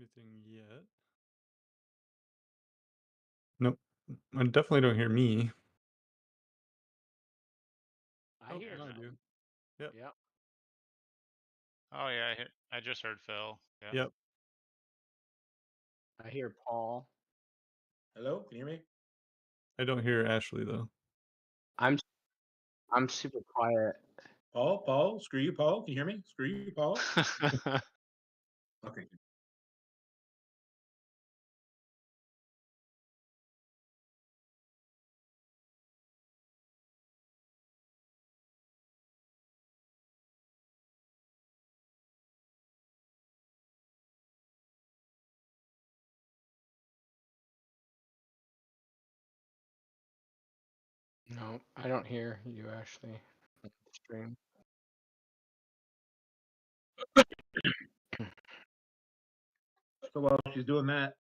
anything yet. Nope. I definitely don't hear me. I Oh, hear now I him. do. Yep. Yep. Oh yeah, I just heard Phil. Yeah. Yep. I hear Paul. Hello, can you hear me? I don't hear Ashley though. I'm I'm super quiet. Paul, screw you, Paul. Can you hear me? Screw you, Paul. Okay. No, I don't hear you, Ashley. Stream. So while she's doing that,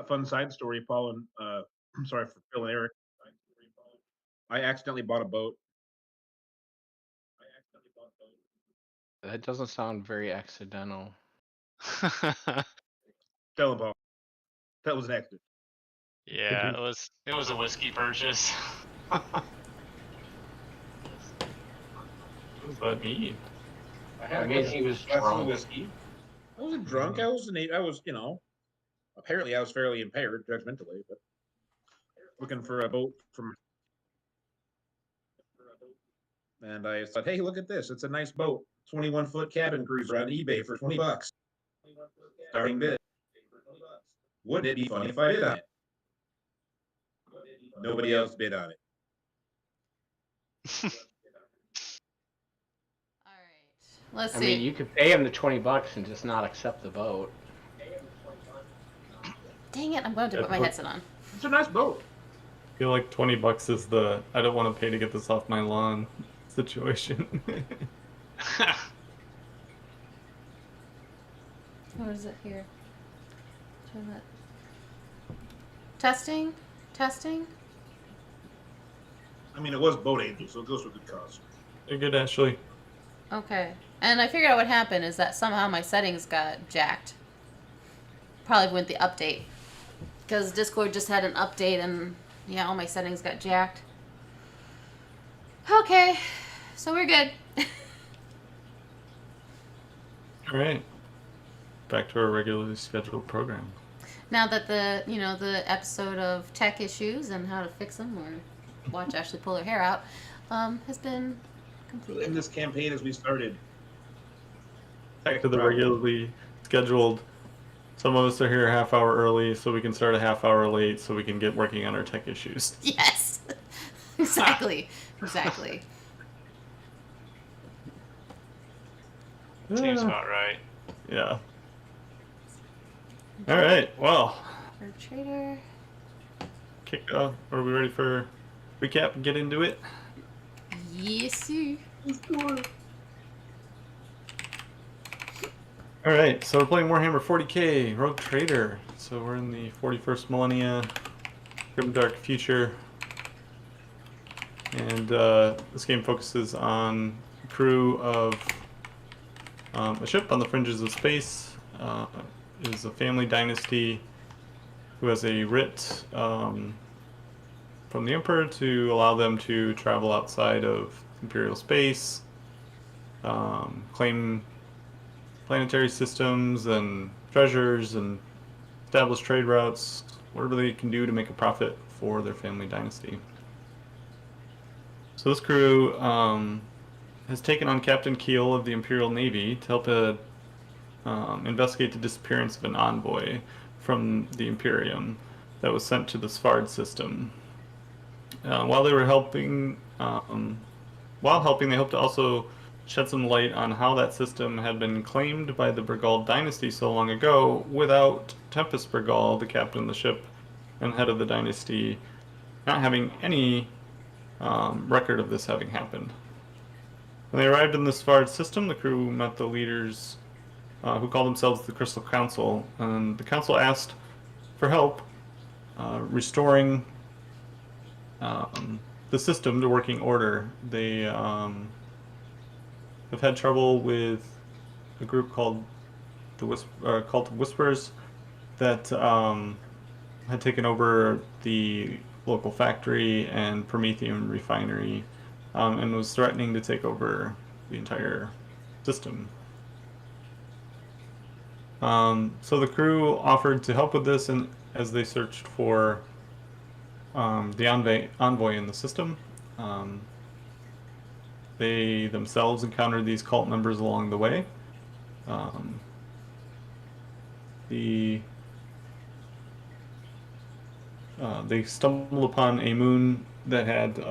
fun side story, Paul and I'm sorry for Phil and Eric. I accidentally bought a boat. That doesn't sound very accidental. Tell him, Paul. That was an accident. Yeah, it was a whiskey purchase. What does that mean? I mean, he was glass of drunk. whiskey. I wasn't drunk. I was, apparently I was fairly impaired judgmentally, but looking for a boat from, and I thought, hey, look at this. It's a nice boat. 21-foot cabin cruiser on eBay for $20. Starting bid. Wouldn't it be funny if I did on it? Nobody else bid on it. All right. Let's I see. mean, you could pay him the $20 and just not accept the boat. Dang it! I'm going to Yeah, put my but- headset on. It's a nice boat. I feel like $20 is the I don't want to pay to get this off my lawn situation. What is it here? Turn that. Testing? Testing? I mean, it was Boat Angel, so it goes for a good cause. You're good, Ashley. Okay. And I figured out what happened is that somehow my settings got jacked. Probably with the update. Because Discord just had an update and, yeah, all my settings got jacked. Okay. So we're good. All right. Back to our regularly scheduled program. Now that the episode of tech issues and how to fix them or watch Ashley pull her hair out has been completed. In this campaign, as we started, Back to the regularly scheduled. Some of us are here a half hour early, so we can start a half hour late, so we can get working on our tech issues. Yes. Exactly. Exactly. Seems about right. Yeah. All right. Well, For trader. kick off. Are we ready for recap and get into it? Yes, sir. All right. So we're playing Warhammer 40k Rogue Trader. So we're in the 41st millennia, grimdark future, and this game focuses on a crew of a ship on the fringes of space. It is a family dynasty who has a writ from the Emperor to allow them to travel outside of Imperial space, claim planetary systems and treasures, and establish trade routes, whatever they can do to make a profit for their family dynasty. So this crew has taken on Captain Keel of the Imperial Navy to help investigate the disappearance of an envoy from the Imperium that was sent to the Svard system. While they were helping, they hoped to also shed some light on how that system had been claimed by the Burgall dynasty so long ago without Tempest Burgall, the captain of the ship and head of the dynasty, not having any record of this having happened. When they arrived in the Svard system, the crew met the leaders who called themselves the Crystal Council, and the council asked for help restoring the system to working order. They have had trouble with a group called the cult of Whispers that had taken over the local factory and Prometheum refinery, and was threatening to take over the entire system. So the crew offered to help with this, and as they searched for the envoy in the system, they themselves encountered these cult members along the way. They stumbled upon a moon that had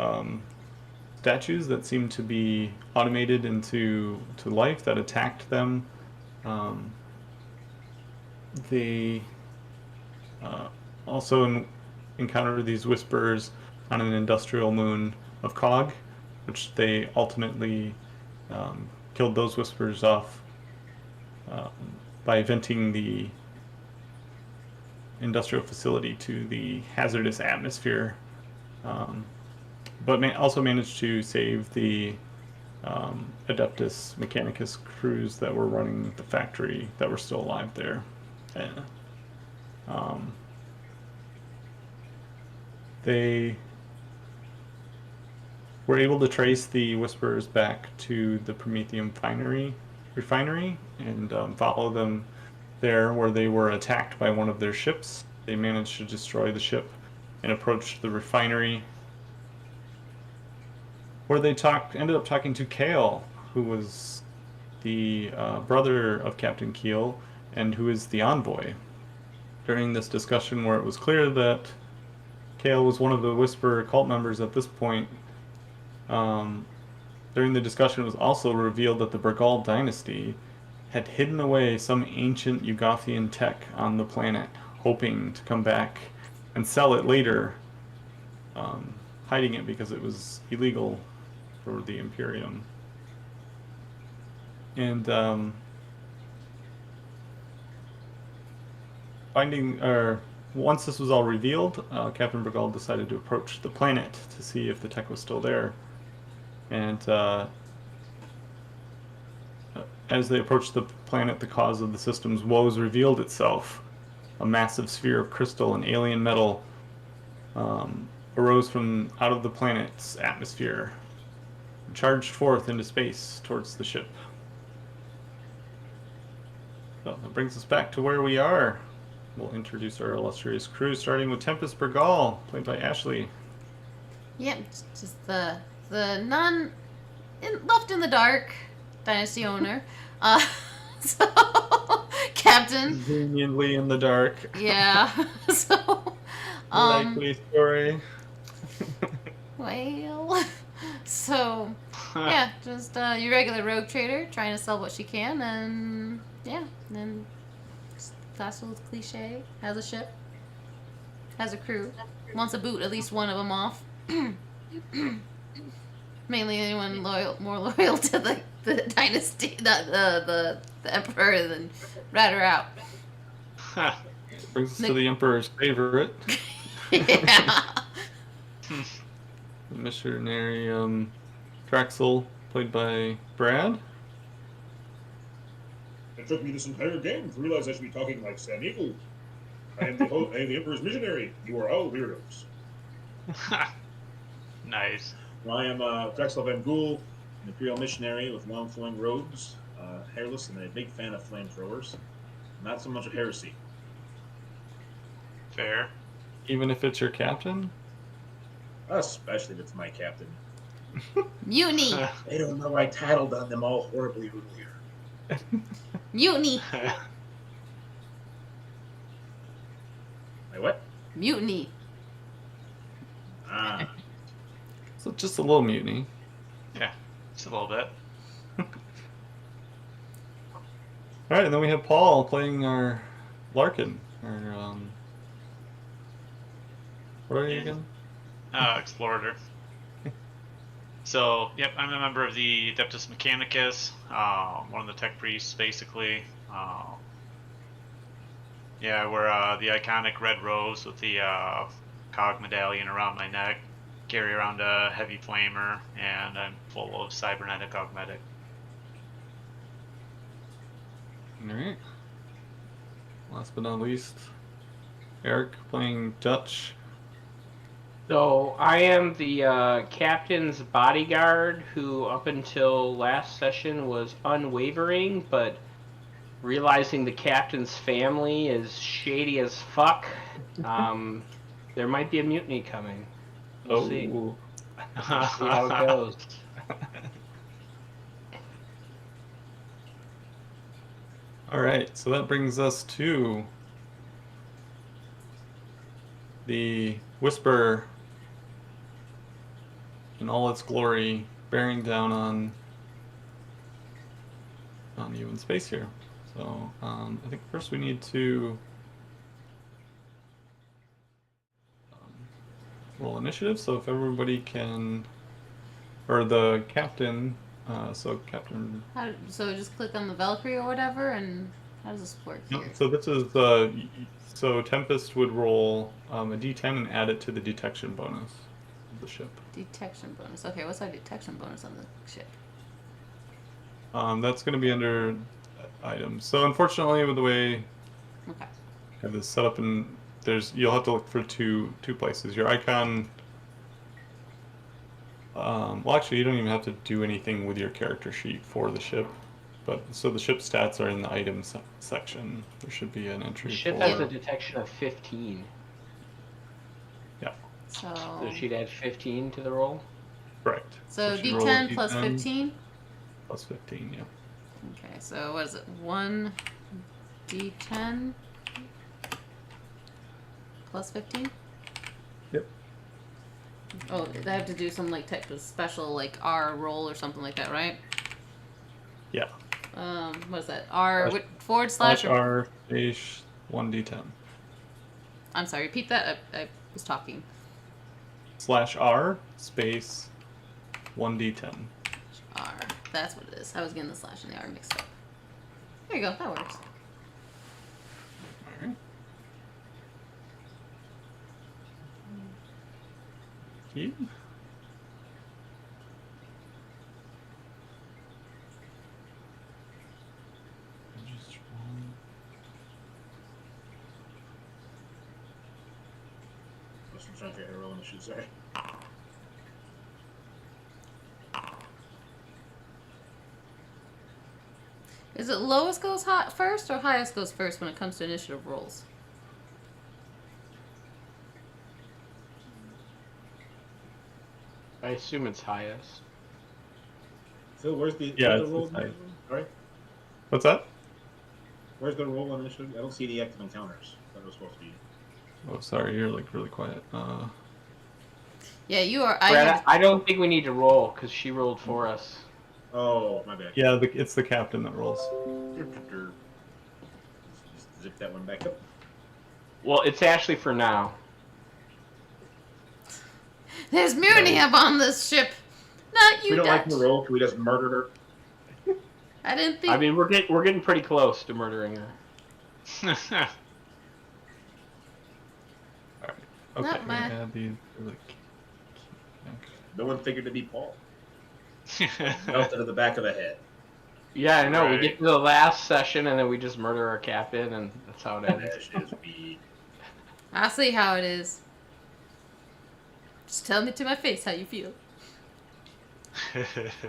statues that seemed to be automated into life that attacked them. They also encountered these whispers on an industrial moon of Cog, which they ultimately killed those whispers off by venting the industrial facility to the hazardous atmosphere, but also managed to save the Adeptus Mechanicus crews that were running the factory that were still alive there. They were able to trace the Whisperers back to the Prometheum refinery and follow them there, where they were attacked by one of their ships. They managed to destroy the ship and approached the refinery, where they ended up talking to Kale, who was the brother of Captain Keel and who is the envoy. During this discussion, where it was clear that Kale was one of the Whisper cult members at this point, during the discussion it was also revealed that the Burgal dynasty had hidden away some ancient Yugothian tech on the planet, hoping to come back and sell it later, hiding it because it was illegal for the Imperium. And once this was all revealed, Captain Burgal decided to approach the planet to see if the tech was still there. And as they approached the planet, the cause of the system's woes revealed itself. A massive sphere of crystal and alien metal arose from out of the planet's atmosphere, and charged forth into space towards the ship. So that brings us back to where we are. We'll introduce our illustrious crew, starting with Tempest Burgal, played by Ashley. Yep, just the left in the dark dynasty owner. So Captain. Conveniently in the dark. Yeah. So Likely story. well. So yeah, just your regular rogue trader trying to sell what she can, and yeah, then classical cliche, has a ship, has a crew, wants to boot at least one of them off. Mainly anyone more loyal to the dynasty, the emperor, than rat her out. Brings us to the Emperor's favorite. Yeah. Missionary Traxel, played by Brad. It took me this entire game to realize I should be talking like Sam Eagle. I am the Emperor's missionary. You are all weirdos. Nice. I am Drexel Van Gool, an Imperial missionary with long flowing robes, hairless, and a big fan of flamethrowers. Not so much of heresy. Fair. Even if it's your captain? Especially if it's my captain. Mutiny. They don't know I tattled on them all horribly earlier. Mutiny. My what? Mutiny. Ah. So just a little mutiny. Yeah, just a little bit. Alright, and then we have Paul playing our Larkin. Our, what are you Yeah. again? Explorator. So, yep, I'm a member of the Adeptus Mechanicus, one of the tech priests, basically. Yeah, I wear the iconic red rose with the cog medallion around my neck, carry around a heavy flamer, and I'm full of cybernetic augmetic. Alright. last but not least, Eric playing Dutch. So I am the captain's bodyguard who, up until last session, was unwavering, but realizing the captain's family is shady as fuck, there might be a mutiny coming. We'll see. See how it goes. All right, so that brings us to the Whisper in all its glory, bearing down on you in space here. So I think first we need to roll initiative. So if everybody can, or the captain. So Captain. So just click on the Valkyrie or whatever, and how does this work No, here? so this is so Tempest would roll a d10 and add it to the detection bonus of the ship. Detection bonus. Okay, what's our detection bonus on the ship? That's going to be under items. So unfortunately, with the way Okay. I have this set up, and you'll have to look for two places. Your icon. Well, actually, you don't even have to do anything with your character sheet for the ship. But so the ship stats are in the items section. There should be an entry. The ship for... has a detection of 15. Yeah. So. So she'd add 15 to the roll? Correct. So she rolled a D10 plus D10 15. Plus 15, yeah. Okay, so what is it? 1 D10 plus 15. Yep. Oh, I have to do some like type of special like R roll or something like that, right? Yeah. What is that? R Slash- forward slash. R space 1d10. I'm sorry. Repeat that. I was talking. /R space 1d10. R. That's what it is. I was getting the slash and the R mixed up. There you go. That works. Alright. You. Just roll. Let's try to figure out how to roll in the shoe, sorry. Is it lowest goes hot first or highest goes first when it comes to initiative rolls? I assume it's highest. Phil, where's the, Yeah, where's it's the roll? high. Sorry? What's that? Where's the roll on initiative? I don't see the active encounters. That was supposed to be. Oh, sorry, you're like really quiet. Yeah, you are. Brad, I don't think we need to roll because she rolled for us. Oh, my bad. Yeah, it's the captain that rolls. Just zip that one back up. Well, it's Ashley for now. There's mutiny up on this ship. Not you, We don't Dutch. like the roll. Can we just murder her? I didn't think. I mean, we're getting pretty close to murdering her. Alright. Okay, Not we my- add these. Like, No one figured to be Paul. Melted to the back of the head. Yeah, I know. Right. We get to the last session and then we just murder our captain, and that's how it ends. That shit is weak. I see how it is. Just tell me to my face how you feel.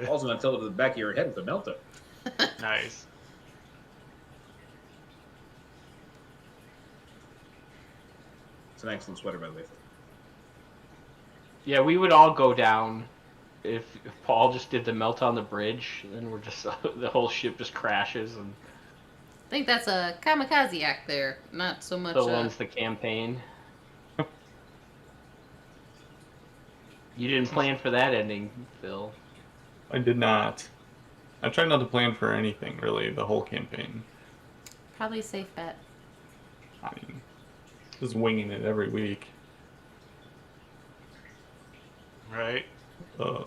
Paul's gonna tell it to the back of your head with a melter. Nice. It's an excellent sweater, by the way. Yeah, we would all go down if Paul just did the melt on the bridge. Then we're just the whole ship just crashes and I think that's a kamikaze act there, not so much. so ends the campaign. You didn't plan for that ending, Phil. I did not. I tried not to plan for anything really the whole campaign. Probably a safe bet. I mean, just winging it every week. Right. Alright,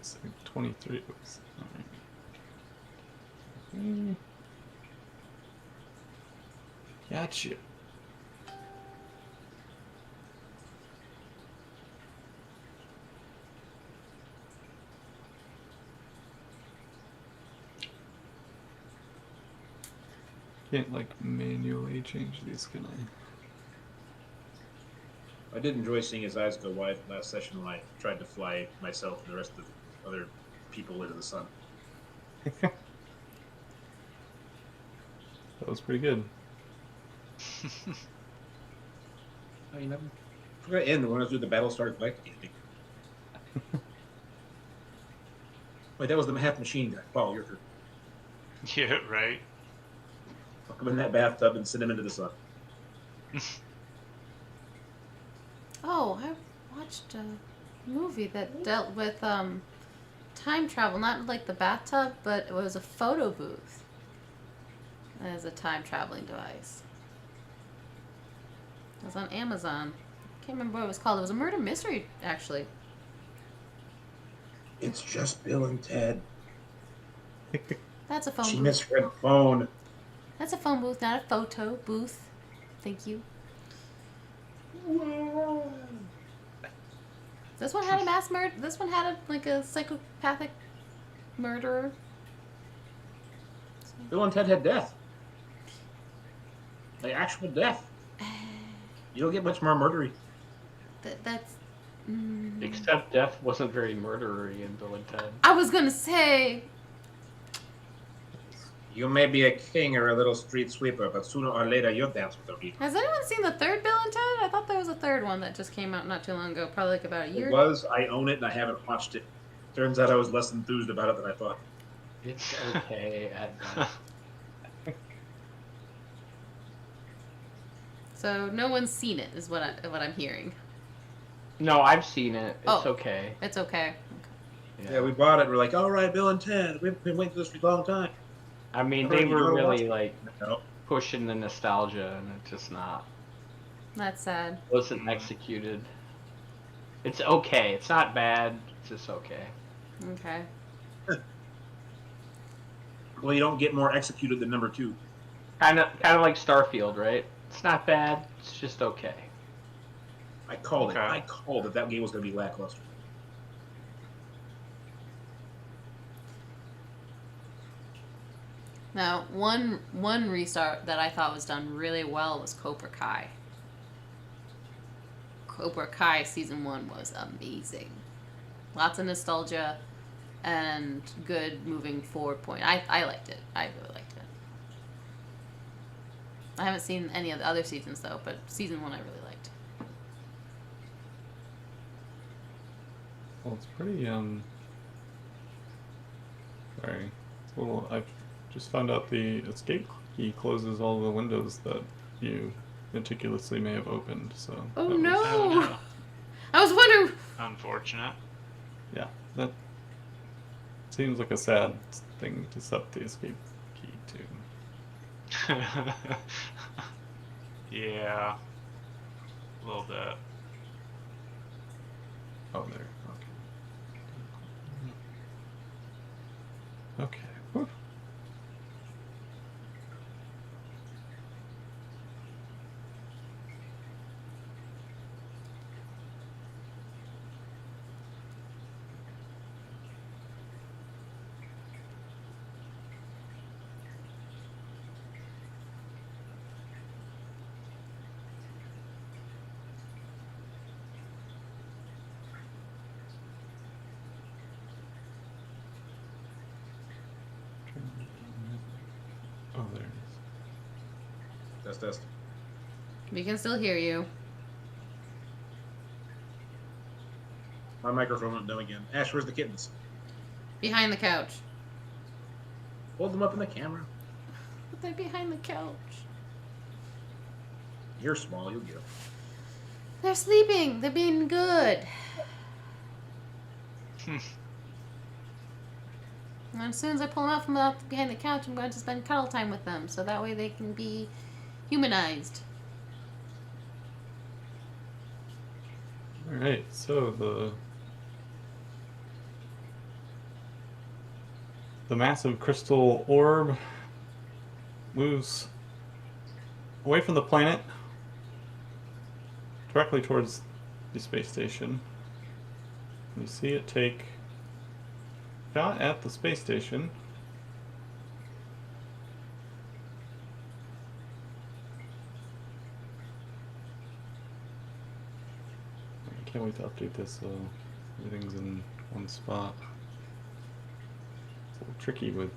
so 23 was. Alright. Gotcha. Can't like manually change these, can I? I did enjoy seeing his eyes go wide last session when I tried to fly myself and the rest of the other people into the sun. That was pretty good. Oh, you never forgot to end when I was doing the Battlestar Galactica. Wait, that was the half machine guy. Paul, your turn. Yeah, right. I'll come in that bathtub and send him into the sun. Oh, I watched a movie that dealt with time travel, not like the bathtub, but it was a photo booth as a time traveling device. It was on Amazon. Can't remember what it was called. It was a murder mystery, actually. It's just Bill and Ted. That's a phone She booth. misread phone. That's a phone booth, not a photo booth. Thank you. This one had a mass murder. This one had a psychopathic murderer. Bill and Ted had death. Like actual death. You don't get much more murdery. That's. Except death wasn't very murdery in Bill and Ted. I was gonna say. You may be a king or a little street sweeper, but sooner or later you'll dance with the people. Has anyone seen the third Bill and Ted? I thought there was a third one that just came out not too long ago, probably like about a year. It was. I own it and I haven't watched it. Turns out I was less enthused about it than I thought. It's okay at best. So no one's seen it, is what I'm hearing. No, I've seen it. It's Oh. okay. It's okay. Yeah, we bought it. We're like, all right, Bill and Ted. We've been waiting for this for a long time. I mean, Alright, they you were wanna really watch like No. pushing the nostalgia, and it's just not That's sad. wasn't executed. It's okay. It's not bad. It's just okay. Okay. Well, you don't get more executed than number 2. Kind of like Starfield, right? It's not bad. It's just okay. I called Okay. it. I called it. That game was going to be lackluster. Now, one restart that I thought was done really well was Cobra Kai. Cobra Kai season 1 was amazing. Lots of nostalgia and good moving forward point. I liked it. I really liked it. I haven't seen any of the other seasons though, but season 1 I really liked. Well, it's pretty sorry. It's a little. I've just found out the escape key closes all the windows that you meticulously may have opened. So. Oh that was- no! Oh, no. I was wondering. Unfortunate. Yeah, that seems like a sad thing to set the escape key to. Yeah. A little bit. Oh, there. Okay. Okay. Whew. Oh, there it is. Test, test. We can still hear you. My microphone went down again. Ash, where's the kittens? Behind the couch. Hold them up in the camera. But they're behind the couch. You're small. You'll get them. They're sleeping. They're being good. And as soon as I pull them out from behind the couch, I'm going to spend cuddle time with them, so that way they can be humanized. All right. So the massive crystal orb moves away from the planet directly towards the space station. You see it take shot at the space station. can't wait to update this so everything's in one spot. It's a little tricky with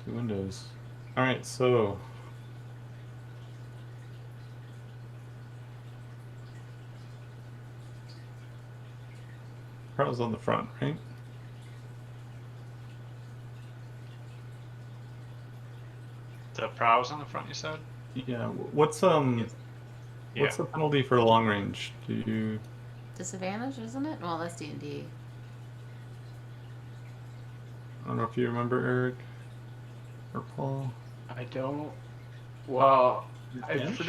2 windows. Alright, so Carl's on the front, right? The prows on the front, you said? Yeah. What's what's the penalty for long range? Do you? Disadvantage, isn't it? Well, that's D&D. I don't know if you remember, Eric or Paul. I don't. Well, Advantage?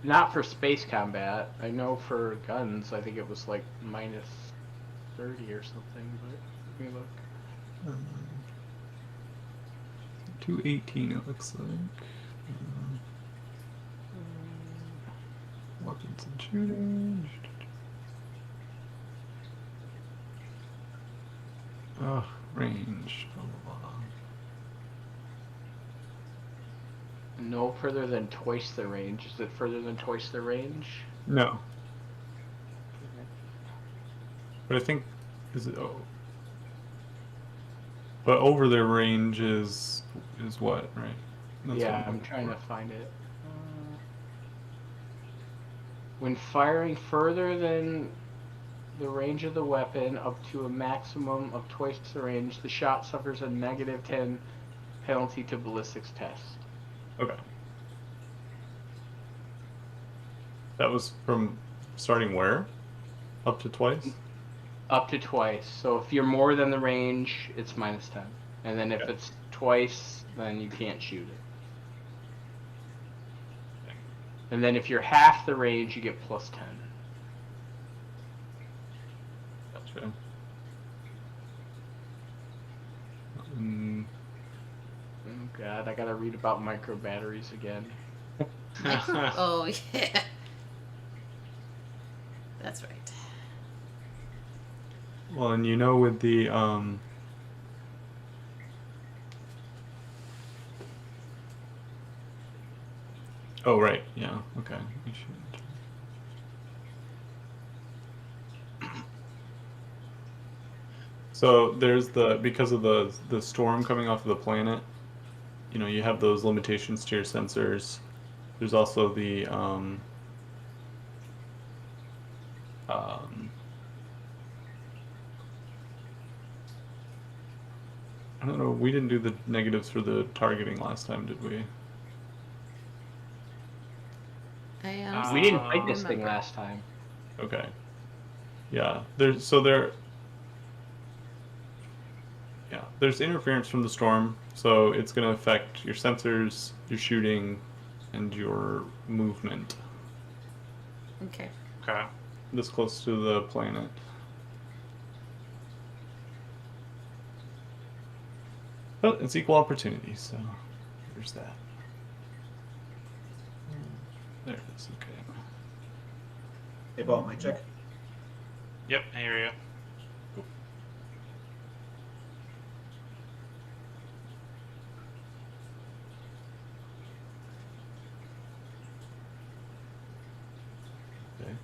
not for space combat. I know for guns, I think it was like -30 or something. But let me look. 218 it looks like. Weapons and shooting. Range. Blah, blah, blah. No further than twice the range. Is it further than twice the range? No. But I think is it but over their range is what, right? That's Yeah, what I'm looking trying for. to find it. When firing further than the range of the weapon up to a maximum of twice the range, the shot suffers a -10 penalty to ballistics test. Okay. That was from starting where? Up to twice? Up to twice. So if you're more than the range, it's -10. And then if Okay. it's twice, then you can't shoot it. And then if you're half the range, you get +10. Gotcha. Mm, Oh god, I gotta read about micro batteries again. Oh, yeah. That's right. well, and you know with the Oh right, yeah, okay. We should. So there's because of the storm coming off of the planet, you know, you have those limitations to your sensors. There's also the I don't know, we didn't do the negatives for the targeting last time, did we? I honestly We didn't Uh, fight this thing remember. last time. Okay. Yeah, there's interference from the storm, so it's going to affect your sensors, your shooting, and your movement Okay. Okay. this close to the planet. But it's equal opportunity, so there's that. There it is, okay. Hey, Paul, mic check. Yep, I hear you. Okay.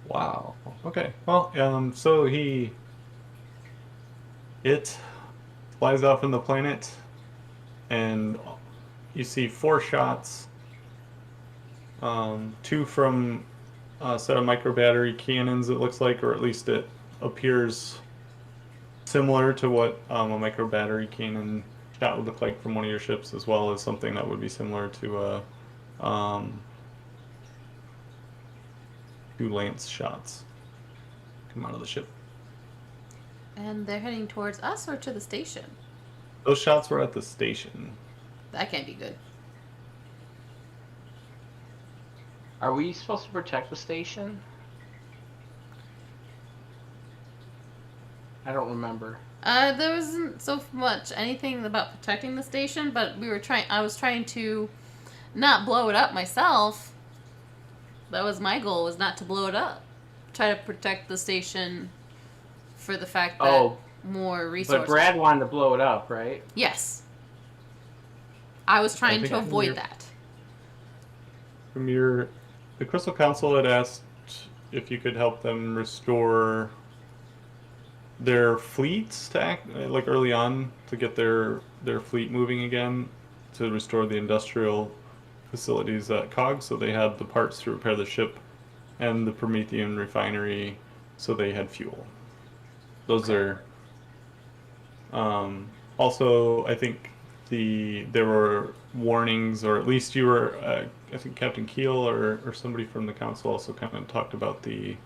Wow. Okay. Well, so it flies off in the planet, and you see 4 shots. 2 from a set of micro battery cannons. It looks like, or at least it appears similar to what a micro battery cannon shot would look like from one of your ships, as well as something that would be similar to a 2 lance shots come out of the ship. And they're heading towards us or to the station? Those shots were at the station. That can't be good. Are we supposed to protect the station? I don't remember. There wasn't so much anything about protecting the station, but I was trying to not blow it up myself. That was my goal, was not to blow it up. Try to protect the station for the fact that Oh, more resources. but Brad wanted to blow it up, right? Yes. I was trying think to from avoid your- that. The Crystal Council had asked if you could help them restore their fleets to act like early on to get their fleet moving again, to restore the industrial facilities at COG, so they had the parts to repair the ship, and the Promethean refinery, so they had fuel. Those are also, I think there were warnings, or at least you were I think Captain Keel or somebody from the council also kind of talked about it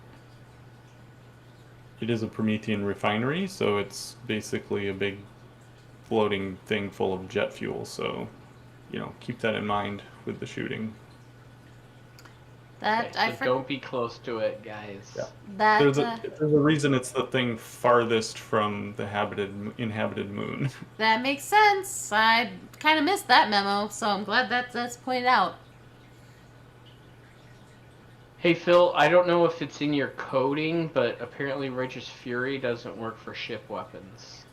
is a Promethean refinery, so it's basically a big floating thing full of jet fuel, so keep that in mind with the shooting. That Okay, I so forgot. don't be close to it, guys. Yeah. That There's a reason it's the thing farthest from the inhabited moon. that makes sense. I kind of missed that memo, so I'm glad that's pointed out. Hey Phil, I don't know if it's in your coding, but apparently Righteous Fury doesn't work for ship weapons.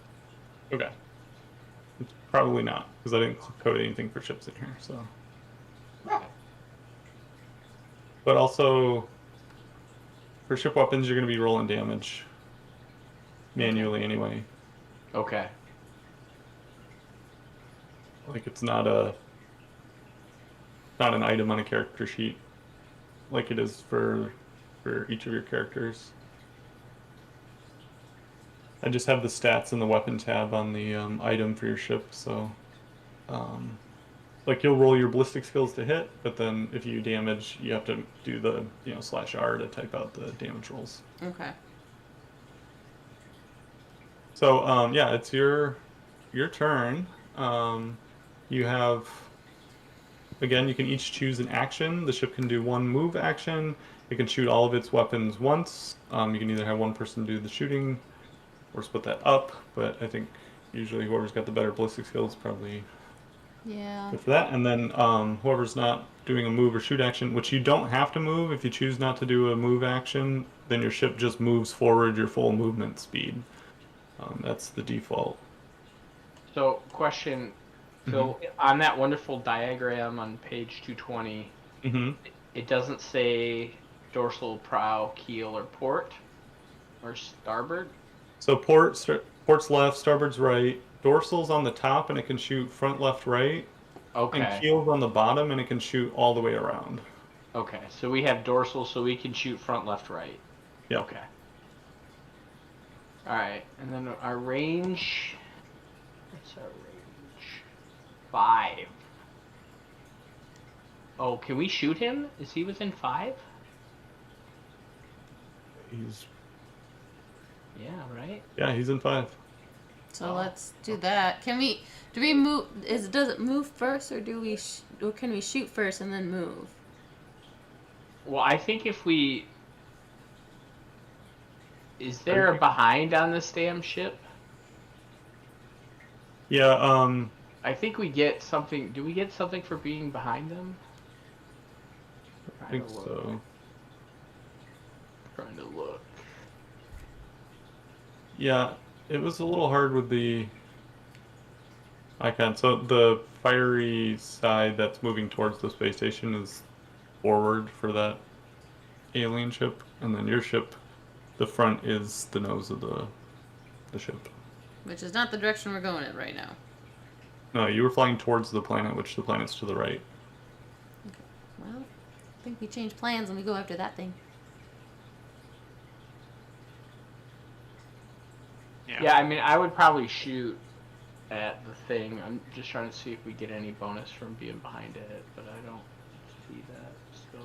Okay. It's probably not, because I didn't code anything for ships in here, so. But also, for ship weapons, you're going to be rolling damage manually anyway. Okay. Like, it's not an item on a character sheet like it is for each of your characters. I just have the stats and the weapon tab on the item for your ship, so like you'll roll your ballistic skills to hit, but then if you damage, you have to do the /R to type out the damage rolls. Okay. So yeah, it's your turn. You have, again, you can each choose an action. The ship can do one move action. It can shoot all of its weapons once. You can either have one person do the shooting or split that up, but I think usually whoever's got the better ballistic skills probably Yeah. good for that. And then whoever's not doing a move or shoot action, which you don't have to move, if you choose not to do a move action, then your ship just moves forward your full movement speed. That's the default. So, question, Phil, on that wonderful diagram on page 220, Mm-hmm. it doesn't say dorsal, prow, keel, or port, or starboard? So port's left, starboard's right, dorsal's on the top and it can shoot front, left, right, and Okay. keel's on the bottom and it can shoot all the way around. Okay, so we have dorsal, so we can shoot front, left, right. Yeah. Okay. Alright, and then our range... What's our range? 5. Oh, can we shoot him? Is he within 5? He's in 5. So let's do that. Do we move? Does it move first, or or can we shoot first and then move? Well, I think if we... Is there a behind on this damn ship? Yeah, I think we get something... Do we get something for being behind them? I think so. Trying to look. Yeah, it was a little hard with the icon. So the fiery side that's moving towards the space station is forward for that alien ship, and then your ship, the front is the nose of the ship. Which is not the direction we're going in right now. No, you were flying towards the planet, which the planet's to the right. Well, I think we change plans and we go after that thing. Yeah, I mean, I would probably shoot at the thing. I'm just trying to see if we get any bonus from being behind it, but I don't see that, so...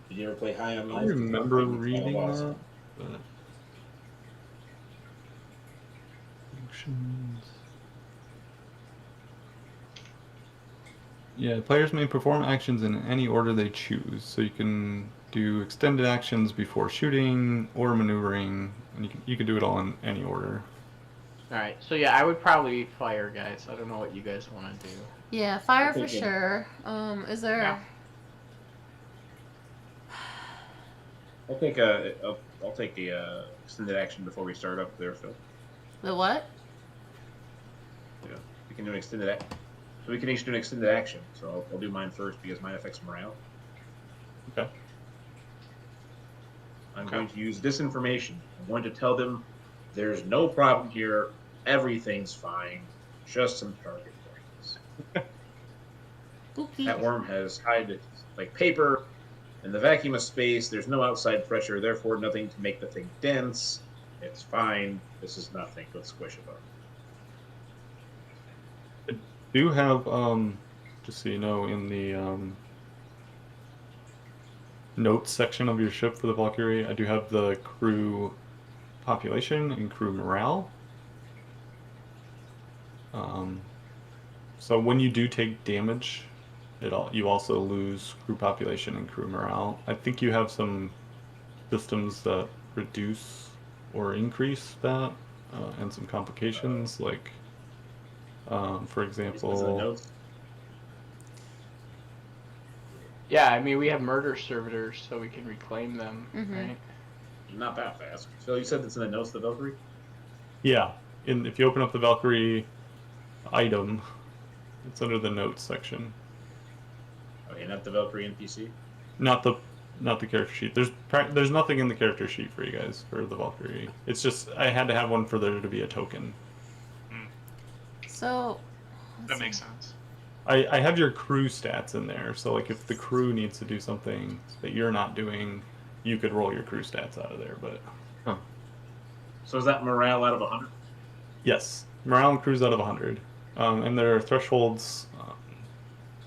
Did you ever play High on I Life? remember Kind of reading awesome. that, but... Actions... Yeah, players may perform actions in any order they choose, so you can do extended actions before shooting or maneuvering, and you can do it all in any order. All right. So yeah, I would probably fire, guys. I don't know what you guys want to do. Yeah, fire for Okay, good. sure. Is there? Yeah. I'll take the extended action before we start up there, Phil. The what? Yeah, we can do an extended so we can each do an extended action. So I'll do mine first because mine affects morale. Okay. I'm Okay. going to use this information. I'm going to tell them there's no problem here. Everything's fine. Just some target points. Spooky. That worm has hide like paper. In the vacuum of space, there's no outside pressure, therefore nothing to make the thing dense. It's fine. This is nothing. Let's squish it up. Do have just so you know, in the notes section of your ship for the Valkyrie, I do have the crew population and crew morale. So when you do take damage, you also lose crew population and crew morale. I think you have some systems that reduce or increase that, and some complications, like, for Is it example, notes? Yeah, I mean we have murder servitors, so we can reclaim them, Mhm. right? Not that fast. Phil, you said it's in the notes of the Valkyrie? yeah, if you open up the Valkyrie item, it's under the notes section. Okay, not the Valkyrie NPC? Not the character sheet. There's nothing in the character sheet for you guys for the Valkyrie. It's just I had to have one for there to be a token. So. That makes sense. I have your crew stats in there, so like if the crew needs to do something that you're not doing, you could roll your crew stats out of there. But So is that morale out of 100? yes, morale and crews out of 100, and there are thresholds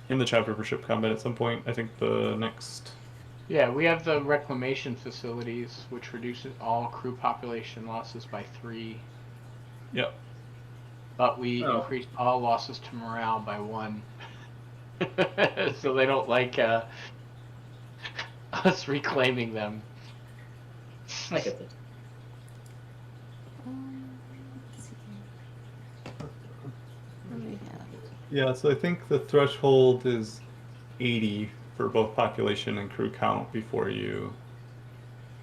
in the chapter for ship combat at some point. I think the next. Yeah, we have the reclamation facilities, which reduces all crew population losses by 3. Yep. But we Oh. increased all losses to morale by 1. So they don't like us reclaiming them. I get that. Let's see. What do we have? Yeah, so I think the threshold is 80 for both population and crew count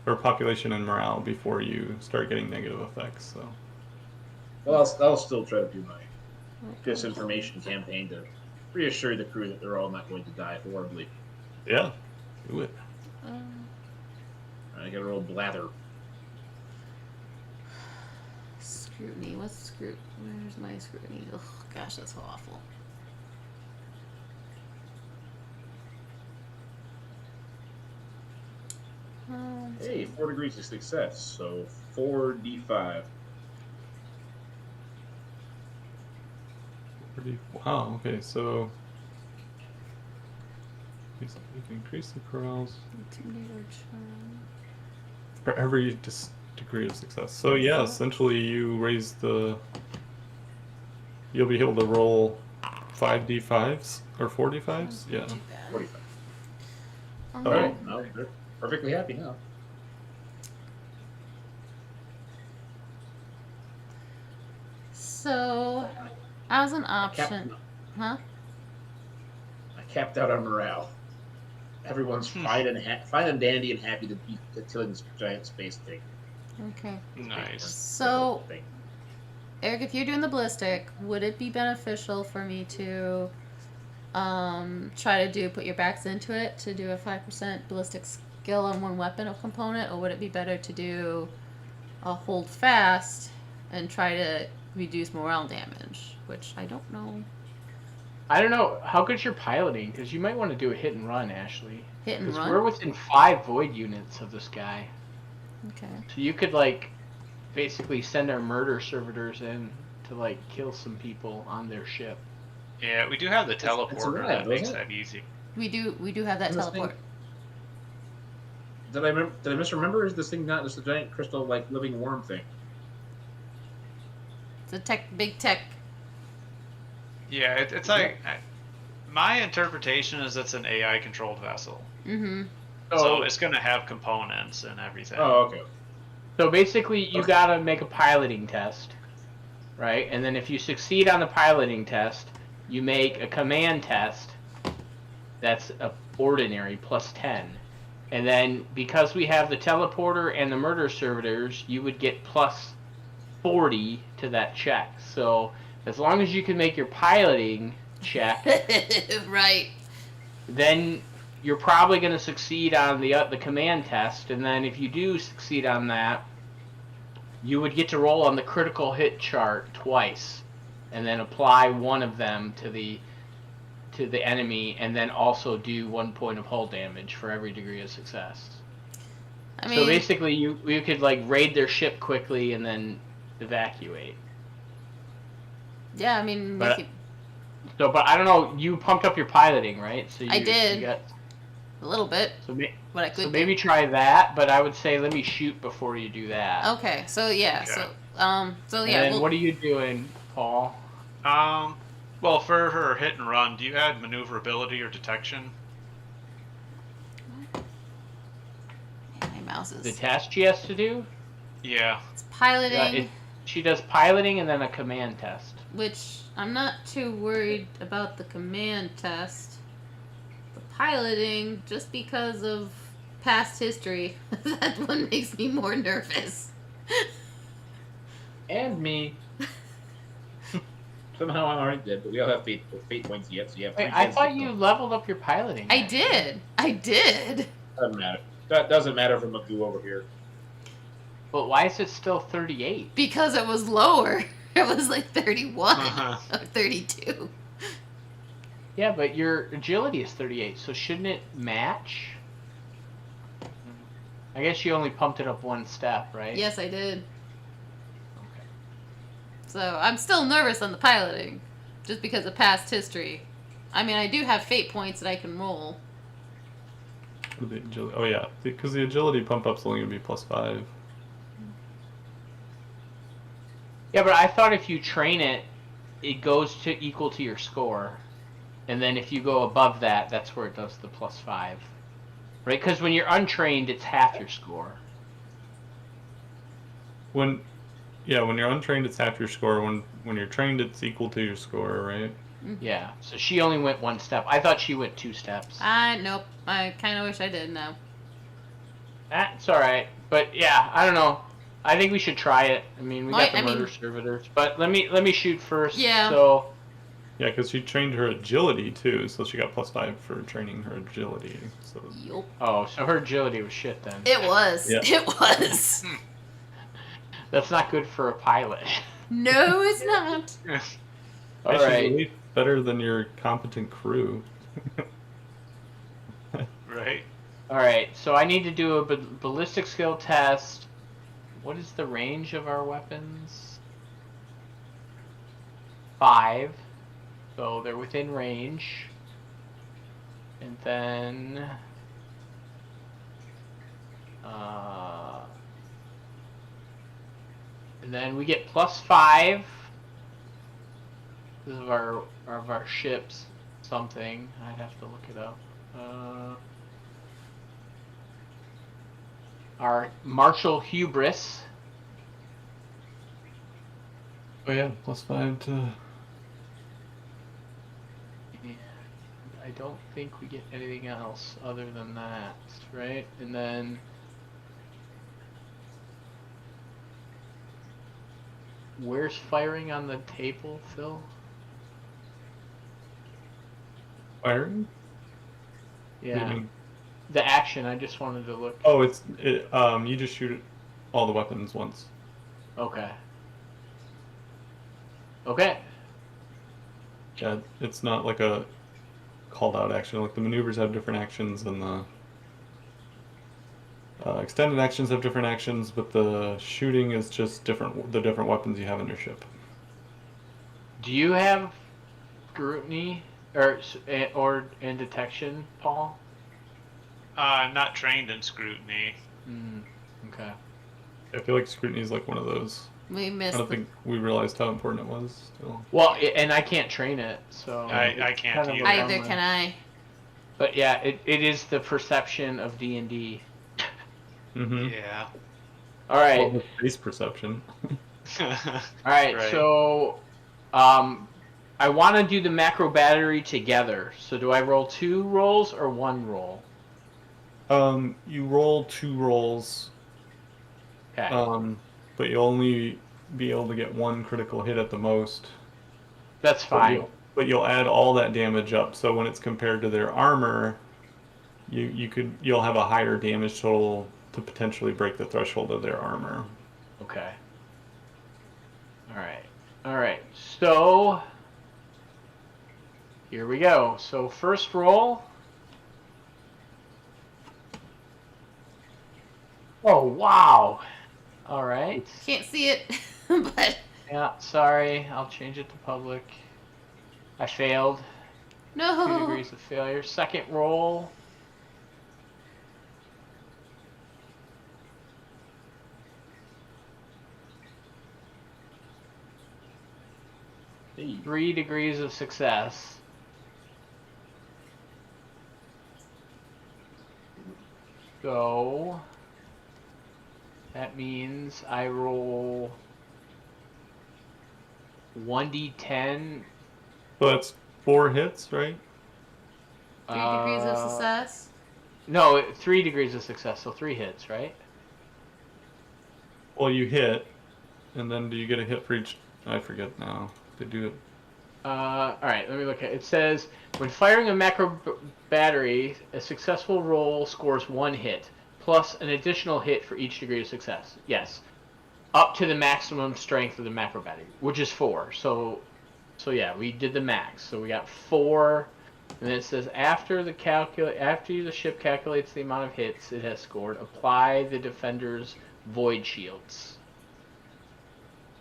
or population and morale before you start getting negative effects. So Well, I'll still try to do my disinformation campaign to reassure the crew that they're all not going to die horribly. yeah, do it. I get a real blather. Scrutiny. What's scrutiny? Where's my scrutiny? Oh gosh, that's so awful. Hey, 4 degrees of success, so 4d5. Wow. Okay, so you can increase the corrals Intimidator charm. for every degree of success. So yeah, essentially you raise the. You'll be able to roll 5d5s or 4d5s. Yeah. Too bad. 45. Um, Oh. Alright, no, they're perfectly happy now. So, as an option, Captain, huh? I capped out on morale. Everyone's fine and dandy and happy to be killing this giant space thing. Okay. Nice. So, Eric, if you're doing the ballistic, would it be beneficial for me to try to put your backs into it to do a 5% ballistic skill on one weapon or component, or would it be better to do a hold fast and try to reduce morale damage, which I don't know. I don't know. How good's your piloting? Because you might want to do a hit and run, Ashley. Hit and Because run? we're within 5 void units of this guy. Okay. So you could, like, basically send our murder servitors in to, like, kill some people on their ship. Yeah, we do have the It's teleporter rad, that makes isn't it? that easy. We do have that This thing- teleport. Did I misremember? Is this thing not just a giant crystal like living worm thing? It's a big tech. Yeah, it's like my interpretation is it's an AI controlled vessel. Mm-hmm. So it's going to have components and everything. Oh, okay. So basically, you Okay. gotta make a piloting test, right? And then if you succeed on the piloting test, you make a command test. That's a ordinary plus 10. And then because we have the teleporter and the murder servitors, you would get plus 40 to that check. So as long as you can make your piloting check, Right. then you're probably going to succeed on the command test. And then if you do succeed on that, you would get to roll on the critical hit chart twice, and then apply one of them to the enemy, and then also do 1 point of hull damage for every degree of success. I mean, So basically, you could like raid their ship quickly and then evacuate. yeah, I mean, we But- could, So, but I don't know. You pumped up your piloting, right? So I did. You got, a little bit, so, but I could. so maybe try that. But I would say let me shoot before you do that. Okay, so yeah, Yeah. so And yeah, then we'll, what are you doing, Paul? Well, for her hit and run, do you add maneuverability or detection? my mouse is The test she has to do? Yeah. it's piloting, Yeah, she does piloting and then a command test. which I'm not too worried about the command test. The piloting, just because of past history, that one makes me more nervous. And me. Somehow I'm already dead, but we all have fate points yet, so you have Wait, three I chances thought to you go. leveled up your piloting. I did. Doesn't matter. That doesn't matter for Magoo over here. But why is it still 38? Because it was lower. It was like 31 Uh-huh. or 32. Yeah, but your agility is 38, so shouldn't it match? I guess you only pumped it up one step, right? Yes, I did. Okay. So I'm still nervous on the piloting, just because of past history. I mean, I do have fate points that I can roll. The agility. Oh yeah, because the agility pump up's only gonna be +5. Yeah, but I thought if you train it, it goes to equal to your score. And then if you go above that, that's where it does the +5. Right? Because when you're untrained, it's half your score. When you're untrained, it's half your score. When you're trained, it's equal to your score, right? Yeah, so she only went one step. I thought she went 2 steps. Nope. I kind of wish I did now. That's alright. But yeah, I don't know. I think we should try it. I mean, we got the murder servitors. But let me shoot first. Yeah. So, Yeah, because she trained her agility too, so she got +5 for training her agility. So Yup. oh, so her agility was shit then. It was. Yeah. It was. That's not good for a pilot. No, it's not. Hey, All she's right. at least better than your competent crew. Right. All right. So I need to do a ballistic skill test. What is the range of our weapons? 5. So they're within range. And then we get +5 because of our ships something. I'd have to look it up. Our Marshal Hubris. Oh yeah, +5 to. And I don't think we get anything else other than that, right? And then where's firing on the table, Phil? Firing? What do you Yeah, mean? the action. I just wanted to look. Oh, you just shoot all the weapons once. Okay. Okay. Yeah, it's not like a called out action. Like the maneuvers have different actions, and the extended actions have different actions, but the shooting is just different. The different weapons you have in your ship. Do you have scrutiny or and detection, Paul? I'm not trained in scrutiny. Okay. I feel like scrutiny is like one of those. We I missed. don't think we realized how important it was. Still. Well, and I can't train it, so I can't kind of either. a Either bummer. can I. But yeah, it is the perception of D&D. Mm-hmm. Yeah. All right. Well, with base perception. All right, Right. so I want to do the macro battery together. So do I roll 2 rolls or 1 roll? You roll 2 rolls, Okay, but you'll only be able to get 1 critical hit at the most. that's But fine. you'll add all that damage up. So when it's compared to their armor, you'll have a higher damage total to potentially break the threshold of their armor. Okay. All right. So here we go. So first roll. Oh wow! All right. Can't see it, but Yeah, sorry. I'll change it to public. I failed. 2 no. degrees of failure. Second roll. Hey, 3 degrees of success. So that means I roll 1d10. So that's 4 hits, right? 3 degrees of uh, success. No, 3 degrees of success, so 3 hits, right? Well, you hit, and then do you get a hit for each? I forget now. They do it. Alright, let me look at it. It says, when firing a macro battery, a successful roll scores 1 hit, plus an additional hit for each degree of success. Yes. Up to the maximum strength of the macro battery, which is 4. So yeah, we did the max. So we got 4, and then it says after the ship calculates the amount of hits it has scored, apply the defender's void shields.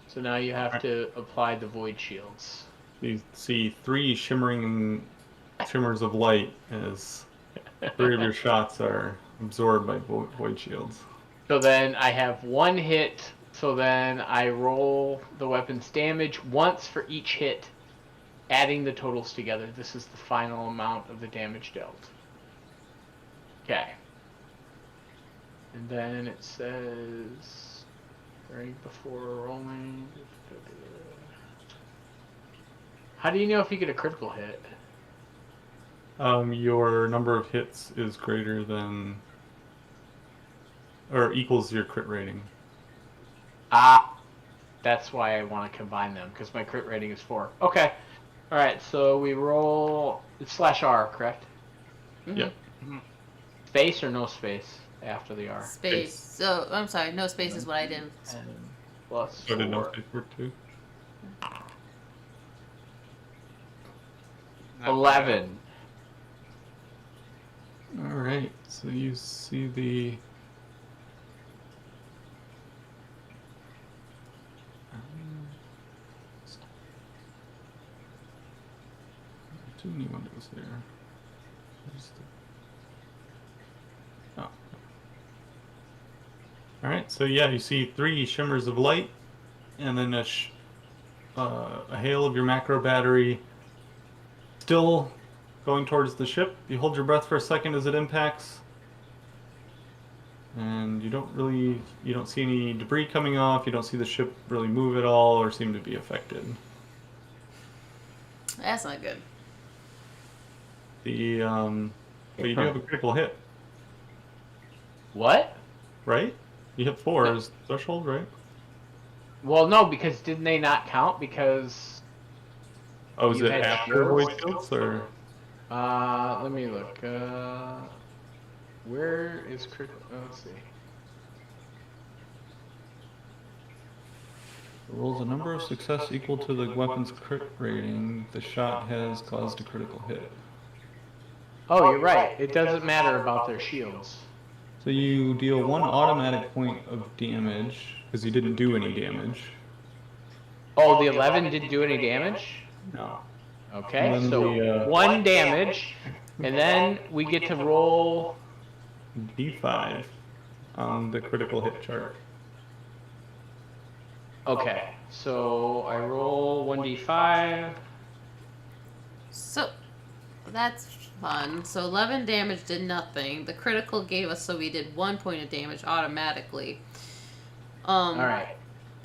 So now you have to apply the void shields. You see 3 shimmers of light as 3 of your shots are absorbed by void shields. So then I have 1 hit, so then I roll the weapon's damage once for each hit, adding the totals together. This is the final amount of the damage dealt. Okay. And then it says, right before rolling. How do you know if you get a critical hit? Your number of hits is greater than, or equals your crit rating. Ah, that's why I want to combine them, because my crit rating is 4. Okay. Alright, so we roll. It's /R, correct? Mhm. Yep. Space or no space after the R? Space. So I'm sorry, no space is what I did. And plus So did no 4. space work too? 11. All right. So you see the. Too many windows there. Oh. All right. So yeah, you see 3 shimmers of light, and then a hail of your macro battery. Still going towards the ship. You hold your breath for a second as it impacts, and you don't see any debris coming off. You don't see the ship really move at all or seem to be affected. That's not good. But you do have a critical hit, What? right? You hit 4 as threshold, right? Well, no, because didn't they not count? Because Oh, is You it had after shields? void shields or? let me look. Where is critical? Let's see. Rolls a number of success equal to the weapon's crit rating. The shot has caused a critical hit. Oh, you're right. It doesn't matter about their shields. So you deal 1 automatic point of damage because you didn't do any damage. Oh, the 11 didn't do any damage? No. Okay, And then so the, 1 damage, and then we get to roll. D5 on the critical hit chart. Okay, so I roll 1d5. So that's Fun. So 11 damage did nothing. The critical gave us so we did 1 point of damage automatically. All right.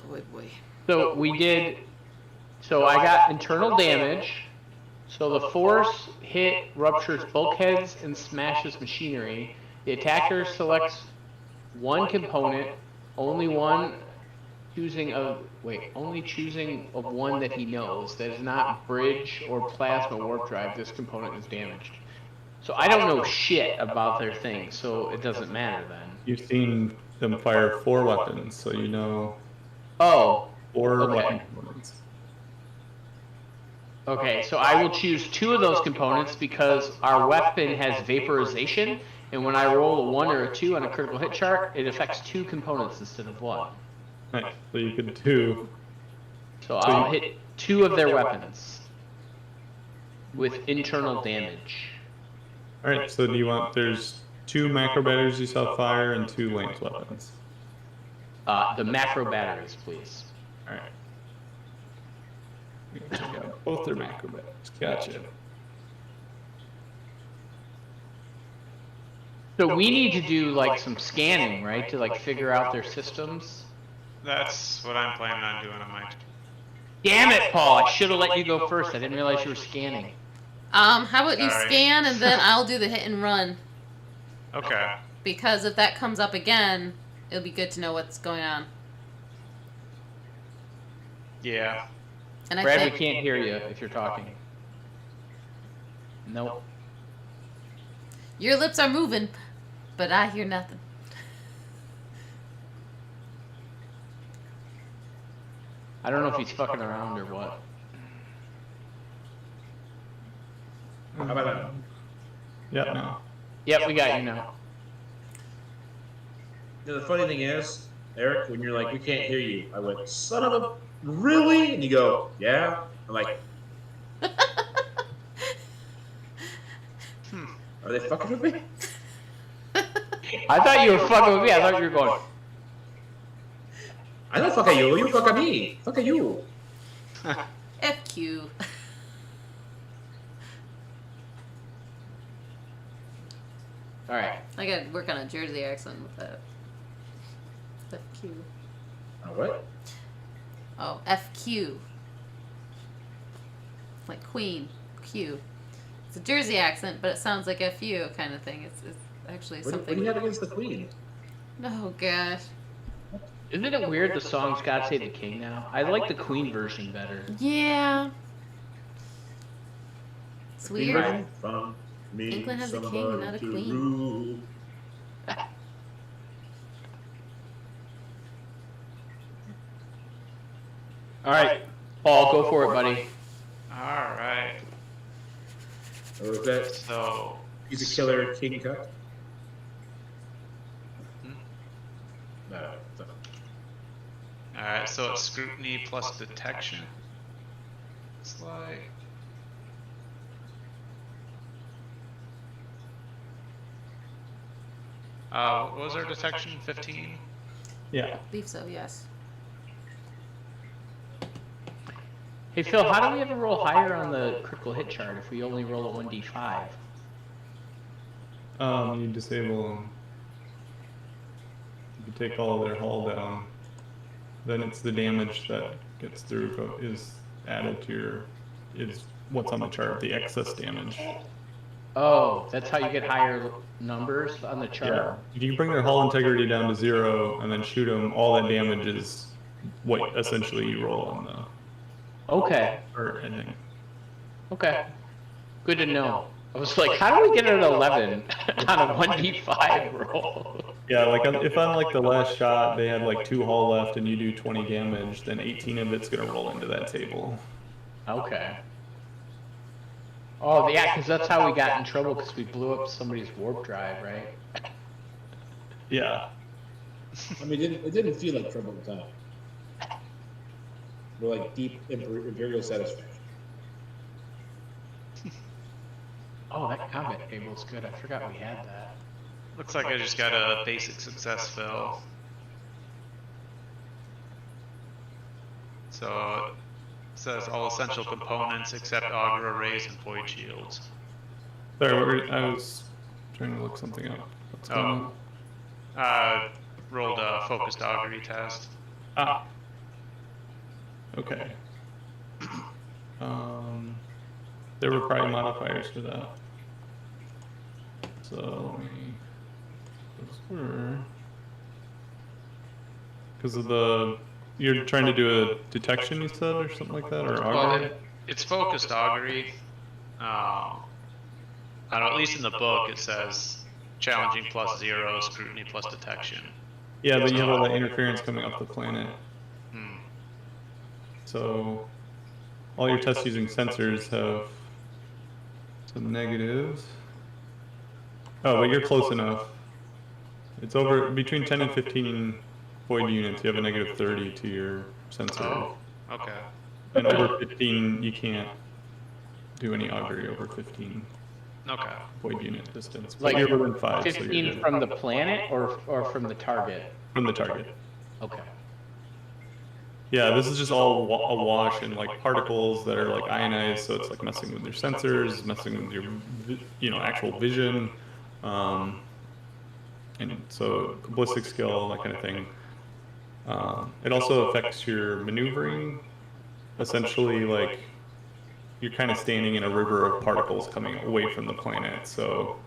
Boy. So we did. So I got internal damage. So the force hit ruptures bulkheads and smashes machinery. The attacker selects one component, only choosing of one that he knows that is not bridge or plasma warp drive. This component is damaged. So I don't know shit about their thing, so it doesn't matter then. You've seen them fire 4 weapons, so you know Oh, 4 okay. weapon components. Okay, so I will choose 2 of those components because our weapon has vaporization, and when I roll a 1 or a 2 on a critical hit chart, it affects 2 components instead of 1. Nice. So you could do. So I'll hit 2 of their weapons with internal damage. All right. So do you want? There's 2 macro batteries you saw fire and 2 lance weapons. The macro batteries, please. All right. Check out both their macro batteries. Gotcha. So we need to do like some scanning, right, to like figure out their systems. That's what I'm planning on doing on my. Damn it, Paul! I should have let you go first. I didn't realize you were scanning. How about you Alright. scan and then I'll do the hit and run? Okay. Because if that comes up again, it'll be good to know what's going on. Yeah. And I Brad, we think can't hear you if you're talking. Nope. your lips are moving, but I hear nothing. I don't know if he's fucking around or what. How about that? Yeah. No. Yep, we got you now. You know, the funny thing is, Eric, when you're like, we can't hear you, I went, son of a, really? And you go, yeah. I'm like, are they fucking with me? I thought you were fucking with me. I thought you were going. I don't fuck at you, you fuck at me. Fuck at you. FQ. All right. I gotta work on a Jersey accent with that. FQ. What? Oh, FQ. Like Queen. Q. It's a Jersey accent, but it sounds like FU kind of thing. It's actually What do something. you have against the Queen? Oh gosh. Isn't it weird the song's God Save the King now? I like the Queen version better. Yeah. It's Queen weird. version from me, England has a king, somebody not a to queen. rule. All right, Paul, go for it, buddy. All right. Or was that So. he's a killer king cut? Hmm? No. All right. So it's scrutiny plus detection. It's like. What was our detection? 15. Yeah. I believe so, yes. Hey Phil, how do we ever roll higher on the critical hit chart if we only roll a 1d5? You disable them. You take all their hull down. Then it's the damage that gets through is added to your is what's on the chart, the excess damage. Oh, that's how you get higher numbers on the chart. Yeah. If you bring their hull integrity down to 0 and then shoot them, all that damage is what essentially you roll on the Okay. or ending. Okay. Good to know. I was like, how do we get an 11 on a 1d5 roll? Yeah, like if on like the last shot they had like 2 hull left and you do 20 damage, then 18 of it's gonna roll into that table. Okay. Oh, yeah, because that's how we got in trouble because we blew up somebody's warp drive, right? Yeah. I mean, it didn't feel like trouble at the time. We're like deep imperial satisfaction. Oh, that combat table is good. I forgot we had that. Looks like I just got a basic success fill. So it says all essential components except augur arrays and void shields. Sorry, I was trying to look something up. What's going on? Rolled a focused augury test. Ah. Okay. There were probably modifiers for that. So let me. Those were. Because of the. You're trying to do a detection, you said, or something like that, or Well, augury? it's focused augury. I don't know, at least in the book it says challenging +0, scrutiny plus detection. Yeah, but you have all that interference coming off the planet. Hmm. So all your tests using sensors have some negatives. Oh, but you're close enough. It's over between 10 and 15 void units. You have a negative 30 to your sensor. Oh, okay. And over 15, you can't do any augury over 15 Okay. void unit distance. But Like you're within 5, so you're 15 good. from the planet or from the target? From the target. Okay. Yeah, this is just all awash in like particles that are like ionized, so it's like messing with your sensors, messing with your, actual vision, and so ballistic skill, that kind of thing. It also affects your maneuvering. Essentially, like you're kind of standing in a river of particles coming away from the planet, so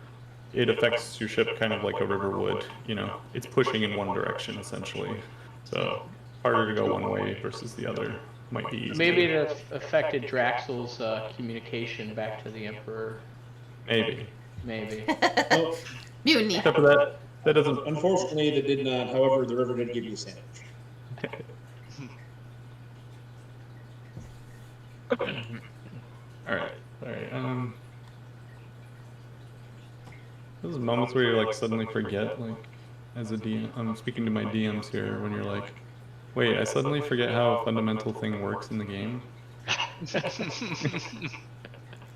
it affects your ship kind of like a river would. It's pushing in one direction essentially. So harder to go one way versus the other might be easy. Maybe it affected Draxel's communication back to the Emperor. Maybe. Maybe. Well, Mutiny. Except for that doesn't. unfortunately, it did not. However, the river did give you a sandwich. All right. Those moments where you like suddenly forget, like, as a DM, I'm speaking to my DMs here, when you're like, wait, I suddenly forget how a fundamental thing works in the game.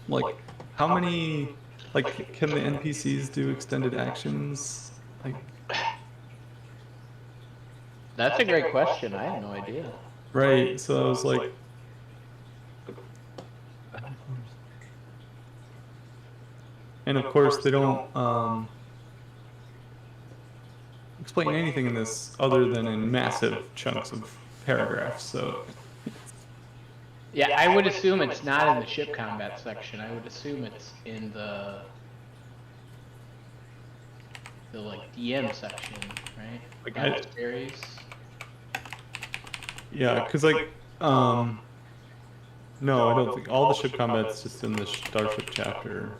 Like, how many, like, can the NPCs do extended actions? Like, That's a great question. I have no idea. right, so I was like, and of course they don't explain anything in this other than in massive chunks of paragraphs, so Yeah, I would assume it's not in the ship combat section. I would assume it's in the like DM section, right? Like, Monasteries. yeah, because like no, I don't think all the ship combat's just in the Starship chapter.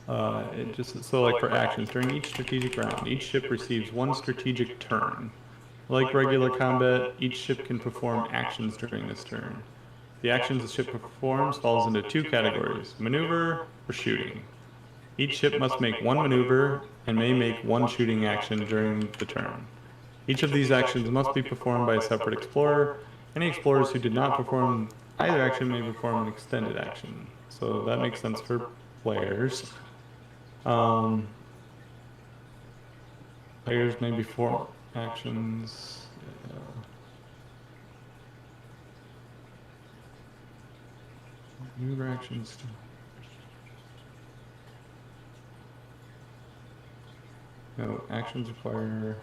It just so like for actions during each strategic round, each ship receives one strategic turn. Like regular combat, each ship can perform actions during this turn. The actions the ship performs falls into two categories: maneuver or shooting. Each ship must make one maneuver and may make one shooting action during the turn. Each of these actions must be performed by a separate explorer. Any explorers who did not perform either action may perform an extended action. So that makes sense for players. Players may perform actions. Maneuver actions. No, actions require.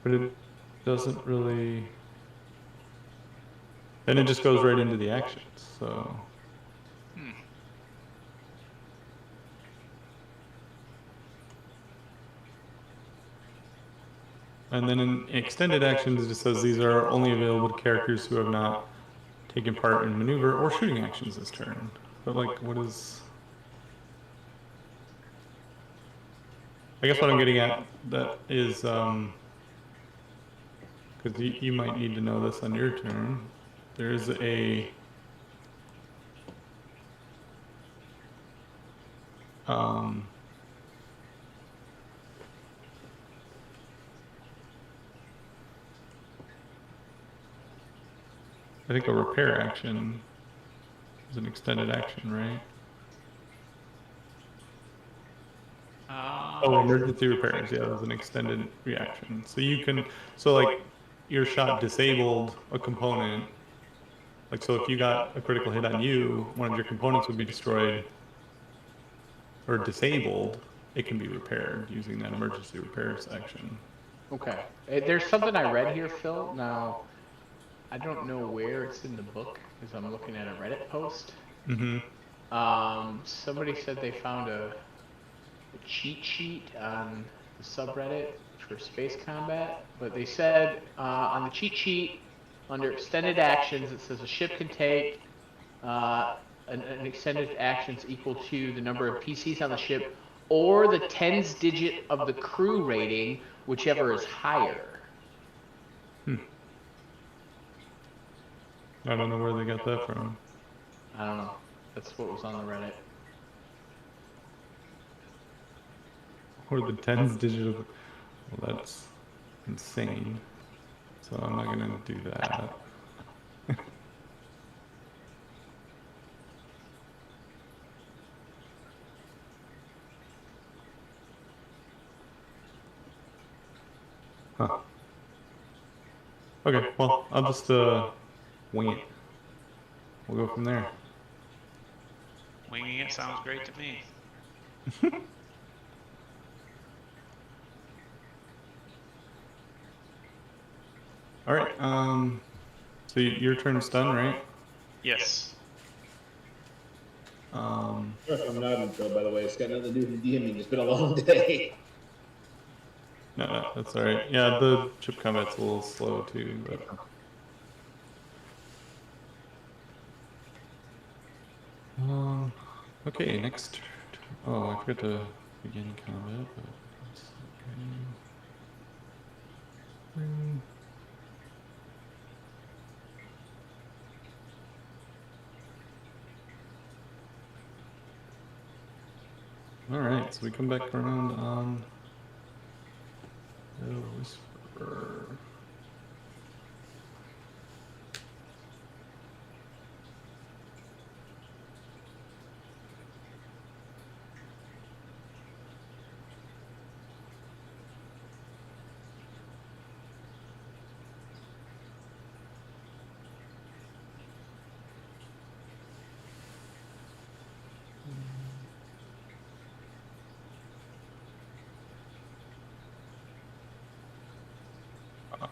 But it doesn't really. Then it just goes right into the actions, so. And then in extended actions, it just says these are only available to characters who have not taken part in maneuver or shooting actions this turn. But like, what is? I guess what I'm getting at that is, because you might need to know this on your turn. There's a I think a repair action is an extended action, right? Oh, emergency repairs. Yeah, that's an extended reaction. So you can, so like your shot disabled a component, Like, so if you got a critical hit on you, one of your components would be destroyed or disabled. It can be repaired using that emergency repair section. Okay. There's something I read here, Phil. Now, I don't know where it's in the book because I'm looking at a Reddit post. Mm-hmm. Somebody said they found a cheat sheet on the subreddit for space combat, but they said on the cheat sheet under extended actions it says a ship can take an extended actions equal to the number of PCs on the ship or the tens digit of the crew rating, whichever is higher. I don't know where they got that from. I don't know. That's what was on the Reddit. Or the tens digit of... Well, that's insane. So I'm not gonna do that. Huh. Okay, well, I'll just wing it. We'll go from there. Winging it sounds great to me. All right. So your turn's done, right? Yes. Um. Sorry if I'm nodding, Phil, by the way. It's got nothing to do with DMing. It's been a long day. No, that's all right. Yeah, the chip combat's a little slow too, but. Okay, next. Oh, I forgot to begin combat, but that's okay. All right, so we come back around on the Whisperer.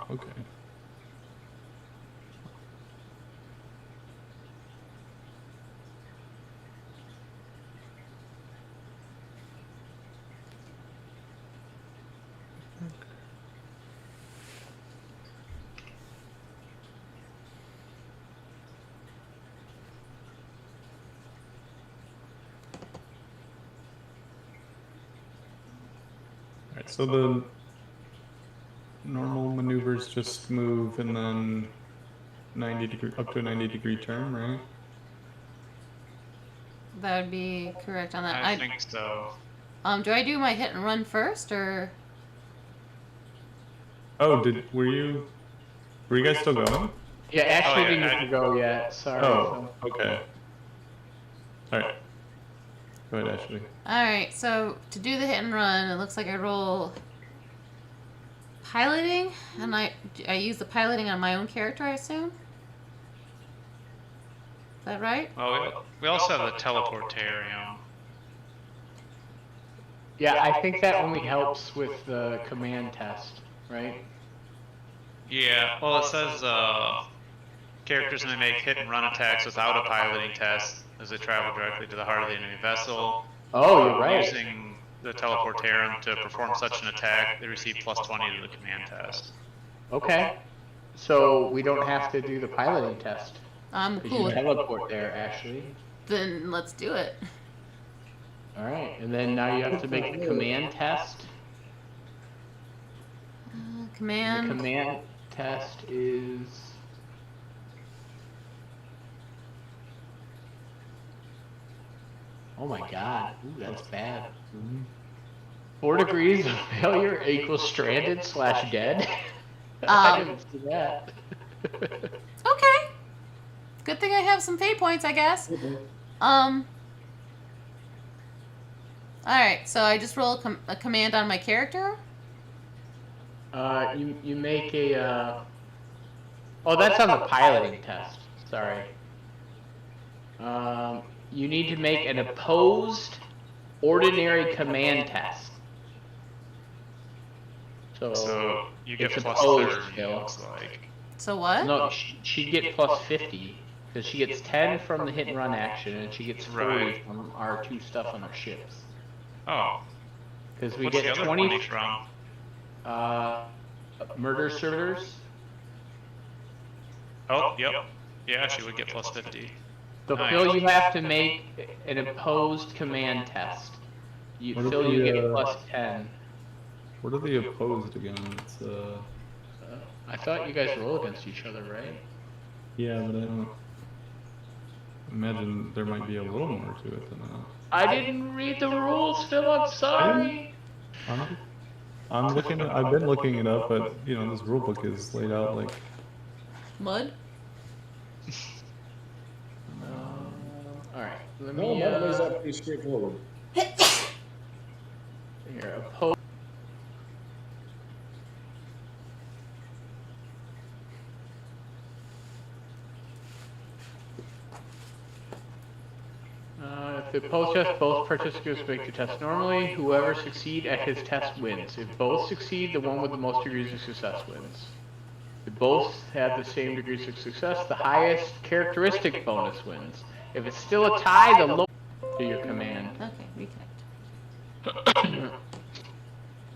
Okay. Alright, so the normal maneuvers just move and then 90 degree up to a 90-degree turn, right? That would be correct on that. I think so. Do I do my hit and run first, or? Oh, were you guys still going? Yeah, Ashley yeah, didn't go yet. Sorry. Oh, okay. Alright. Go ahead, Ashley. Alright, so to do the hit and run, it looks like I roll piloting, and I use the piloting on my own character, I assume? Is that right? Well, we also have the teleportarium. Yeah, I think that only helps with the command test, right? Yeah, well, it says characters may make hit and run attacks without a piloting test as they travel directly to the heart of the enemy vessel. Oh, you're right. Using the teleportarium to perform such an attack, they receive +20 to the command test. Okay. So we don't have to do the piloting test. I'm 'Cause cool you with it. teleport there, Ashley. Then let's do it. Alright, and then now you have to make the command test. The Command. command test is... Oh my god, ooh, that's bad. 4 degrees of failure equals stranded / dead? I didn't see that. Okay. Good thing I have some fate points, I guess. Alright, so I just roll a command on my character? You make a, Oh, that's on the piloting test. Sorry. You need to make an opposed ordinary command test. So you get it's plus opposed, 30, Phil. it looks like. So what? No, she'd get plus 50 because she gets 10 from the hit and run action, and she gets 40 Right. from our 2 stuff on our ships. Oh, Because we what's the get other 20 20 from? murder servitors. Oh, yep. Yeah, she would get plus 50. So Nice. Phil, you have to make an opposed command test. What if Phil, you we, get plus 10. What are the opposed again? It's I thought you guys roll against each other, right? yeah, but I don't imagine there might be a little more to it than that. I didn't read the rules, Phil. I'm sorry. I'm looking. I've been looking it up, but you know this rule book is laid out like. Mud? All right. Let No, me. that lays out pretty straightforward. Here, opposed. If the opposed test, both participants make the test normally. Whoever succeed at his test wins. If both succeed, the one with the most degrees of success wins. If both have the same degrees of success, the highest characteristic bonus wins. If it's still a tie, the low to your command. Okay, reconnect.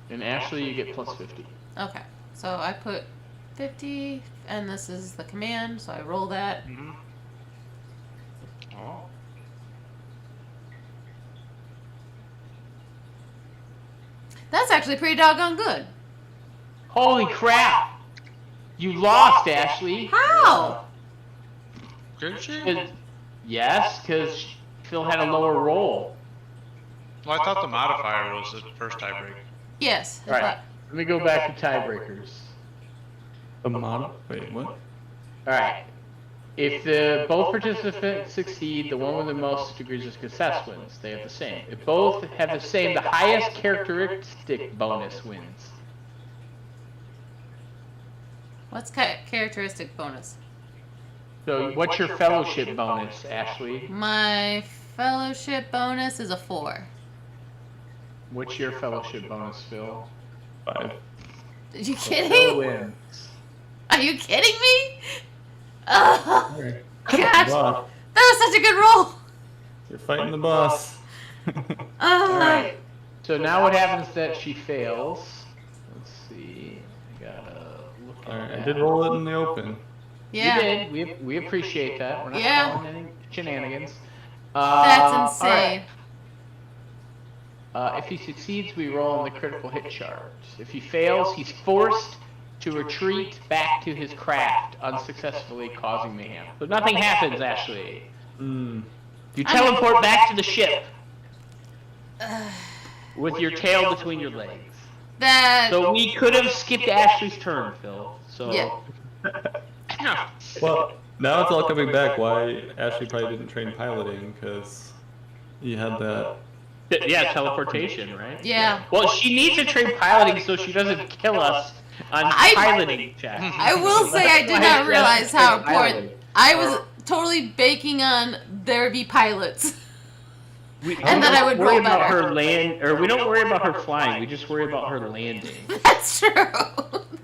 And Ashley, you get plus 50. Okay, so I put 50, and this is the command, so I roll that. Mm-hmm. Oh. That's actually pretty doggone good. Holy crap! You lost, Ashley. How? Did she? 'Cause- Yes, because Phil had a lower roll. Well, I thought the modifier was the first tiebreaker. Yes. I All right. thought- Let me go back to tiebreakers. A mod? Wait, what? All right. If the both participants succeed, the one with the most degrees of success wins. They have the same. If both have the same, the highest characteristic bonus wins. What's characteristic bonus? So, what's your fellowship bonus, Ashley? My fellowship bonus is a 4. What's your fellowship bonus, Phil? 5. Are you Phil kidding? wins. Are you kidding me? Oh, Alright. gosh, Boss, that was such a good roll. you're fighting the boss. Oh, All right. So now what happens that she fails? Let's see. I gotta look at Alright, I that. did roll it in the open. yeah. You did. We appreciate that. We're not Yeah. calling any shenanigans. That's all insane. right. If he succeeds, we roll on the critical hit chart. If he fails, he's forced to retreat back to his craft, unsuccessfully causing mayhem. So nothing happens, Ashley. Hmm. You teleport back to the ship with your tail between your legs. That. So we could have skipped Ashley's turn, Phil. So Yeah. Well, now it's all coming back. Why Ashley probably didn't train piloting because you had that. yeah, teleportation, right? Yeah. Well, she needs to train piloting so she doesn't kill us on I- piloting checks. I will say I did not realize how important. I was totally banking on there be pilots. And then I would worry roll about better. her land, or we don't worry about her flying. We just worry about her landing. That's true.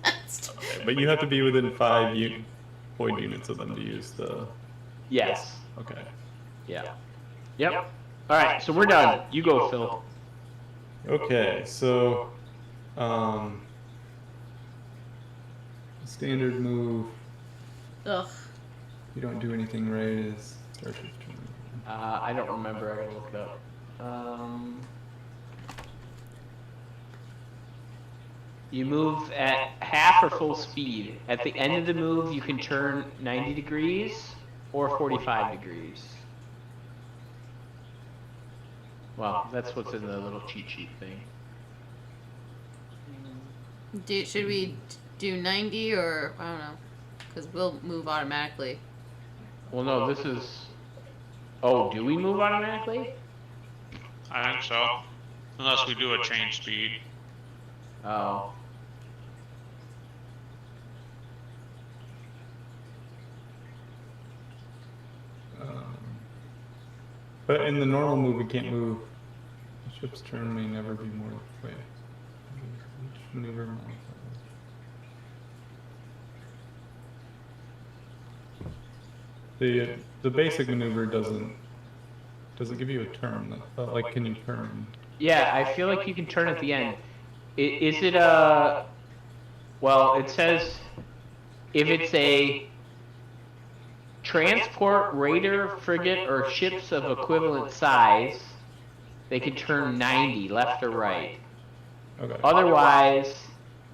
That's true. But you have to be within 5 point units of them to use the. Yes. Okay. Yeah. Yep. All right. So we're done. You go, Phil. Okay, so standard move. Ugh. You don't do anything right. Is Starship's turn. I don't remember. I gotta look it up. You move at half or full speed. At the end of the move, you can turn 90 degrees or 45 degrees. Well, that's what's in the little cheat sheet thing. Should we do 90 or I don't know? Because we'll move automatically. Well, no, this is. Oh, do we move automatically? I think so. Unless we do a change speed. Oh. But in the normal move, we can't move. The ship's turn may never be more. Wait. Each maneuver modifier. The basic maneuver doesn't give you a turn. Like, can you turn? Yeah, I feel like you can turn at the end. Is it a... Well, it says if it's a transport, raider, frigate, or ships of equivalent size, they can turn 90 left or right. Okay. Otherwise,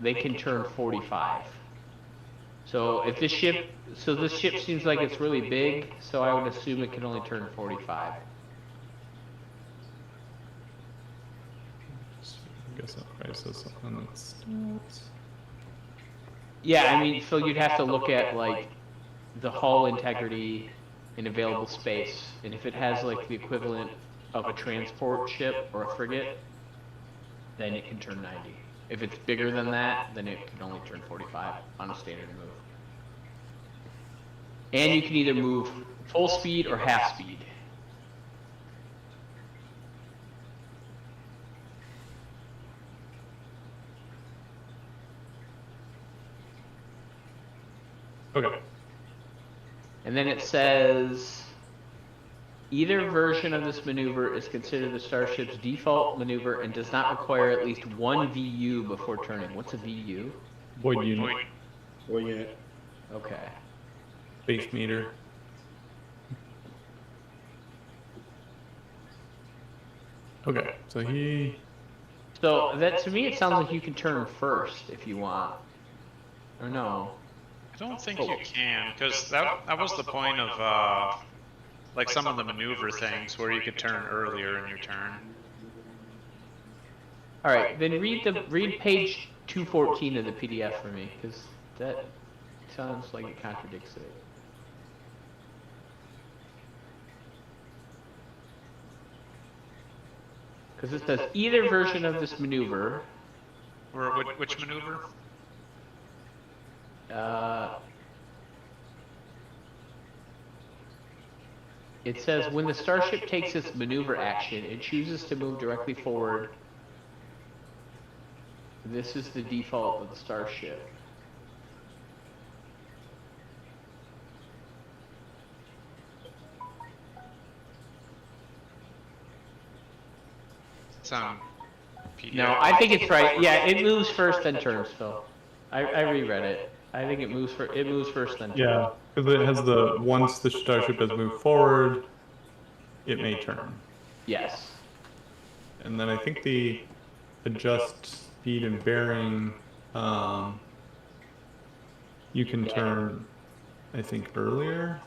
they can turn 45. So if this ship, this ship seems like it's really big, so I would assume it can only turn 45. I guess that probably says something that's. Yeah, I mean, so you'd have to look at like the hull integrity and available space, and if it has like the equivalent of a transport ship or a frigate, then it can turn 90. If it's bigger than that, then it can only turn 45 on a standard move. And you can either move full speed or half speed. Okay. And then it says, either version of this maneuver is considered the starship's default maneuver and does not require at least one VU before turning. What's a VU? Void unit. Boy unit. Okay. Base meter. Okay, so he. So that to me it sounds like you can turn first if you want. Or no. I don't think you can, because that was the point of like some of the maneuver things where you could turn earlier in your turn. All right, then read page 214 of the PDF for me, because that sounds like it contradicts it. Because it says either version of this maneuver. Or which maneuver? It says when the starship takes its maneuver action, it chooses to move directly forward. This is the default of the starship. It's on PDF. No, I think it's right. Yeah, it moves first, then turns, Phil. I reread it. I think it moves first, then turns. Yeah, because it has the once the starship has moved forward, it may turn. Yes. And then I think the adjust speed and bearing, you can turn, I think, earlier.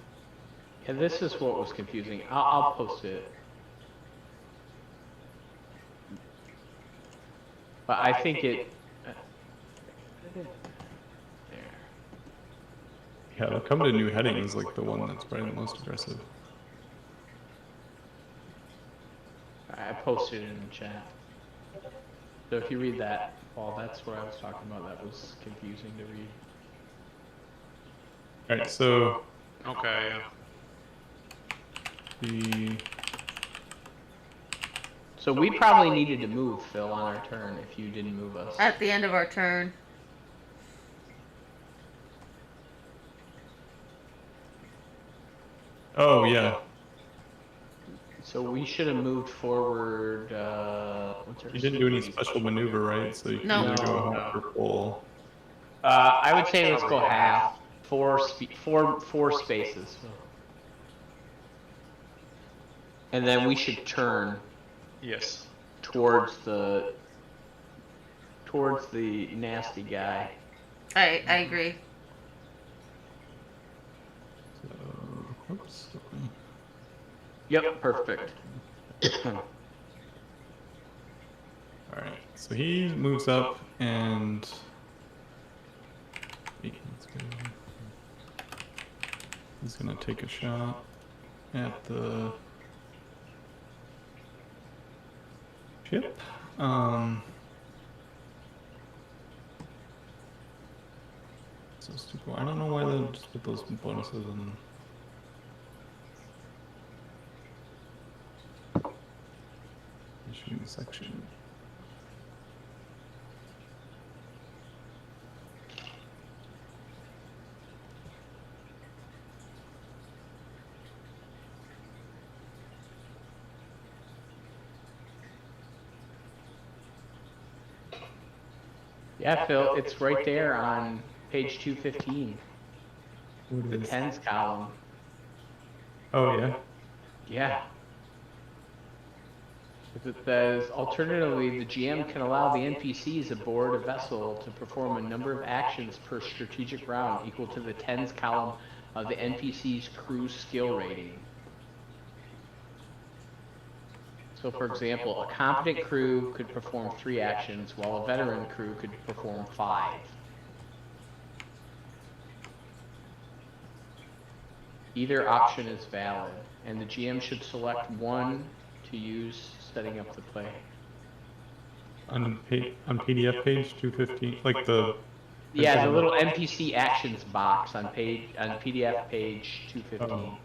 Yeah, this is what was confusing. I'll post it. But I think it. There. Yeah, the come to new heading is like the one that's probably the most aggressive. I posted it in the chat. So if you read that, Paul, that's what I was talking about. That was confusing to read. Alright, so Okay, yeah. the So we probably needed to move, Phil, on our turn if you didn't move us. At the end of our turn. oh yeah, So we should have moved forward. What's our you didn't do any speed? special maneuver, right? So you can No. either go No. half or full. I would say let's go half. Four spaces. And then we should turn Yes. towards the nasty guy. I agree. So, oops. Yep, perfect. Alright, so he moves up and he's gonna take a shot at the ship. So stupid. I don't know why they just put those bonuses in. New section. Yeah, Phil, it's right there on page 215, What the is- tens column. Oh yeah. Yeah. It says, alternatively, the GM can allow the NPCs aboard a vessel to perform a number of actions per strategic round equal to the tens column of the NPC's crew skill rating. So for example, a competent crew could perform 3 actions, while a veteran crew could perform 5. Either option is valid, and the GM should select one to use setting up the play. On PDF page 215, like the. Yeah, the little NPC actions box on PDF page 215. Oh.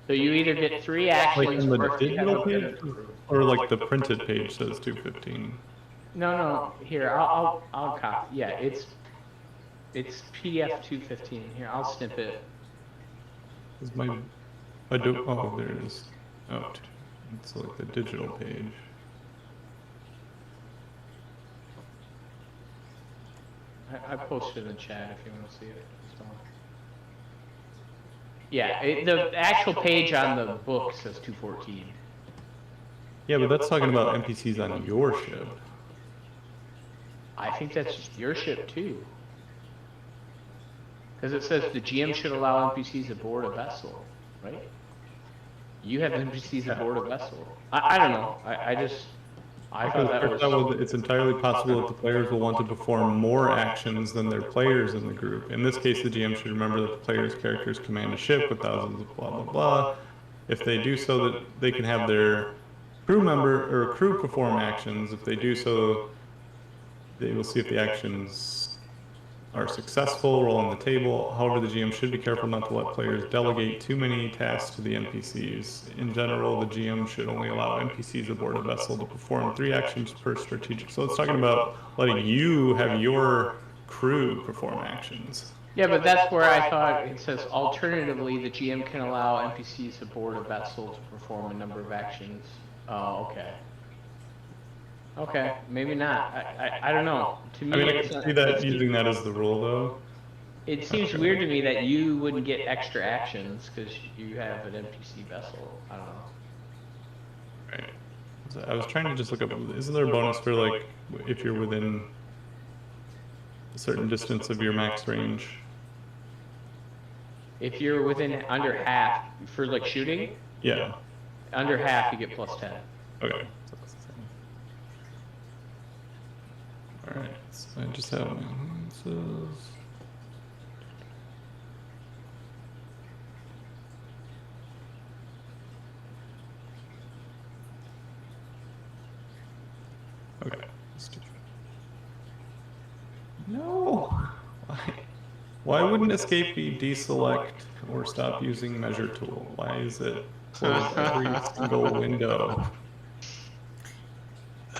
So you either get 3 Like actions on the or if you have digital a page, veteran crew. or like the printed page says 215. No, here, I'll copy. Yeah, it's PDF 215. Here, I'll snip it. Is my Adobe? Oh, there it is. Oh, it's like the digital page. I posted in the chat if you want to see it. So. Yeah, the actual page on the book says 214. Yeah, but that's talking about NPCs on your ship. I think that's just your ship too. Because it says the GM should allow NPCs aboard a vessel, right? You have NPCs aboard a vessel. I don't know. I thought that was... It's entirely possible that the players will want to perform more actions than their players in the group. In this case, the GM should remember that the player's characters command a ship with thousands of blah blah blah. If they do so, that they can have their crew member or crew perform actions. If they do so, they will see if the actions are successful, roll on the table. However, the GM should be careful not to let players delegate too many tasks to the NPCs. In general, the GM should only allow NPCs aboard a vessel to perform 3 actions per strategic. So it's talking about letting you have your crew perform actions. Yeah, but that's where I thought it says alternatively the GM can allow NPCs aboard a vessel to perform a number of actions. Oh, okay. Okay, maybe not. I don't know. To me, I mean, I it's can not- see that using that as the rule, though. it seems weird to me that you wouldn't get extra actions because you have an NPC vessel. I don't know. Right. So I was trying to just look up, isn't there a bonus for, like, if you're within a certain distance of your max range? If you're within under half for like shooting, Yeah. under half you get plus 10. Okay. So that's the same. Alright, so I just have my alliances. Okay, let's do it. No! Why wouldn't escape be deselect or stop using measure tool? Why is it close every single window?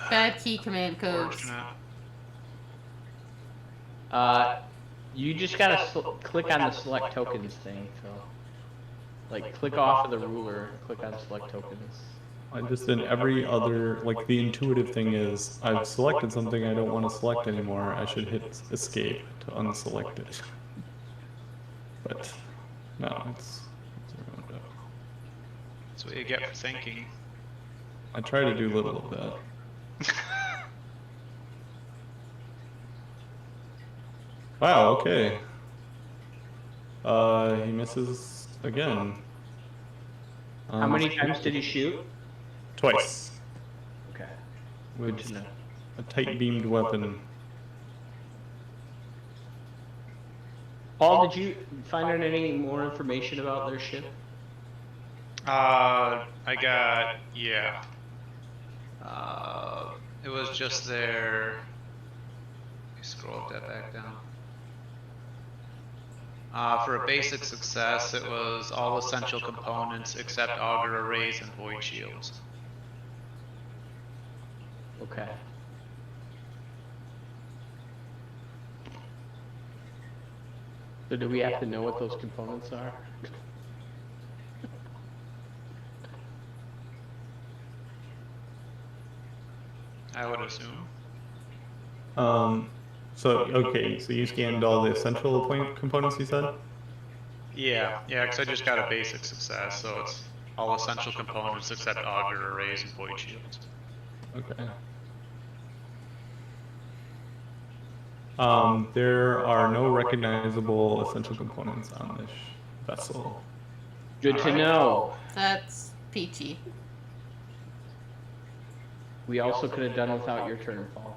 Bad key command codes. Fortunate. You just gotta click on the select tokens thing, Phil. Like click off of the ruler, click on select tokens. I just in every other, like the intuitive thing is, I've selected something I don't want to select anymore, I should hit escape to unselect it. But, no, it's a window. That's what you get for thinking. I try to do little of that. Wow, okay. He misses again. How many times did he shoot? Twice. Okay, good With to know. a tight beamed weapon. Paul, did you find out any more information about their ship? I got, yeah. it was just their. Let me scroll that back down. For a basic success, it was all essential components except auger arrays and void shields. Okay. So do we have to know what those components are? I would assume. So okay, so you scanned all the essential components you said? Yeah, because I just got a basic success, so it's all essential components except auger arrays and void shields. Okay. There are no recognizable essential components on this vessel. Good to know. That's peachy. We also could have done without your turn, Paul.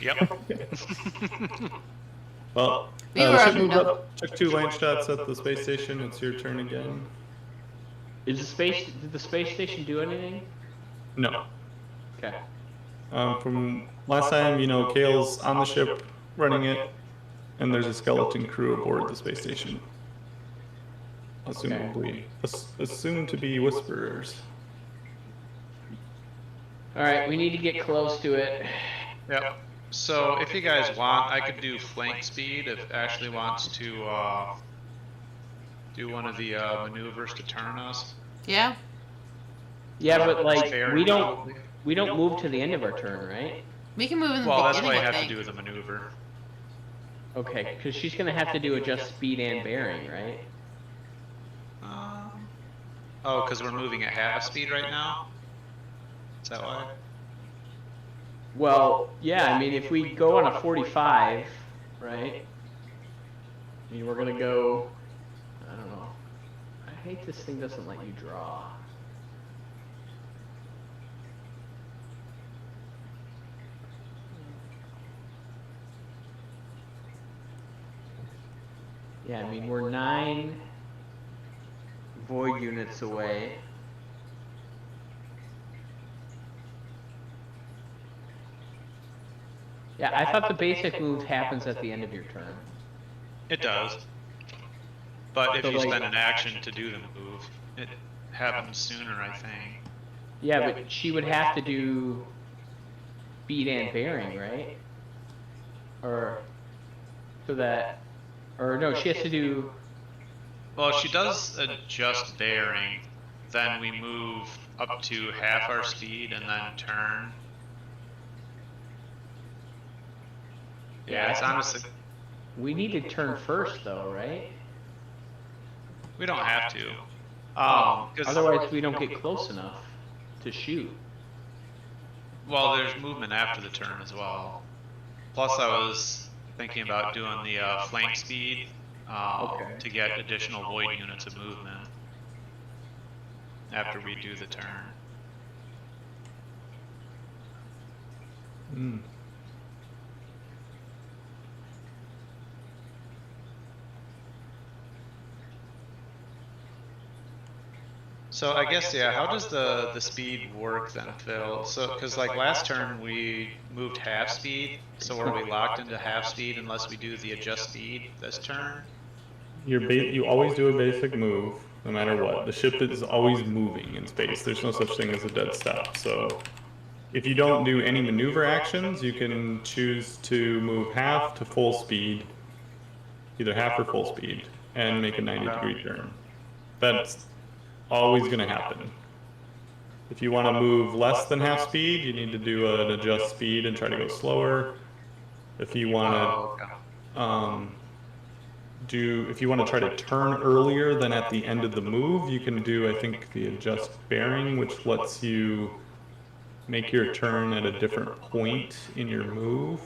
Yep. Well, We were ship up, moved no. up, took 2 lance shots at the space station. It's your turn again. Did the space station do anything? No. Okay. From last time, you know, Kale's on the ship running it, and there's a skeleton crew aboard the space station. Assumably, assumed to be whisperers. All right, we need to get close to it. Yep. So if you guys want, I could do flank speed if Ashley wants to do one of the maneuvers to turn us. Yeah. Yeah, but like Fair we enough. don't move to the end of our turn, right? We can move in the Well, that's beginning, why you I have to think. do the maneuver. Okay, because she's gonna have to do adjust speed and bearing, right? Oh, because we're moving at half speed right now? Is that why? Well, yeah. I mean, if we go on a 45, right? I mean, we're gonna go. I don't know. I hate this thing doesn't let you draw. Yeah, I mean, we're 9 void units away. Yeah, I thought the basic move happens at the end of your turn. It does. But if So, you like- spend an action to do the move, it happens sooner, I think. Yeah, but she would have to do speed and bearing, right? Or so that, or no, she has to do. Well, if she does adjust bearing, then we move up to half our speed and then turn. Yeah, it's honestly, We need to turn first, though, right? we don't have to. 'Cause- Otherwise, we don't get close enough to shoot. well, there's movement after the turn as well. Plus, I was thinking about doing the flank speed Okay. to get additional void units of movement after we do the turn. Hmm. So I guess, yeah, how does the speed work then, Phil? So, because like last turn we moved half speed, so are we locked into half speed unless we do the adjust speed this turn? You always do a basic move, no matter what. The ship is always moving in space. There's no such thing as a dead stop. So if you don't do any maneuver actions, you can choose to move half to full speed, either half or full speed, and make a 90-degree turn. That's always going to happen. If you want to move less than half speed, you need to do an adjust speed and try to go slower. If you want Oh, okay. to if you want to try to turn earlier than at the end of the move, you can do, I think, the adjust bearing, which lets you make your turn at a different point in your move.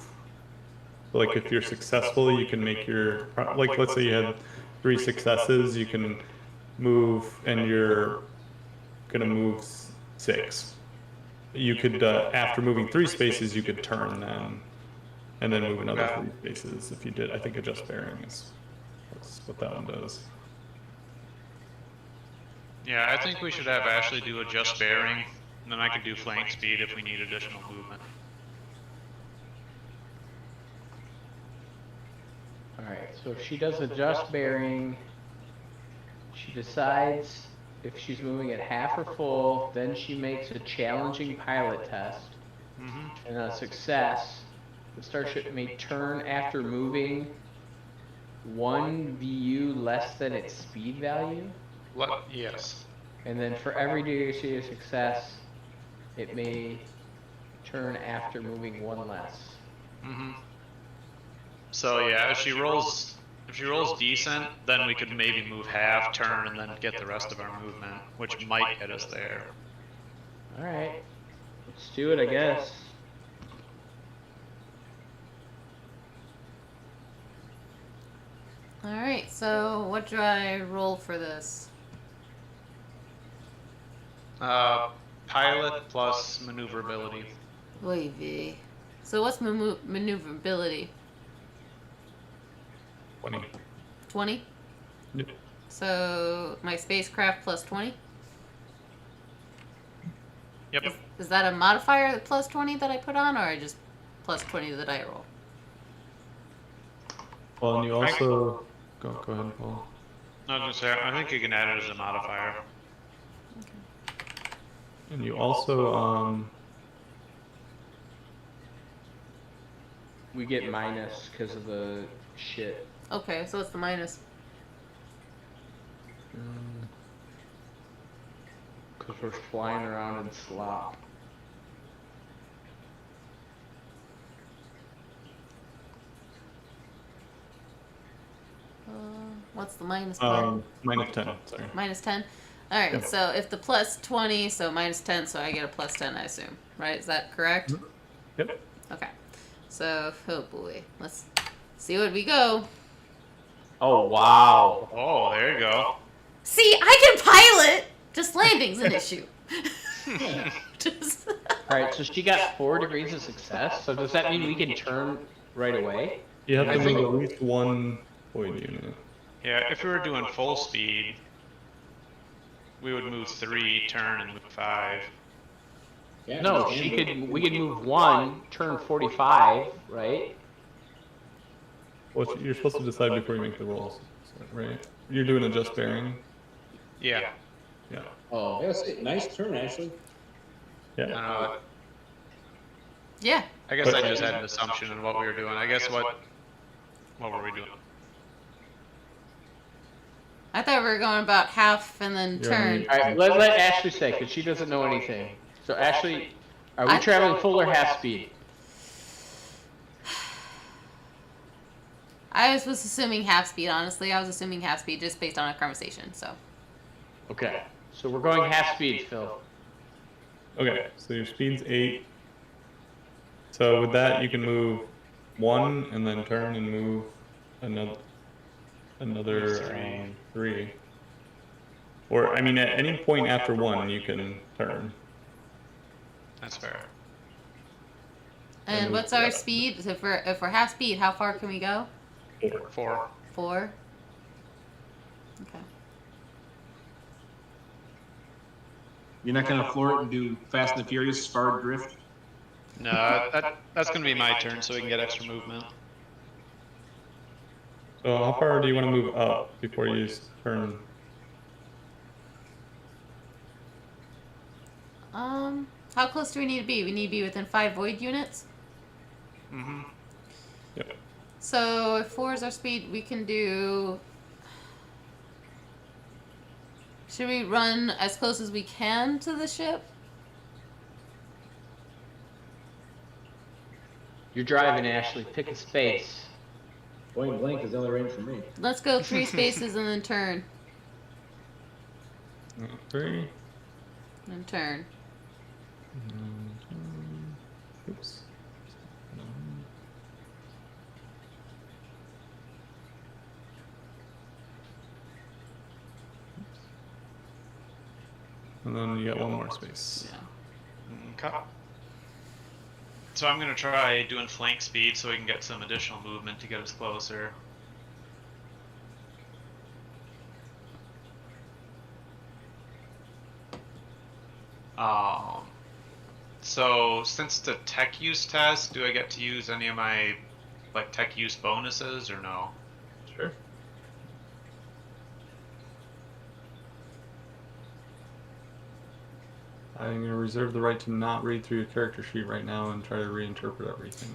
So like if you're successful, you can make your, like let's say you had 3 successes, you can move and you're gonna move 6. You could, after moving 3 spaces, you could turn then, and then move another 3 spaces if you did. I think adjust bearing is that's what that one does. Yeah, I think we should have Ashley do adjust bearing, and then I could do flank speed if we need additional movement. Alright, so if she does adjust bearing, she decides if she's moving at half or full, then she makes a challenging pilot test. Mm-hmm. And a success, the starship may turn after moving 1 VU less than its speed value. Yes. And then for every degree of success, it may turn after moving 1 less. Mm-hmm. So yeah, if she rolls decent, then we could maybe move half, turn, and then get the rest of our movement, which might get us there. Alright, let's do it, I guess. Alright, so what do I roll for this? Pilot plus maneuverability. Oy vey. So what's maneuverability? 20. 20? Yep. So my spacecraft plus 20? Yep. Is that a modifier plus 20 that I put on, or just plus 20 to the die roll? Well, and you also go ahead, Paul. I was gonna say, I think you can add it as a modifier. And you also We get minus because of the shit. Okay, so what's the minus? Because we're flying around in slop. What's the minus part? minus 10. Sorry. Minus 10? Alright, Yep. so if the plus 20, so minus 10, so I get a plus 10, I assume. Right? Is that correct? Yep. Okay. So, oh boy. Let's see what we go. Oh, wow. Oh, there you go. See, I can pilot! Just landing's an issue. Just... Alright, so she got 4 degrees of success. So does that mean we can turn right away? You have I to think- move at least 1 void unit. Yeah, if we were doing full speed, we would move 3, turn, and move 5. Yeah, No, we she can. could. We could move 1, turn 45, right? Well, you're supposed to decide before you make the rolls, right? You're doing a just bearing. Yeah. Yeah. Oh, yes, nice turn, Ashley. Yeah. Yeah. I guess I just had an assumption on what we were doing. I guess what were we doing? I thought we were going about half and then You're on turn. mute. Alright, let Ashley say, because she doesn't know anything. So Ashley, are we I- traveling full or half speed? I was assuming half speed, honestly. I was assuming half speed just based on our conversation, so. Okay. So we're going half speed, Phil. Okay, so your speed's 8. So with that, you can move 1 and then turn and move another 3. Or I mean, at any point after 1, you can turn. That's fair. And what's our speed? So if we're half speed, how far can we go? 4. 4? Okay. You're not gonna floor it and do Fast and the Furious, Sparred Drift? No, that's gonna be my turn, so we can get extra movement. So how far do you want to move up before you turn? How close do we need to be? We need to be within 5 void units? Mm-hmm. Yep. So if 4 is our speed, we can do... Should we run as close as we can to the ship? You're driving, Ashley. Pick a space. Point blank is the only range for me. Let's go 3 spaces and then turn. 3. And turn. Oops. And then you got 1 more space. Yeah. Okay. So I'm gonna try doing flank speed so we can get some additional movement to get us closer. So since the tech use test, do I get to use any of my like tech use bonuses or no? I'm gonna reserve the right to not read through your character sheet right now and try to reinterpret everything.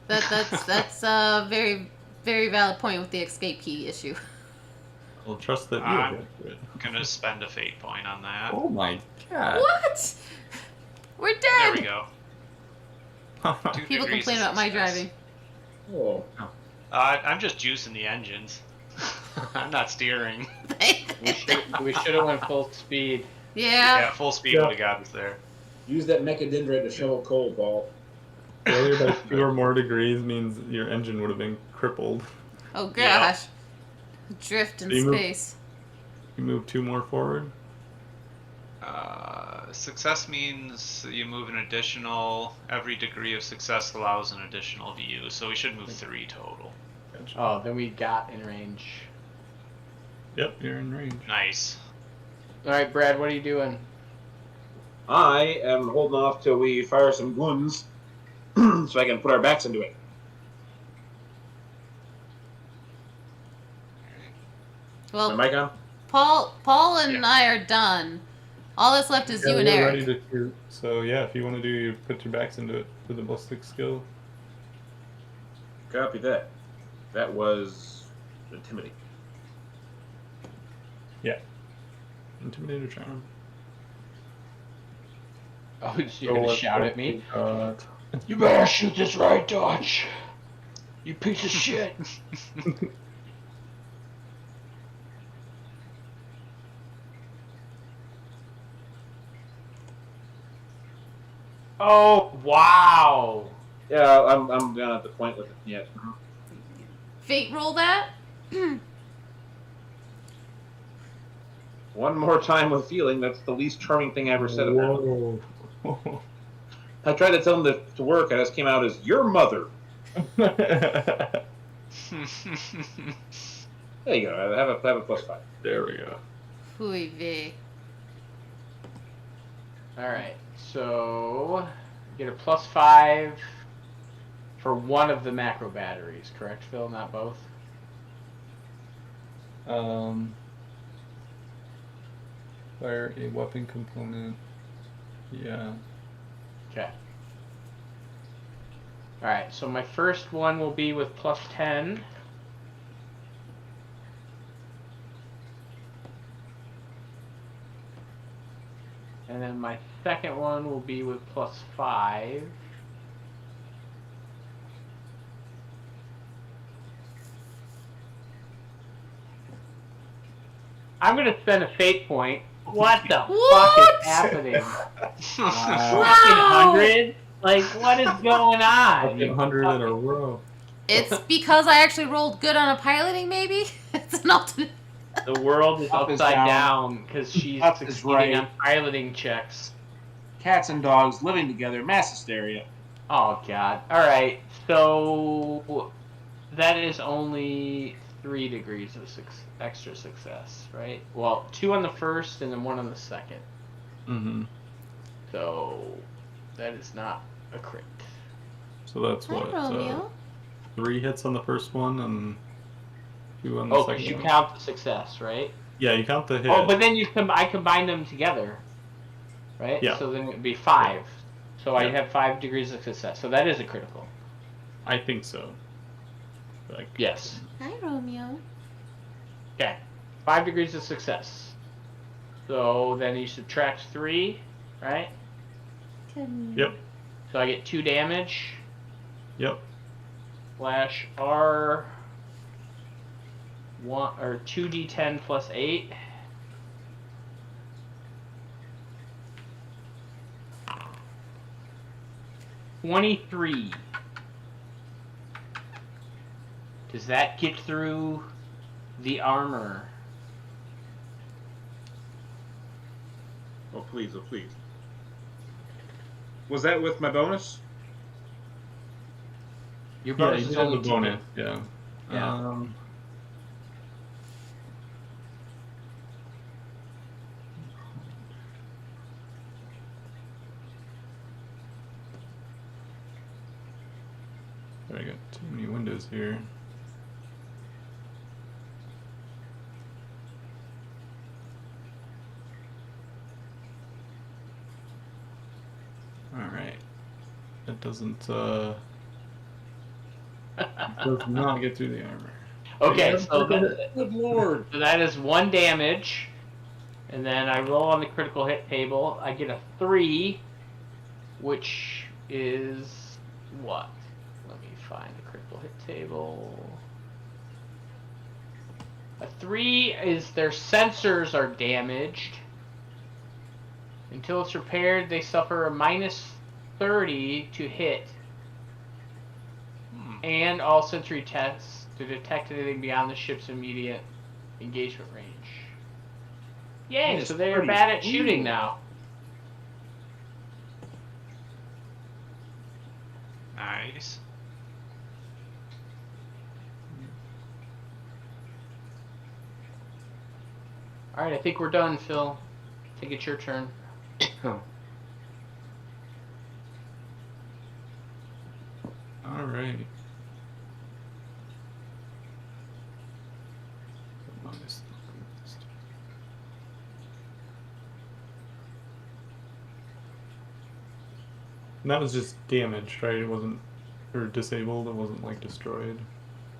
That's a very, very valid point with the escape key issue. I'll trust that I'm you'll get through it. Gonna spend a fate point on that. Oh my god. What? We're dead. There we go. 2 People degrees complain of about my success. driving. Oh, I'm just juicing the engines. I'm not steering. We should have went full speed. Yeah. Yeah, full speed Yeah. would have got us there. use that mechadendrite to shovel coal, Paul. Failure by 2 or more degrees means your engine would have been crippled. Oh Yeah. gosh. Drift in So you move- space. You move 2 more forward. Success means you move an additional. Every degree of success allows an additional view, so we should move 3 total. Gotcha. Oh, then we got in range. Yep, you're in range. Nice. All right, Brad, what are you doing? I am holding off till we fire some guns so I can put our backs into it. Well, My mic on? Paul and Yeah. I are done. All that's left is Yeah, you and we're Eric. ready to shoot. So yeah, if you want to do, you put your backs into it with the ballistic skill. Copy that. That was intimidate. Intimidate or charm. Oh, you're gonna shout at me? God. You better shoot this right, Dodge. You piece of shit. Oh wow! Yeah, I'm down at the point with it yet. Fate roll that. One more time with feeling, that's the least charming thing I ever said about it. Whoa. I tried to tell him to work, and it just came out as your mother. There you go. Have a +5. There we go. Hui vey. Alright, so get a +5 for one of the macro batteries, correct, Phil? Not both? Fire a weapon component. Yeah. Okay. Alright, so my first one will be with +10. And then my second one will be with +5. I'm gonna spend a fate point. What the fuck What? is happening? Wow. Fucking 100? Like, what is going on? You 100 in a fucking- row. It's because I actually rolled good on a piloting, maybe? It's an alternate. The world is Up is upside down. down because she's Up is succeeding right. on piloting checks. Cats and dogs living together, mass hysteria. Oh god. Alright, so that is only 3 degrees of extra success, right? Well, 2 on the first and then 1 on the second. Mm-hmm. So that is not a crit. So that's Hi, what? Romeo. 3 hits on the first one and 2 on the Oh, second because you one. count the success, right? Yeah, you count the hit. Oh, but then I combine them together, right? Yeah. So then it would be 5. So I Yeah. have 5 degrees of success. So that is a critical. I think so. Like, Yes. Hi, Romeo. Okay. 5 degrees of success. So then you subtract 3, right? Yep. So I get 2 damage. Yep. Slash R. 1 or 2d10 plus 8. $23. Does that get through the armor? Oh, please, oh, please. Was that with my bonus? Your Yeah, bonus you is did have only the 2. bonus. Yeah. Yeah. I got too many windows here. It doesn't does not get through the armor. Okay, so that, Good lord. so that is 1 damage. And then I roll on the critical hit table. I get a 3, which is what? Let me find the critical hit table. A 3 is their sensors are damaged. Until it's repaired, they suffer a -30 to hit. And all sensory tests to detect anything beyond the ship's immediate engagement range. Yay, so they are -30. bad at shooting now. Nice. Alright, I think we're done, Phil. I think it's your turn. All right. And that was just damaged, right? It wasn't, or disabled. It wasn't like destroyed.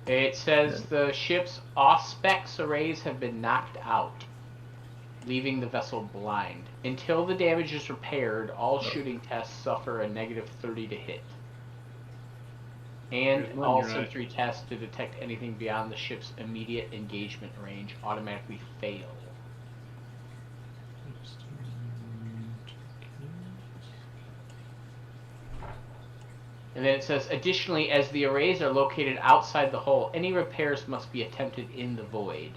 It says the ship's Auspex arrays have been knocked out, leaving the vessel blind. Until the damage is repaired, all shooting tests suffer a -30 to hit. And There's one, all you're right. sensory tests to detect anything beyond the ship's immediate engagement range automatically fail. And then it says, additionally, as the arrays are located outside the hull, any repairs must be attempted in the void.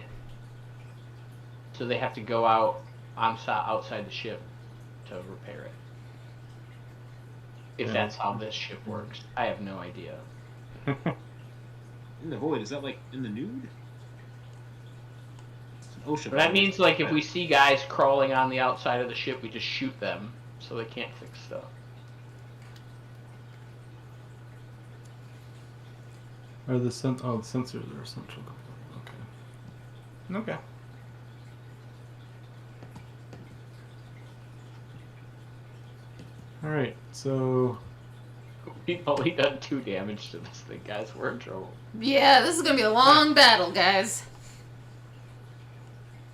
So they have to go out outside the ship to repair it. If Yeah. that's how this ship works. I have no idea. In the void, is that like in the nude? It's an ocean. But that means, like, if we see guys crawling on the outside of the ship, we just shoot them so they can't fix stuff. Or the sensors are essential. Okay. Okay. All right. So We've only done 2 damage to this thing, guys. We're in trouble. Yeah, this is gonna be a long battle, guys.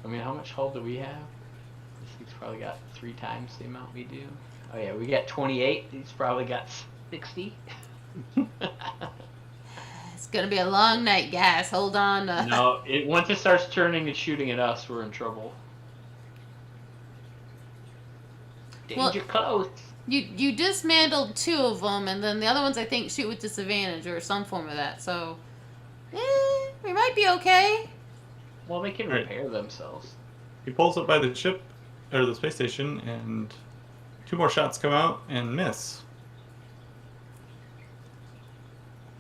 I mean, how much hull do we have? This thing's probably got 3 times the amount we do. Oh yeah, we got 28. He's probably got 60. It's gonna be a long night, guys. Hold on. No, once it starts turning and shooting at us, we're in trouble. Well- Danger close. You dismantled 2 of them, and then the other ones I think shoot with disadvantage or some form of that. So, we might be okay. Well, they can Right. repair themselves. he pulls up by the ship or the space station, and 2 more shots come out and miss.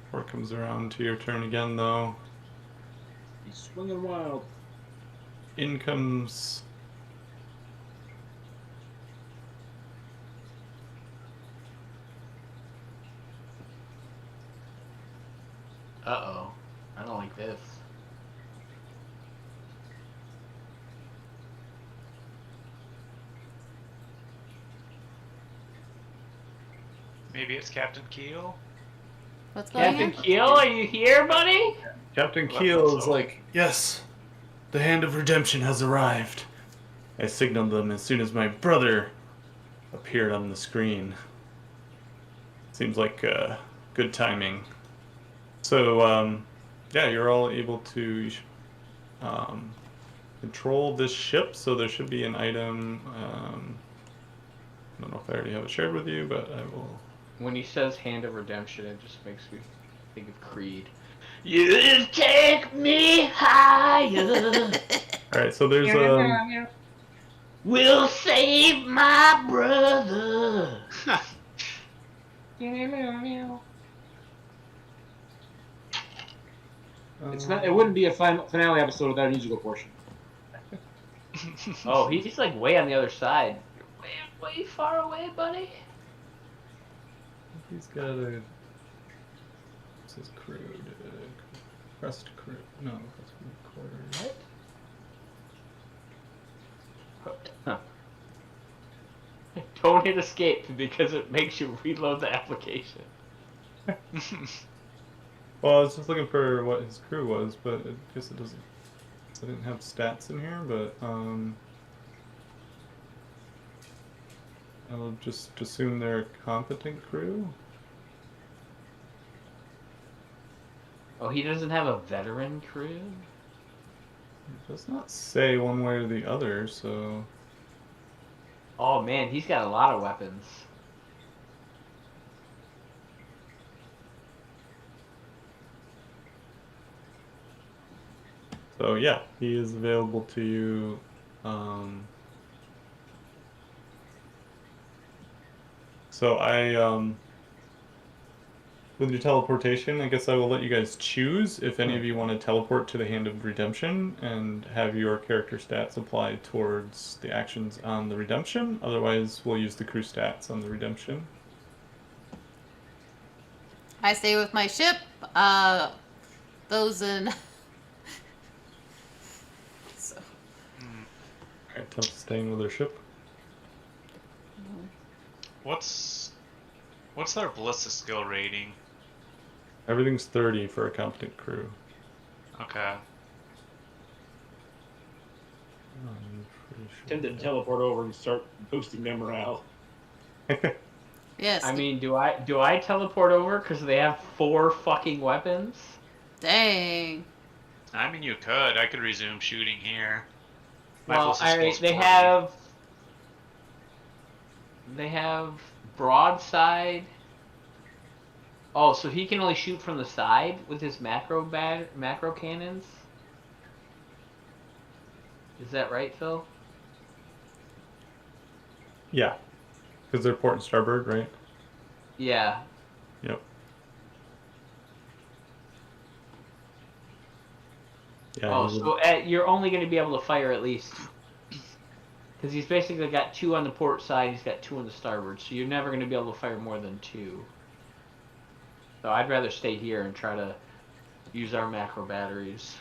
Before it comes around to your turn again, though, He's swinging wild. in comes. Uh-oh. I don't like this. Maybe it's Captain Keel. What's going Captain on? Keel, are you here, buddy? Captain Well, Keel is so- like, yes, the hand of redemption has arrived. I signaled them as soon as my brother appeared on the screen. Seems like good timing. So, yeah, you're all able to control this ship, so there should be an item. I don't know if I already have it shared with you, but I will. When he says Hand of Redemption, it just makes me think of Creed. You take me higher. All right, so there's We'll save my brother. It's not. It wouldn't be a finale episode without a musical portion. Oh, he's like way on the other side. You're way far away, buddy. He's got a. This is crude. Crust crude. No, crust crude. What? Huh. Don't hit escape because it makes you reload the application. Well, I was just looking for what his crew was, but I guess it doesn't. I didn't have stats in here, but I'll just assume they're a competent crew. Oh, he doesn't have a veteran crew? It does not say one way or the other, so Oh man, he's got a lot of weapons. yeah, he is available to you. So with your teleportation, I guess I will let you guys choose if any of you want to teleport to the Hand of Redemption and have your character stats applied towards the actions on the Redemption. Otherwise, we'll use the crew stats on the Redemption. I stay with my ship. Those in. So. Alright, Temp's staying with her ship. What's their ballista skill rating? Everything's 30 for a competent crew. Okay. I'm pretty sure Tend to teleport over and start boosting their morale. Yes. I mean, do I teleport over because they have 4 fucking weapons? Dang. I mean, you could. I could resume shooting here. My Well, ballista skill's they 40. have broadside. Oh, so he can only shoot from the side with his macro cannons? Is that right, Phil? Yeah, because they're port and starboard, right? Yeah. Yep. Yeah. Oh, he would- so you're only going to be able to fire at least. Because he's basically got 2 on the port side, he's got 2 on the starboard, so you're never going to be able to fire more than 2. So I'd rather stay here and try to use our macro batteries.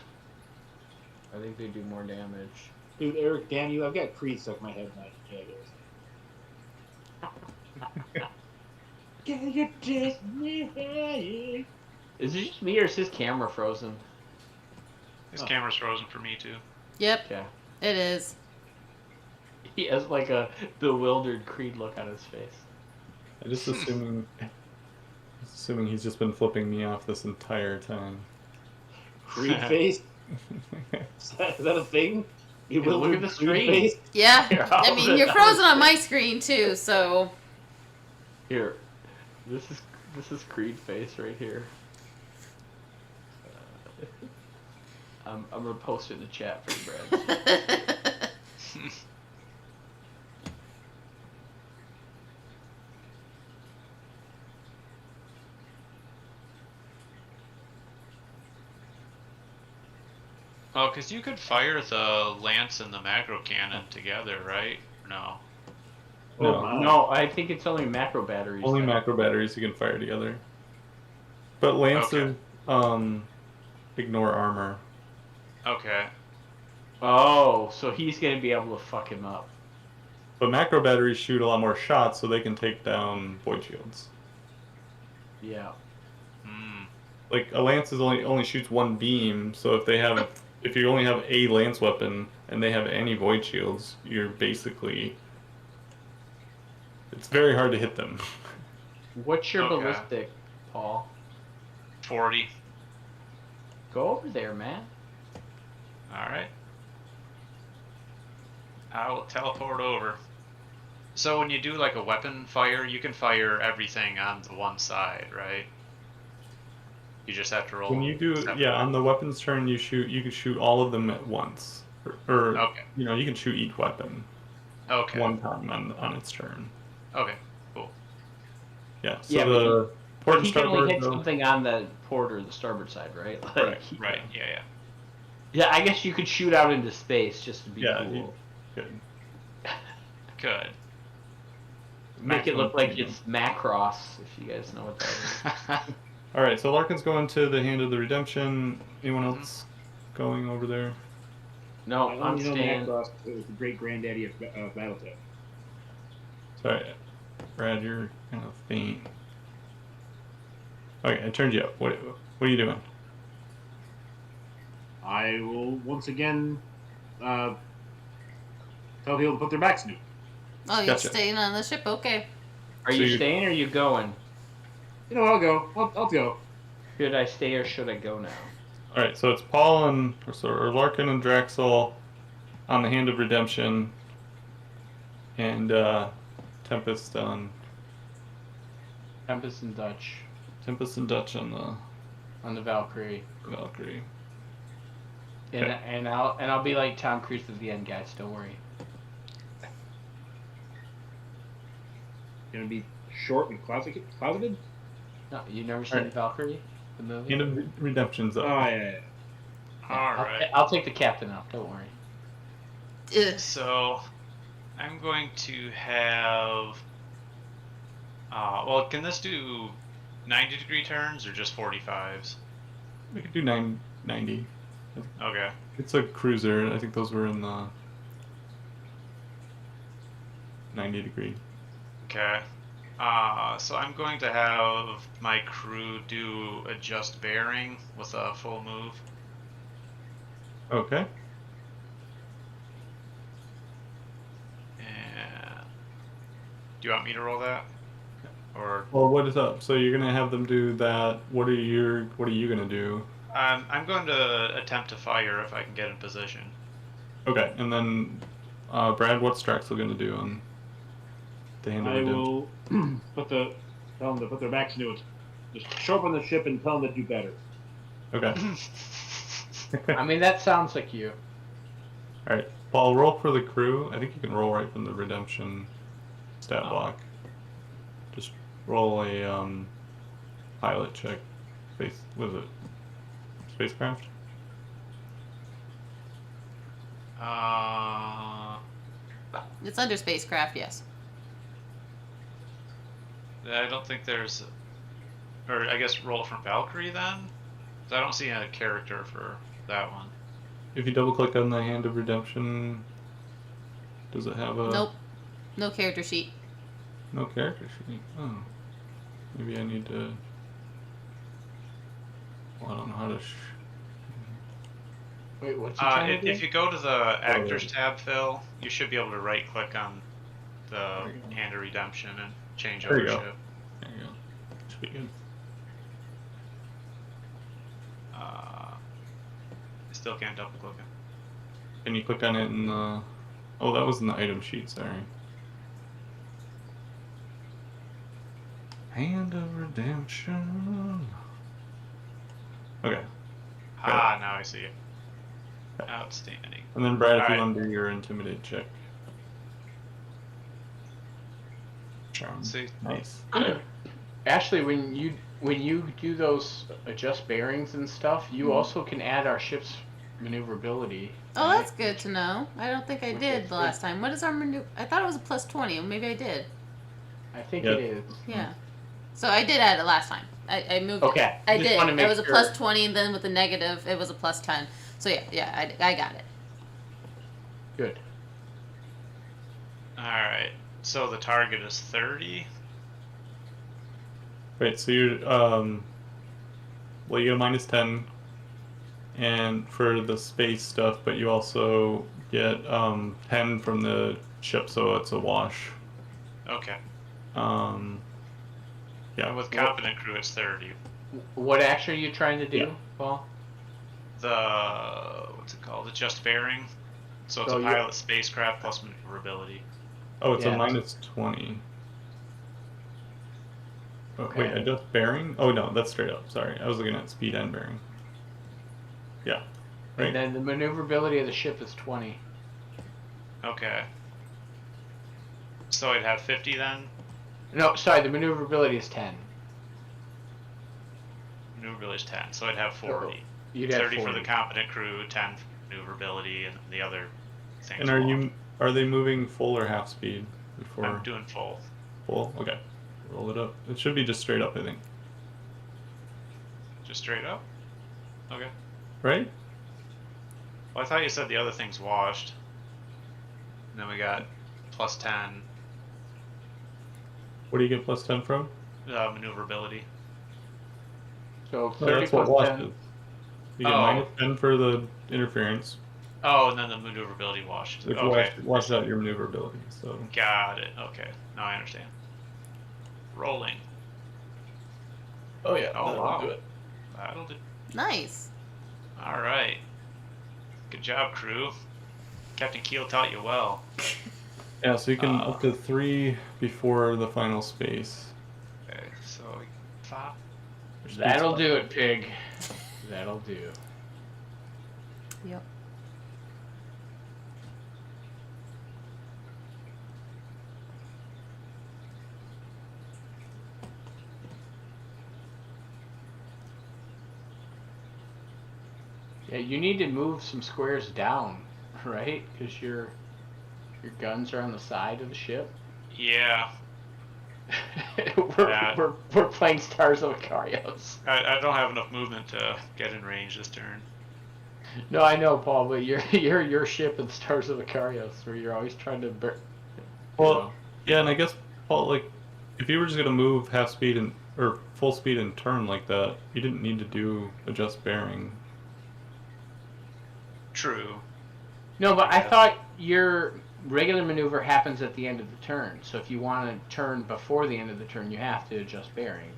I think they do more damage. Dude, Eric, damn you, I've got Creed stuck in my head now. Can you take me? Is it just me or is his camera frozen? His camera's frozen for me too. Yep, Okay. it is. He has like a bewildered Creed look on his face. I'm just assuming he's just been flipping me off this entire time. Creed face? Is that a thing? You Dude, look at the Creed screen. face? Yeah. Here, I I'll mean, sit you're down. frozen on my screen too, so. Here, this is Creed face right here. I'm gonna post it in the chat for you, Brad. Oh, because you could fire the lance and the macro cannon together, right? Or no. No. Oh, my. No, I think it's only macro batteries. Only though. macro batteries you can fire together. But Lancer, ignore armor. Okay. Oh, so he's gonna be able to fuck him up. But macro batteries shoot a lot more shots, so they can take down void shields. Yeah. Hmm. Like a lance only shoots one beam, so if you only have a lance weapon and they have any void shields, you're basically it's very hard to hit them. What's your Okay. ballistic, Paul? 40. Go over there, man. Alright. I will teleport over. So when you do like a weapon fire, you can fire everything on the one side, right? You just have to roll. When you do, separate. yeah, on the weapons turn, you can shoot all of them at once, or Okay. you can shoot each weapon Okay. one time on its turn. Okay. Cool. Yeah. So Yeah, but the port and He can only starboard. hit though- something on the port or the starboard side, right? Like, Right, Right. Yeah. Yeah, I guess you could shoot out into space just to be Yeah, cool. Good. Good. Make it Maximum look like freedom. it's Macross, if you guys know what that is. All right. So Larkin's going to the Hand of the Redemption. Anyone else going over there? No, I'm know staying. Macross is the great granddaddy of Battletech. Sorry. Brad, you're kind of faint. Okay, I turned you up. What are you doing? I will once again tell people to put their backs to me. Oh, you're Gotcha. staying on the ship? Okay. Are So you you- staying or are you going? You know, I'll go. I'll go. Should I stay or should I go now? All right, so it's Paul and or Larkin and Draxel on the Hand of Redemption, and Tempest on Tempest and Dutch Dutch on on the Valkyrie. the Valkyrie. And, Okay. and I'll be like Tom Cruise at the end, guys. Don't worry. Gonna be short and closeted. No, you never seen Alright. Valkyrie, the movie? Hand of Redemption's Oh up. yeah. Yeah, All right. I'll take the captain out. Don't worry. Ugh. So, I'm going to have. Well, can this do 90-degree turns or just 45s? We could do 990. Okay. It's a cruiser. I think those were in the 90-degree. Okay. So I'm going to have my crew do adjust bearing with a full move. Okay. And do you want me to roll that? Or Well, what is up? So you're gonna have them do that. What are you gonna do? I'm going to attempt to fire if I can get in position. Okay, and then Brad, what's Draxel gonna do on the Hand of I Redemption? will tell them to put their backs to it. Just show up on the ship and tell them to do better. Okay. I mean, that sounds like you. All right, Paul, roll for the crew. I think you can roll right from the Redemption stat block. Just roll a pilot check. Was it spacecraft? It's under spacecraft, yes. I don't think there's, or I guess roll it from Valkyrie then. 'Cause I don't see a character for that one. If you double click on the Hand of Redemption, does it have a Nope. No character sheet. no character sheet? Oh, maybe I need to. Well, I don't know how to. Wait, what's he trying to If do? you go to the Actors tab, Phil, you should be able to right click on the Hand of Redemption and change There you go. ownership. There you go. Should be good. I still can't double click it. Can you click on it in the? Oh, that was in the item sheet. Sorry. Hand of Redemption. Okay, Now I see it. Outstanding. and then Brad, if you Alright. want to do your intimidate check. Charm. See, Nice. Ashley, when you do those adjust bearings and stuff, you also can add our ship's maneuverability. Oh, that's good to know. I don't think I did the last time. What is our maneuver? I thought it was a plus 20. Maybe I did. I think Yep. it is. Yeah. So I did add it last time. I moved it. Okay. I Just did. wanna It make was a sure. plus 20, and then with the negative, it was a plus 10. So yeah, I got it. Good. alright. So the target is 30. Right, so you're well, you get a minus 10, and for the space stuff, but you also get 10 from the ship, so it's a wash. Okay. Yeah. And with Competent Crew, it's 30. What action are you trying to do, Yeah. Paul? What's it called? Adjust bearing. So it's So a you're- pilot spacecraft plus maneuverability. Oh, it's Yeah. a minus 20. Oh, wait, Okay. adjust bearing? Oh no, that's straight up. Sorry, I was looking at speed and bearing. Yeah. Right. And then the maneuverability of the ship is 20. Okay. So I'd have 50 then? No, sorry, the maneuverability is 10. Maneuverability is 10. So I'd have 40. You'd have 30 for 40. the Competent Crew, 10 for maneuverability, and the other things. And are they moving full or half speed before I'm doing full. full? Okay. Roll it up. It should be just straight up, I think. Just straight up? Okay. Right? Well, I thought you said the other thing's washed. And then we got plus 10. What do you get plus 10 from? Maneuverability. So Oh, 30 that's what plus wash 10. is. You get Oh. minus 10 for the interference, Oh, and then the maneuverability washed. which Okay. washes out your maneuverability. So Got it. Okay. Now I understand. Rolling. oh yeah, Oh, that'll wow. do it. That'll do. Nice. All right. Good job, crew. Captain Keel taught you well. Yeah, so you can up to 3 before the final space. Okay, so 5. That'll do it, pig. That'll do. Yep. Yeah, you need to move some squares down, right? Because your guns are on the side of the ship. Yeah. we're playing Stars of Ikarios. I don't have enough movement to get in range this turn. No, I know, Paul, but your ship in Stars of Ikarios, where you're always trying to. Well, yeah, and I guess Paul, like, if you were just gonna move half speed and or full speed and turn like that, you didn't need to do adjust bearing. True. No, but I thought your regular maneuver happens at the end of the turn. So if you want to turn before the end of the turn, you have to adjust bearing.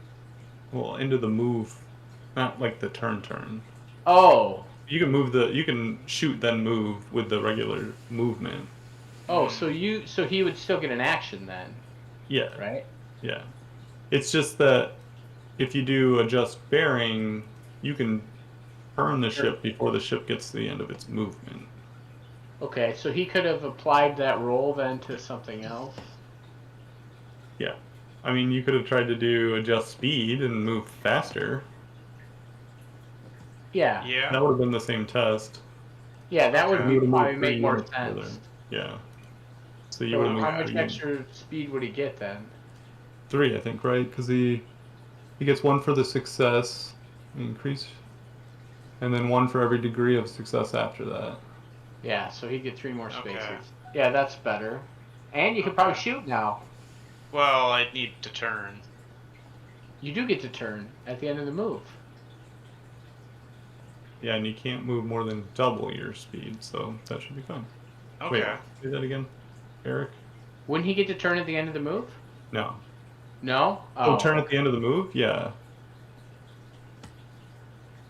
Well, into the move, not like the turn. Oh. You can shoot then move with the regular movement. Oh, so he would still get an action then, Yeah. right? Yeah. It's just that if you do adjust bearing, you can turn the ship before the ship gets to the end of its movement. Okay, so he could have applied that roll then to something else. Yeah. I mean, you could have tried to do adjust speed and move faster. Yeah. Yeah. That would have been the same test. Yeah, that would Okay. You would have probably moved make 3 more units further. sense. Yeah. So you So would have moved how much 3 units. extra speed would he get then? 3, I think, right? Because he gets 1 for the success increase, and then 1 for every degree of success after that. Yeah, so he'd get 3 more Okay. spaces. Yeah, that's better. And you could probably shoot now. Well, I'd need to turn. You do get to turn at the end of the move. Yeah, and you can't move more than double your speed, so that should be fine. Okay. Wait, do that again, Eric? Wouldn't he get to turn at the end of the move? No. No? Oh, turn at the end of the move? Yeah.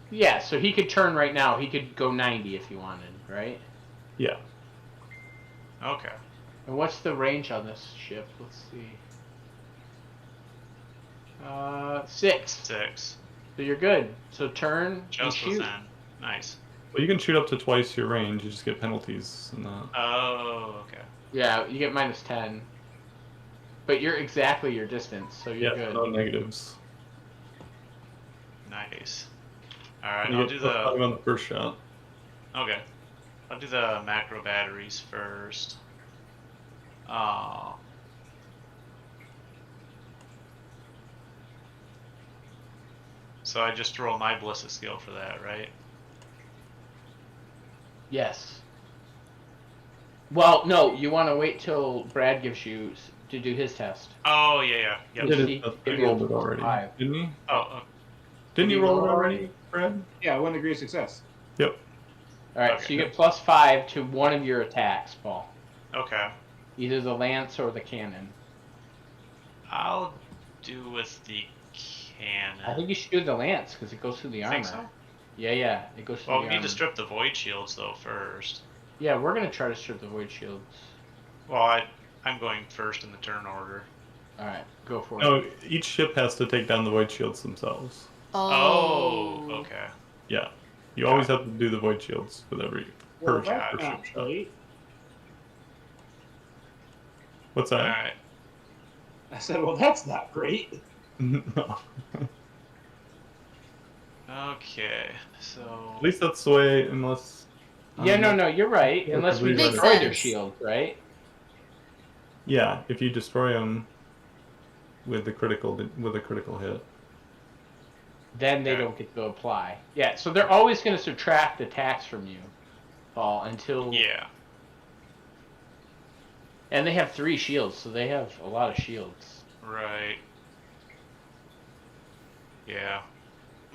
Yeah, so he could turn right now. He could go 90 if he wanted, right? Yeah. Okay. And what's the range on this ship? Let's see. 6. 6. So you're good. So turn and Just shoot. within. Nice. Well, you can shoot up to twice your range. You just get penalties in that. Oh, okay. Yeah, you get minus 10. But you're exactly your distance, so you're Yeah, good. no negatives. Nice. Alright, You I'll get do plus the... 5 on the first shot. Okay. I'll do the macro batteries first. So I just roll my Ballista skill for that, right? Yes. Well, no, you want to wait till Brad gives you to do his test. Oh, yeah. He Yep. did he- it, he he rolled it rolled already, 5. didn't he? Oh, Didn't Did you he roll it roll already, Brad? Yeah, 1 degree of success. Yep. All right, Okay. so you get plus 5 to one of your attacks, Paul. okay. Either the lance or the cannon. I'll do with the cannon. I think you should do the lance because it goes through the armor. Think so? Yeah, it goes through Well, the we need armor. to strip the void shields though first. Yeah, we're gonna try to strip the void shields. Well, I'm going first in the turn order. All right, go for No, it. each ship has to take down the void shields themselves. Oh, okay. Yeah. You always have to do the void shields with every Well, per that's ship not shot. great. What's All that? right. I said, well, that's not great. No. Okay. So. At least that's the way, unless. Yeah, no, you're right. Yeah, Unless we Makes destroy their sense. shield, right? Yeah, if you destroy them with a critical hit. Then they Okay. don't get to apply. Yeah, so they're always gonna subtract attacks from you, Paul, until. Yeah. And they have 3 shields, so they have a lot of shields. Right. Yeah.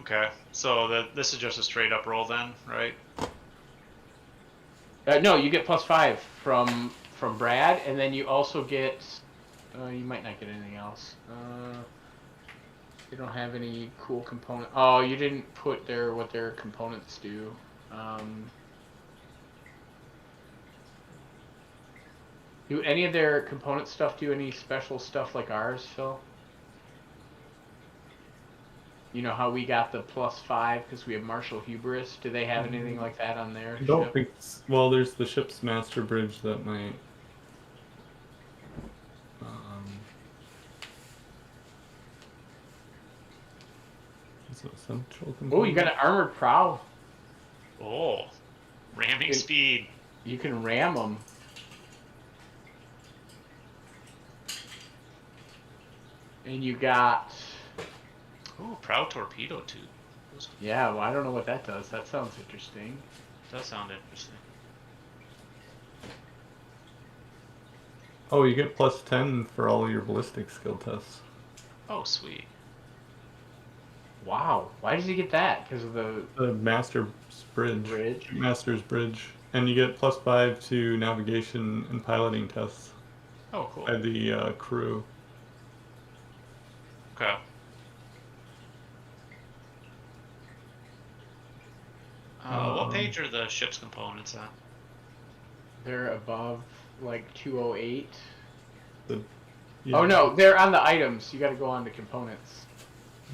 Okay. So this is just a straight up roll then, right? No, you get +5 from Brad, and then you also get. You might not get anything else. They don't have any cool component. Oh, you didn't put what their components do. Do any of their component stuff do any special stuff like ours, Phil? You know how we got the +5 because we have Marshall Hubris? Do they have anything like that on their I don't ship? think. Well, there's the ship's master bridge that might. Is it central component? Oh, you got an armored prow. Oh, ramming Good. speed. You can ram them. And you got. Ooh, prow torpedo tube. Yeah, well, I don't know what that does. That sounds interesting. Does sound interesting. Oh, you get +10 for all your ballistic skill tests. Oh, sweet. Wow. Why did you get that? Because of the The master's bridge. bridge? Master's bridge, and you get +5 to navigation and piloting tests Oh, cool. by the crew. Okay. What page are the ship's components at? They're above like 208. Yeah. Oh no, they're on the items. You got to go on to components.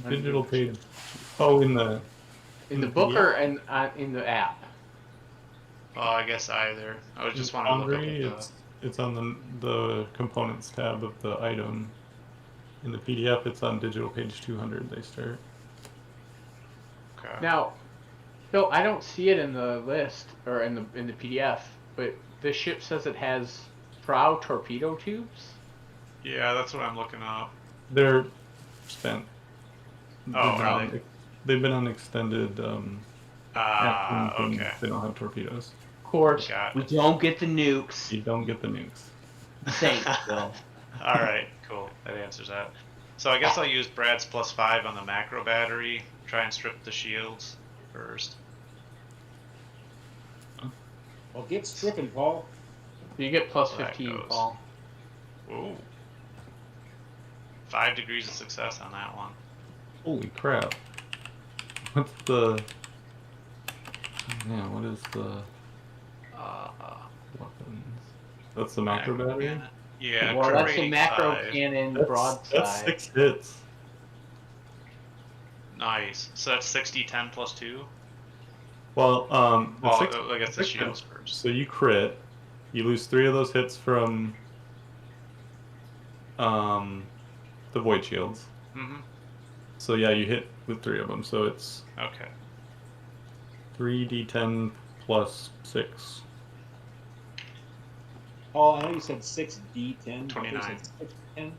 Digital page. Oh, in the. In the book or in the app? Oh, I guess either. I was just wanting to look up Foundry, at the... it's on the components tab of the item. In the PDF, it's on digital page 200. They start. Okay. Now, Phil, I don't see it in the list or in the PDF, but the ship says it has prow torpedo tubes. Yeah, that's what I'm looking up. They're spent. Oh, are they? They've been on extended. Afternoon things. Okay. They don't have torpedoes. Of course, Got we it. don't get the nukes. You don't get the nukes. Thanks, Phil. Alright, cool. That answers that. So I guess I'll use Brad's +5 on the macro battery. Try and strip the shields first. Well, get stripping, Paul. You get That +15, goes. Paul. Ooh. 5 degrees of success on that one. Holy crap! What's the? Yeah, what is the weapons? That's the macro battery. cannon. Yeah, Well, that's the Create macro 5. cannon That's broadside. 6 hits. Nice. So that's 60, 10 plus 2? Well, the Well, 6 I guess the six shields hits. first. So you crit, you lose 3 of those hits from the void shields. Mm-hmm. So yeah, you hit with 3 of them. So it's Okay. 3d10 plus 6. Paul, I know you said 6d10. 29. 610.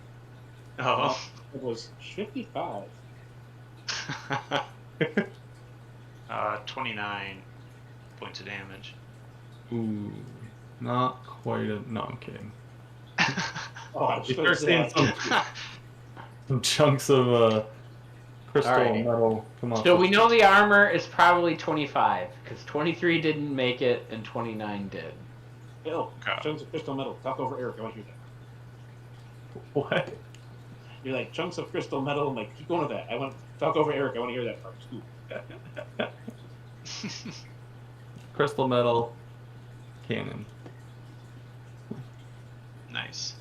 Oh. It was 55. 29 points of damage. Ooh, not quite a. No, I'm kidding. Oh, I was You gonna start seeing say, some chunks of crystal Alright. metal come off. So the- we know the armor is probably 25, because 23 didn't make it and 29 did. Phil, Okay. chunks of crystal metal. Talk over Eric. I want to hear that. What? You're like, chunks of crystal metal. I'm like, keep going with that. I want talk over Eric. I want to hear that part. Ooh. Crystal metal cannon. Nice.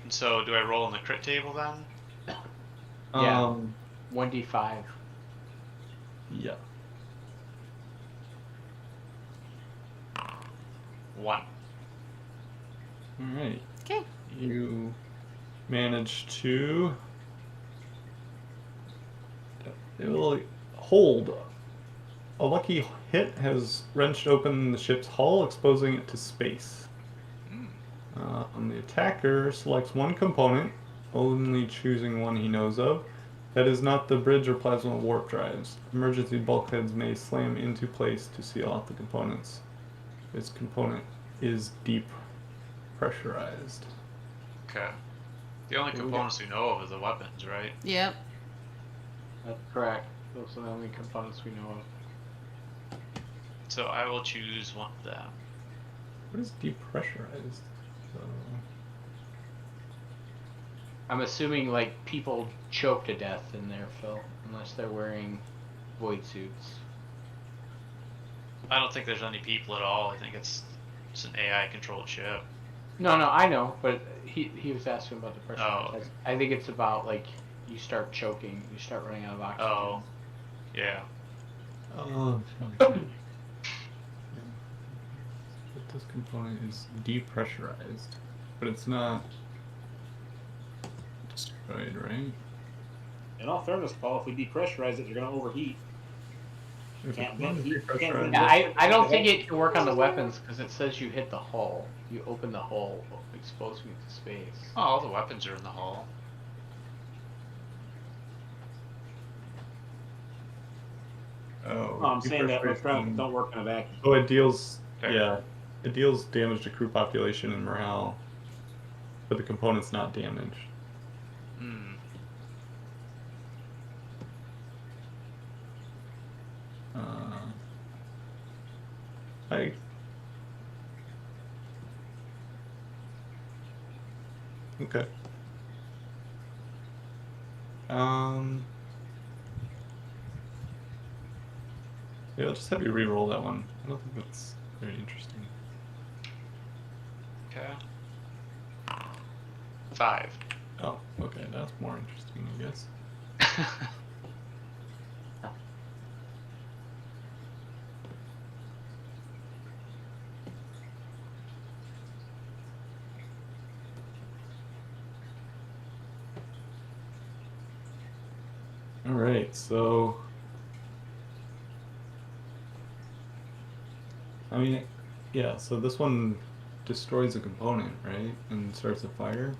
And so, do I roll in the crit table then? Yeah. 1d5. Yeah. 1. All right. Okay. You manage to. It will hold. A lucky hit has wrenched open the ship's hull, exposing it to space. The attacker selects one component, only choosing one he knows of. That is not the bridge or plasma warp drives. Emergency bulkheads may slam into place to seal off the components. This component is deep pressurized. Okay. The only Yeah, we components we know of are the weapons, right? Yep. That's correct. Those are the only components we know of. So I will choose one of them. What is depressurized? I'm assuming like people choke to death in there, Phil, unless they're wearing void suits. I don't think there's any people at all. I think it's an AI controlled ship. No, I know, but he was asking about the pressure. Oh. I think it's about like you start choking, you start running out of oxygen. Oh, yeah. Oh. But this component is depressurized, but it's not destroyed, right? In all fairness, Paul, if we depressurize it, you're gonna overheat. If Can't a component vent heat, is can't vent depressurized- Yeah, I don't think it can work on the weapons because it says you hit the hull. You open the hull, exposing it to space. Oh, all the weapons are in the hull. Oh, No, I'm saying that depressurization. don't work in a vacuum. Oh, it deals. Fair. Yeah, it deals damage to crew population and morale, but the component's not damaged. Hmm. I. Okay. Yeah, I'll just have you re-roll that one. I don't think that's very interesting. Okay. 5. Oh, okay, that's more interesting, I guess. All right, so I mean, yeah. So this one destroys a component, right, and starts a fire.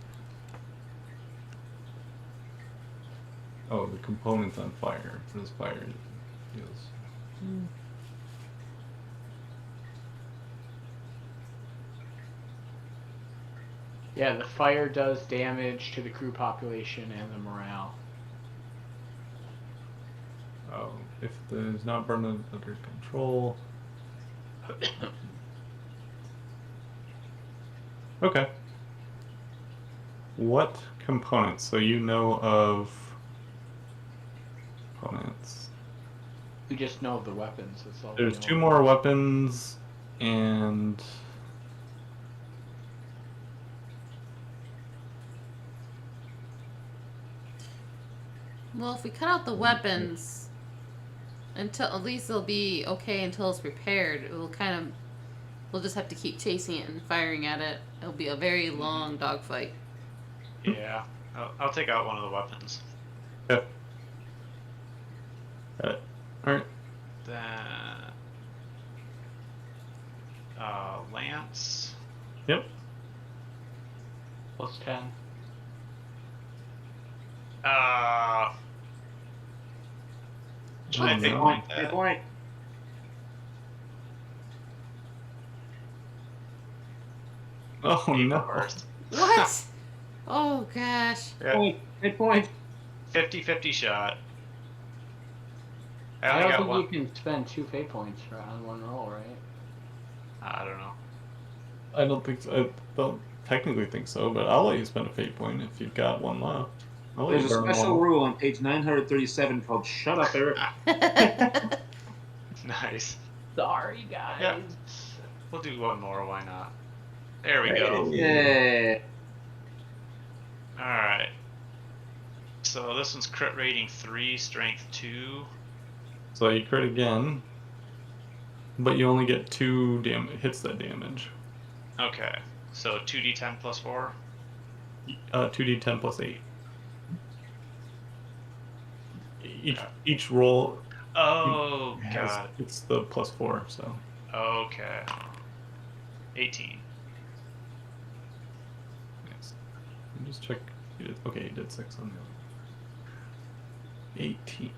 Oh, the component's on fire. What does fire deals? Yeah, the fire does damage to the crew population and the morale. Oh, if there's not burned under control. Okay. What components? So you know of components. We just know of the weapons. That's all. There's we know. 2 more weapons and Well, if we cut out the weapons, until at least they'll be okay until it's repaired. We'll just have to keep chasing it and firing at it. It'll be a very long dogfight. Yeah. I'll take out one of the weapons. yeah. Got it. All right. Then. Lance. Yep. Plus 10. Should I Oh, take no. point Good that? point. Oh People no. first. What? Oh gosh. Yeah. Point. Good point. 50-50 shot. I I only don't got think one. you can spend 2 fate points on one roll, right? I don't know. I don't think so. I don't technically think so, but I'll let you spend a fate point if you've got one left. I'll let There's you a burn special one. rule on page 937 called "Shut Up, Eric." Nice. Sorry, guys. Yeah. We'll do one more. Why not? There we go. Yeah. Alright. So this one's crit rating 3, strength 2. So you crit again, but you only get 2 hits that damage. Okay. So 2d10 plus 4. 2d10 plus 8. Each roll Oh, has God. it's the plus 4. So Okay. 18. nice. Let me just check. Okay, you did 6 on the other. 18.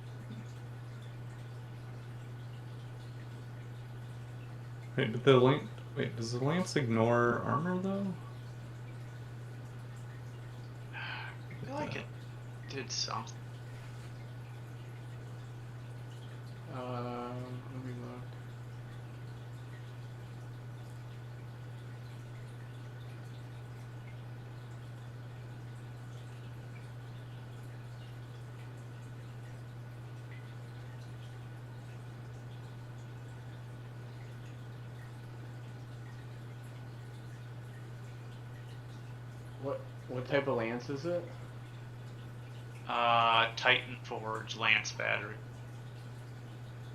Wait, but the lance. Wait, does the lance ignore armor though? like it did something. Let me look. What type of lance is it? Titan Forge Lance Battery.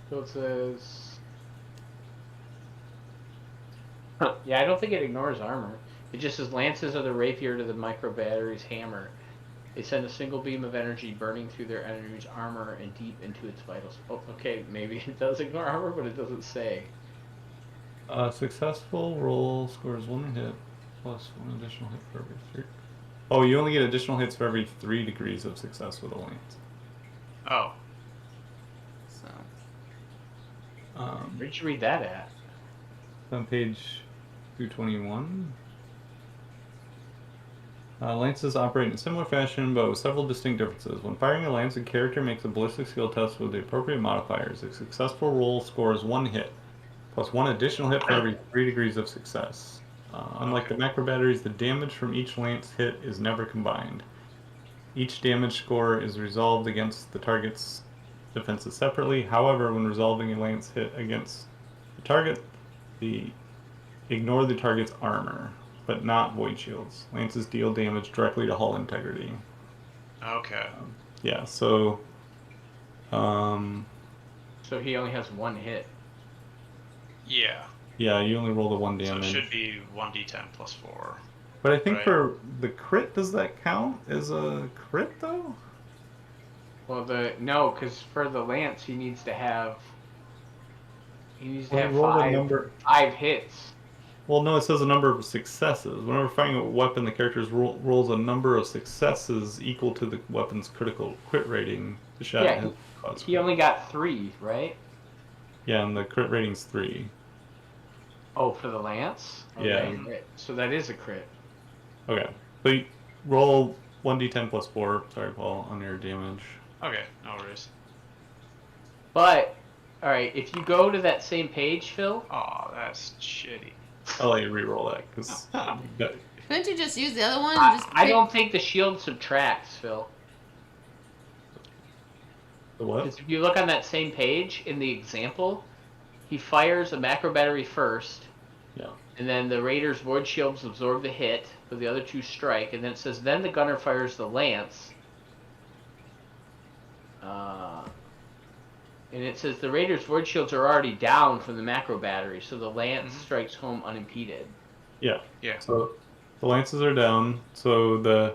So it says. Huh. Yeah, I don't think it ignores armor. It just says lances are the rapier to the micro battery's hammer. They send a single beam of energy burning through their enemy's armor and deep into its vitals. Oh, okay, maybe it does ignore armor, but it doesn't say. Successful roll scores 1 hit plus 1 additional hit for every 3. Oh, you only get additional hits for every 3 degrees of success with a lance. Oh, So Where'd you read that at? On page 221. Lances operate in a similar fashion, but with several distinct differences. When firing a lance, a character makes a ballistic skill test with the appropriate modifiers. A successful roll scores 1 hit, plus 1 additional hit for every 3 degrees of success. Unlike the macro batteries, the damage from each lance hit is never combined. Each damage score is resolved against the target's defenses separately. However, when resolving a lance hit against the target, ignore the target's armor, but not void shields. Lances deal damage directly to hull integrity. okay. Yeah, so So he only has 1 hit. Yeah. yeah, you only roll the 1 So it damage. should be 1d10 plus 4. But I think Right. for the crit, does that count as a crit though? Well, no, because for the lance, he needs to have. He needs to Well, have roll the 5 number. 5 hits. Well, no, it says a number of successes. Whenever firing a weapon, the character rolls a number of successes equal to the weapon's critical crit rating. The shot Yeah, has caused He crit. only got 3, right? Yeah, and the crit rating's 3. Oh, for the lance? Yeah. Okay, right. So that is a crit. Okay, so you roll 1d10 plus 4. Sorry, Paul, on your damage. Okay, no worries. But, alright, if you go to that same page, Phil, Oh, that's shitty. I'll let you re-roll that because couldn't you just use the other one? And just I don't think the shield subtracts, Phil. the what? Because if you look on that same page, in the example, he fires a macro battery first, Yeah. and then the Raiders' void shields absorb the hit, but the other 2 strike, and then it says, then the gunner fires the lance. And it says the Raiders' void shields are already down from the macro battery, so the lance strikes home unimpeded. Yeah. Yeah. So the lances are down, so the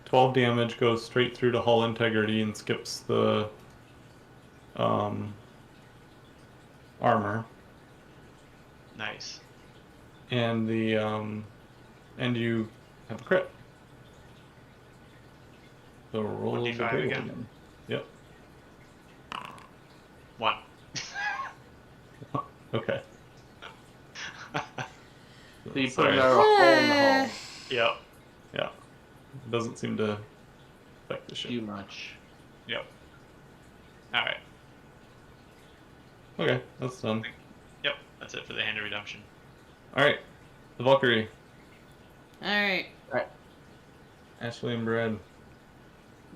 12 damage goes straight through to hull integrity and skips the armor, Nice. and the and you have a crit. So roll 1d5 the big again. one. Yep. 1. Okay. So you put Sorry. another hole in the hull. Yep. Yeah. It doesn't seem to affect the ship. Too much. Yep. Alright. Okay, that's done. Yep. That's it for the Hand of Redemption. All right, the Valkyrie, all right, Ashley and Brad,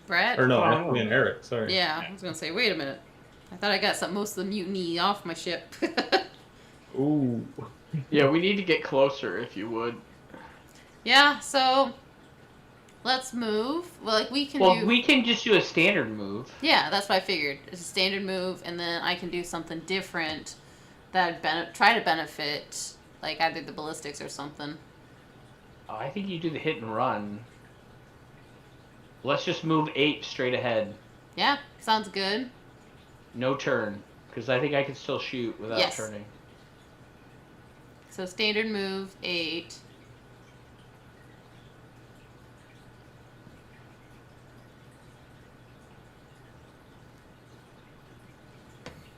Brett. or no, Oh. Ashley and Eric. Sorry. Yeah, I was gonna say, wait a minute. I thought I got most of the mutiny off my ship. Ooh. Yeah, we need to get closer, if you would. Yeah, so let's move. Well, like we can Well, do. we can just do a standard move. Yeah, that's what I figured. It's a standard move, and then I can do something different that try to benefit, like either the ballistics or something. Oh, I think you do the hit and run. Let's just move 8 straight ahead. Yeah, sounds good. No turn. Because I think I can still shoot without Yes. turning. So standard move 8.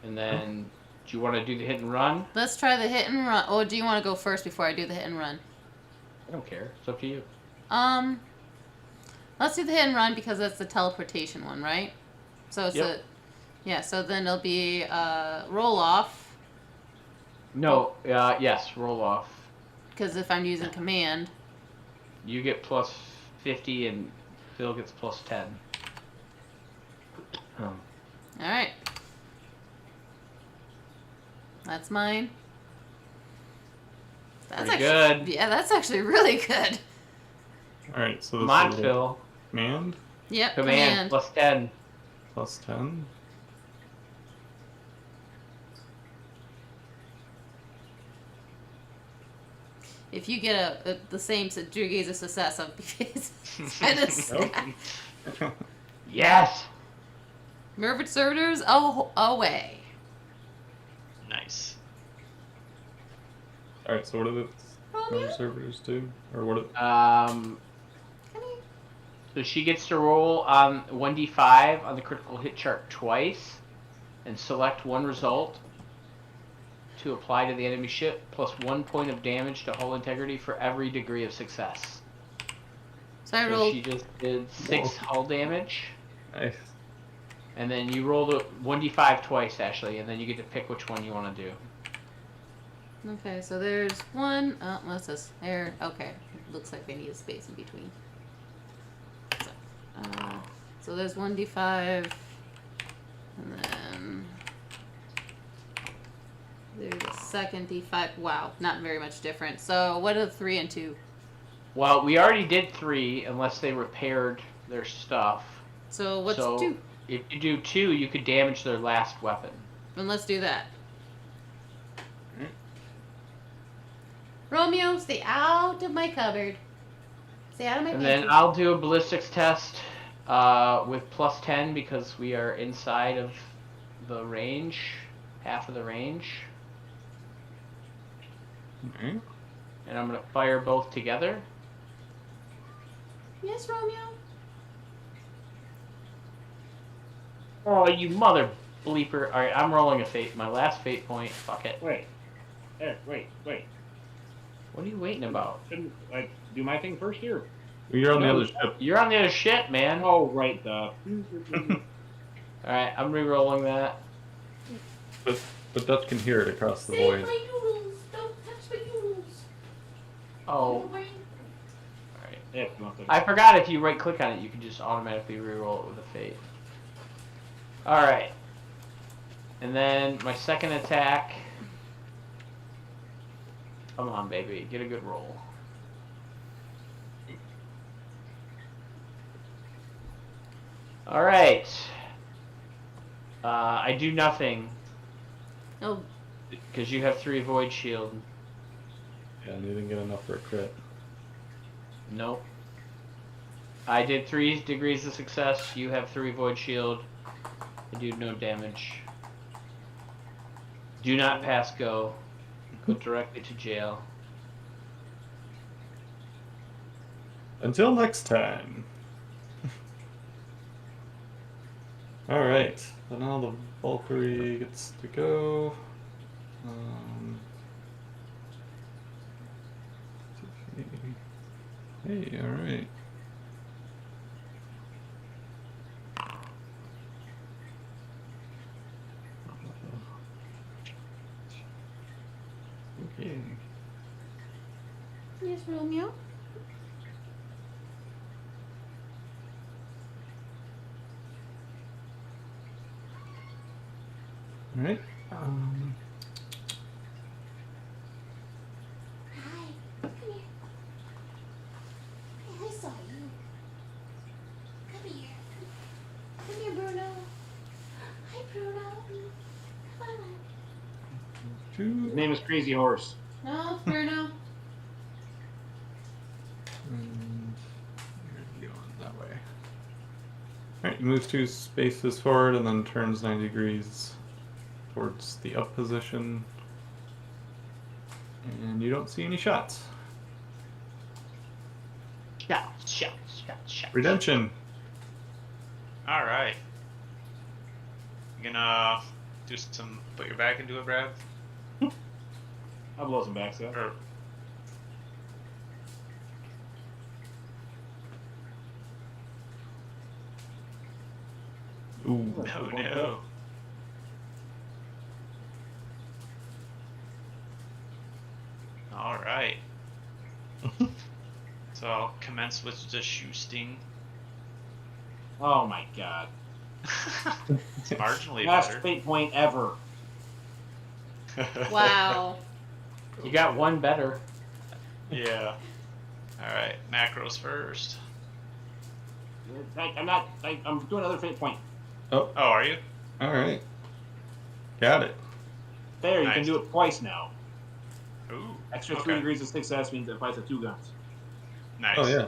And then, do you want to do the hit and run? Let's try the hit and run. Or do you want to go first before I do the hit and run? I don't care. It's up to you. Let's do the hit and run because that's the teleportation one, right? So it's Yep. yeah. So then it'll be roll off No, yes, roll off. because if I'm using command, You get plus 50 and Phil gets plus 10. all right. That's mine. That's Pretty actually, good. Yeah, that's actually really good. All right, so Come this on, is Phil. command Yep. Command plus 10. plus 10. If you get the same degree of success, I'll be kind of sad. Yes! Mervyn servitors, oh, away. Nice. All right, so what do the Romeo? other servers do? Or what? Come here. So she gets to roll on 1d5 on the critical hit chart twice and select one result to apply to the enemy ship, plus 1 point of damage to hull integrity for every degree of success. So I So rolled. she just did 6 Whoa. hull damage, Nice. and then you roll the 1d5 twice, Ashley, and then you get to pick which one you want to do. Okay, so there's one. Oh, what's this? There. Okay, looks like they need a space in between. So there's 1d5, and then there's a second d5. Wow, not very much different. So what are 3 and 2? Well, we already did 3, unless they repaired their stuff. So what's So 2? if you do 2, you could damage their last weapon. Then let's do that. Romeo, stay out of my cupboard. Stay out of my And pantry. then I'll do a ballistics test with plus 10 because we are inside of the range, half of the range. Okay. And I'm going to fire both together. Yes, Romeo. Oh, you mother bleeper. Alright, I'm rolling a fate. My last fate point. Fuck it. Wait. Eric, wait. What are you waiting about? Shouldn't I do my thing first here? You're on the No. other ship. You're on the other shit, man. Oh, right. Alright, I'm re-rolling that. But Dutch can hear it across the Save void. my noodles. Don't touch my noodles. Oh, Little brain. alright. Yeah, come on, I forgot if you right click on it, you can just automatically re-roll it with a fate. Alright. And then my second attack. Come on, baby. Get a good roll. Alright. I do nothing Oh, because you have 3 void shield. Yeah, and you didn't get enough for a crit. Nope. I did 3 degrees of success. You have 3 void shield. I do no damage. Do not pass go. Go directly to jail. Until next time. Alright, so now the Valkyrie gets to go. Hey, alright. Okay. yes, Romeo. Alright. Hi. Come here. I saw you. Come here. Come here, Bruno. Hi, Bruno. Come on. Two. His name is Crazy Horse. No, it's Bruno. And you're going that way. Alright, you move 2 spaces forward and then turns 90 degrees towards the up position. And you don't see any shots. Shots. Redemption. Alright. You gonna do some, put your back into it, Brad? I'll blow some backs up. Or, Ooh. Oh no. All right. So I'll commence with the shooting. Oh my god. It's marginally Best better. fate point ever. Wow. You got one better. Yeah. All right. Macros first. I'm doing another fate point. Oh, are you? All right. Got it. There, you can Nice. do it twice now. Ooh. Extra 3 Okay. degrees of success means it fights with 2 guns. Nice. Oh yeah.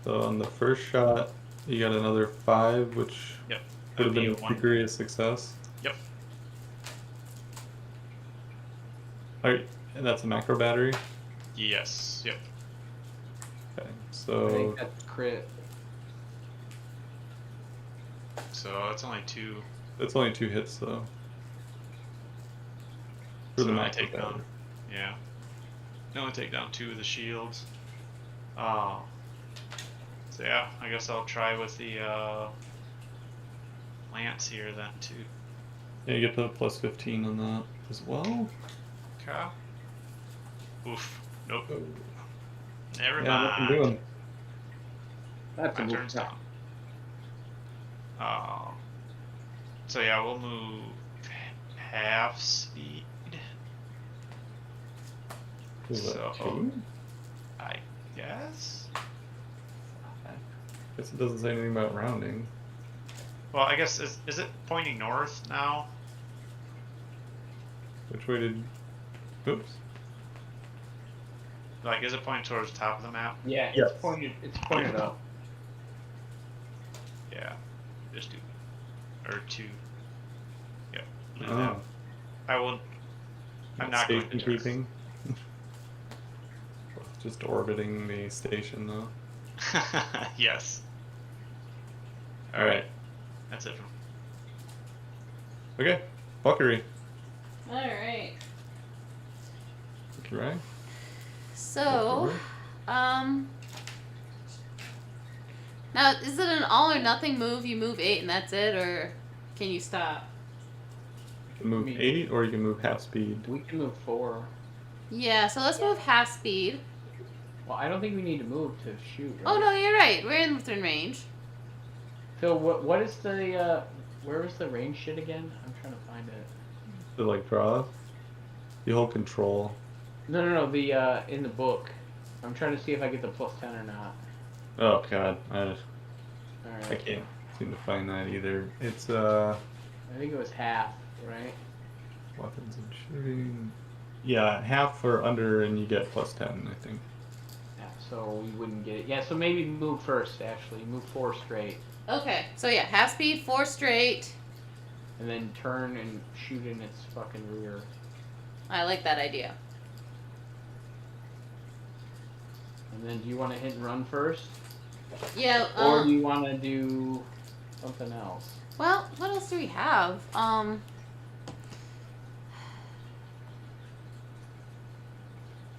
So on the first shot, you got another 5, which Yep. would have That'd been be a one. degree of success. Yep. All right, and that's a macro battery. Yes. Yep. Okay, I so think that's crit. So it's only 2. that's only 2 hits though. For So the I macro take battery. down. Yeah. I only take down 2 of the shields. So yeah, I guess I'll try with the lance here then too. Yeah, you get the plus 15 on that as well. Okay. Oof. Nope. Oh. Never Yeah, what I'm mind. doing. That's a My move. turn's down. So yeah, we'll move half speed. Is that So- 2? I guess. Guess it doesn't say anything about rounding. Well, I guess is it pointing north now? Which way did? Oops. Like, is it pointing towards the top of the map? Yeah, Yes. it's pointed. It's pointed up. Yeah. Just do. Or 2. Yep. leave Oh. that. I will. I'm not going Station to turn. keeping. Just orbiting the station though. Yes. All right. That's it. Okay. Buckery. All right. Thank you, Ryan. So, now is it an all or nothing move? You move 8 and that's it, or can you stop? You can move Me. 8 or you can move half speed. We can move 4. Yeah. So let's move half speed. Well, I don't think we need to move to shoot. Right? Oh no, you're right. We're in within range. Phil, what is the where was the range shit again? I'm trying to find it. To like draw. You hold control. No, the in the book. I'm trying to see if I get the plus 10 or not. Oh god, I Alright. can't seem to find that either. It's I think it was half, right? weapons and shooting. Yeah, half or under, and you get plus 10, I think. Yeah, so we wouldn't get it. Yeah, so maybe move first, actually. Move 4 straight. Okay. So yeah, half speed, 4 straight. And then turn and shoot in its fucking rear. I like that idea. And then do you want to hit and run first? Yeah. Or do you want to do something else? Well, what else do we have?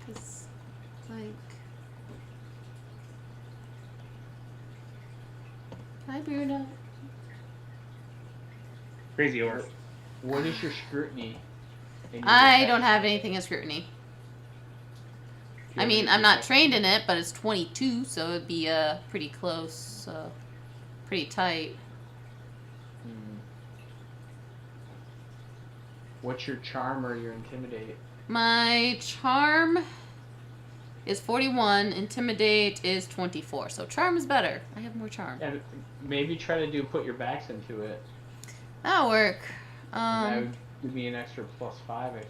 Cause, like, hi Bruno. Crazy horse. What is your scrutiny? in your I attack? don't have anything in scrutiny. Do you I mean, have I'm not any trained in it, but it's 22, so it'd be pretty close, pretty tight. Hmm. What's your charm or your intimidate? My charm is 41, intimidate is 24. So charm is better. I have more charm. And maybe try to put your backs into it. That'll work. And that would give me an extra +5, I think.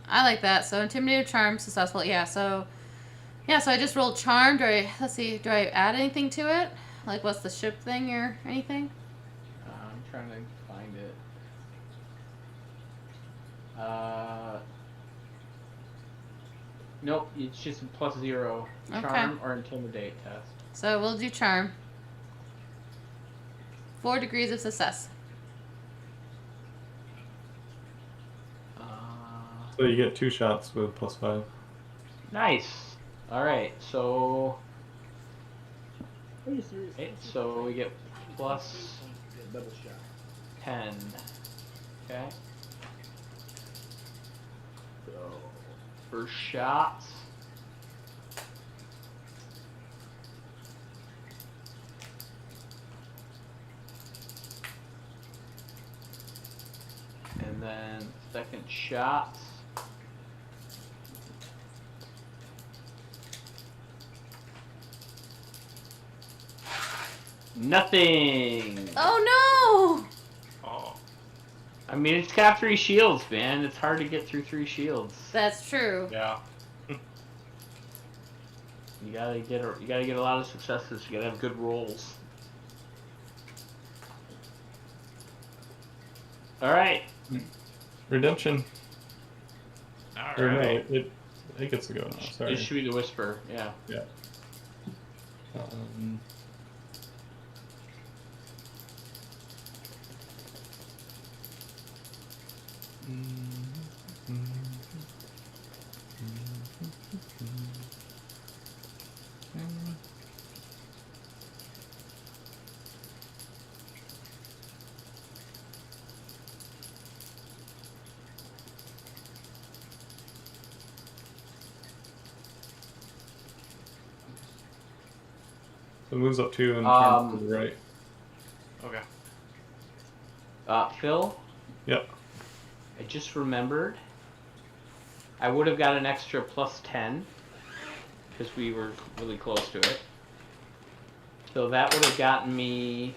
I like that. So intimidate, charm, successful. Yeah. So I just rolled charm. Let's see. Do I add anything to it? Like what's the ship thing or anything? I'm trying to find it. Nope, it's just a +0 Okay. charm or intimidate test. So we'll do charm. 4 degrees of success. So you get 2 shots with plus 5. Nice. All right, so. Okay, so we get plus double shot. 10. Okay. So, first shots. And then second shots. Nothing. Oh Oh. I mean, it's got 3 shields, man. It's hard to get through 3 shields. no! That's true. Yeah. You gotta get a lot of successes. You gotta have good rolls. All right. Redemption. All Or no, right. it gets to go now. Sorry. It should be the whisper. Yeah. Um, So it moves up 2 and turns to the right. Okay. Phil, Yep. I just remembered. I would have got an extra +10 because we were really close to it. So that would have gotten me.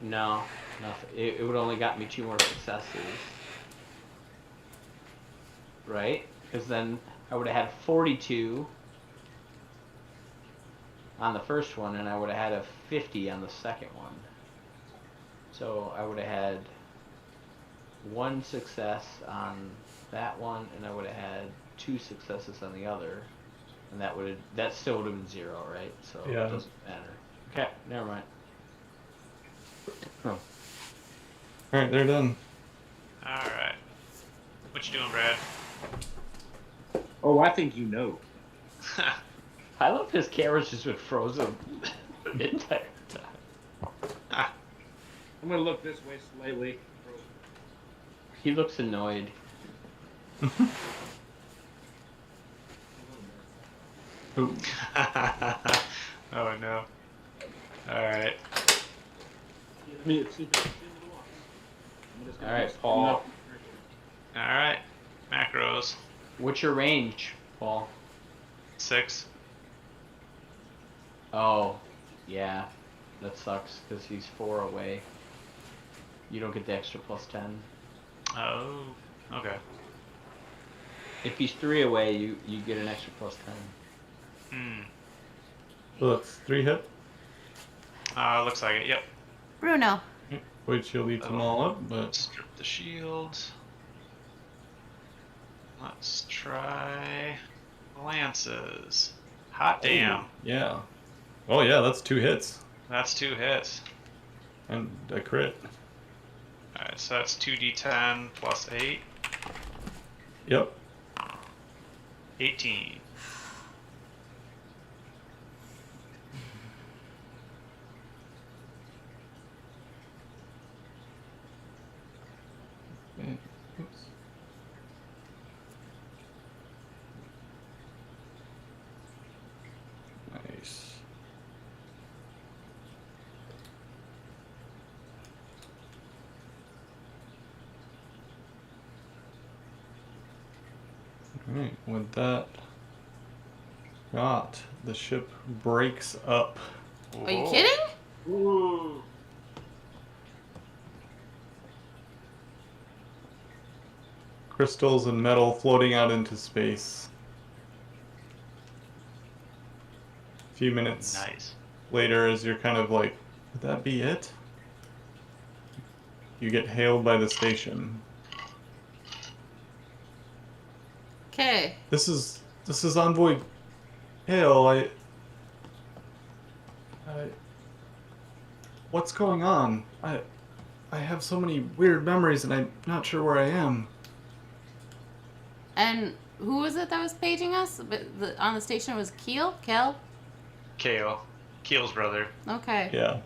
No, nothing. It would only got me 2 more successes. Right? Because then I would have had 42 on the first one, and I would have had a 50 on the second one. So I would have had 1 success on that one, and I would have had 2 successes on the other, and that still would have been 0, right? So Yeah. it doesn't matter. Okay, never mind. All right, they're done. All right. What you doing, Brad? Oh, I think you know. I love his camera's just been frozen the entire time. I'm gonna look this way slightly. He looks annoyed. Ooh. Oh no. All right. All right, Paul. All right. Macros. What's your range, Paul? 6. Oh, yeah. That sucks because he's 4 away. You don't get the extra +10. Oh. Okay. If he's 3 away, you get an extra +10. Hmm. So that's 3 hit. Looks like it. Yep. Bruno. Void shield eats them all up, but Strip the shields. Let's try lances. Hot damn. yeah. Oh yeah, that's 2 hits That's 2 hits. and a crit. Alright, so that's 2d10 plus 8. Yep. 18. Okay. Oops. Nice. Alright, with that shot, the ship breaks up. Are you Whoa. kidding? Ooh. Crystals and metal floating out into space. A few minutes Nice. later, as you're kind of like, would that be it? You get hailed by the station. Okay. This is Envoy Hale. What's going on? I have so many weird memories and I'm not sure where I am. And who was it that was paging us? On the station was Keel? Kel? Kale. Keel's brother. Okay. Yeah.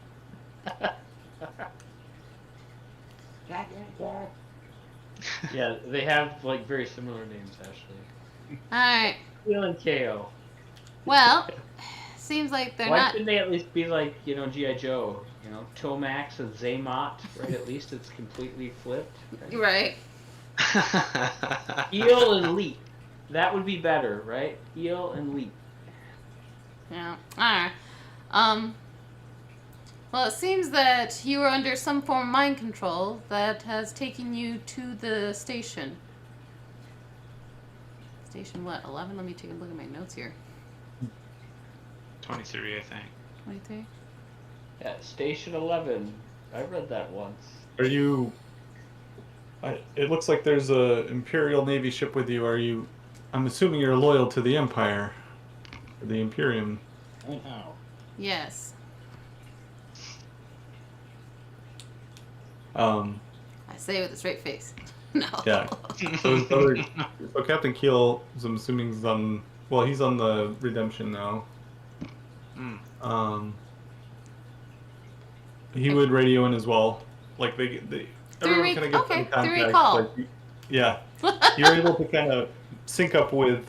Yeah, they have like very similar names actually. All right. Keel and KO. Well, seems like they're Why not. couldn't they at least be like, G.I. Joe? Tomax and Zaymot, right? At least it's completely flipped. Right? Right. Eel and Leap. That would be better, right? Eel and Leap. Yeah. All right. Well, it seems that you are under some form of mind control that has taken you to the station. Station what? 11? Let me take a look at my notes here. 23, I think. 23. Yeah, Station 11. I read that once. Are you? It looks like there's a Imperial Navy ship with you. Are you? I'm assuming you're loyal to the Empire, or the Imperium. And how? Yes. Um, I say it with a straight face. No. Yeah. So his brother, so Captain Keel, I'm assuming is on. Well, he's on the Redemption now. Hmm. He would radio in as well. Like everyone kind of gets in contact. recall. Like, yeah, you're able to kind of sync up with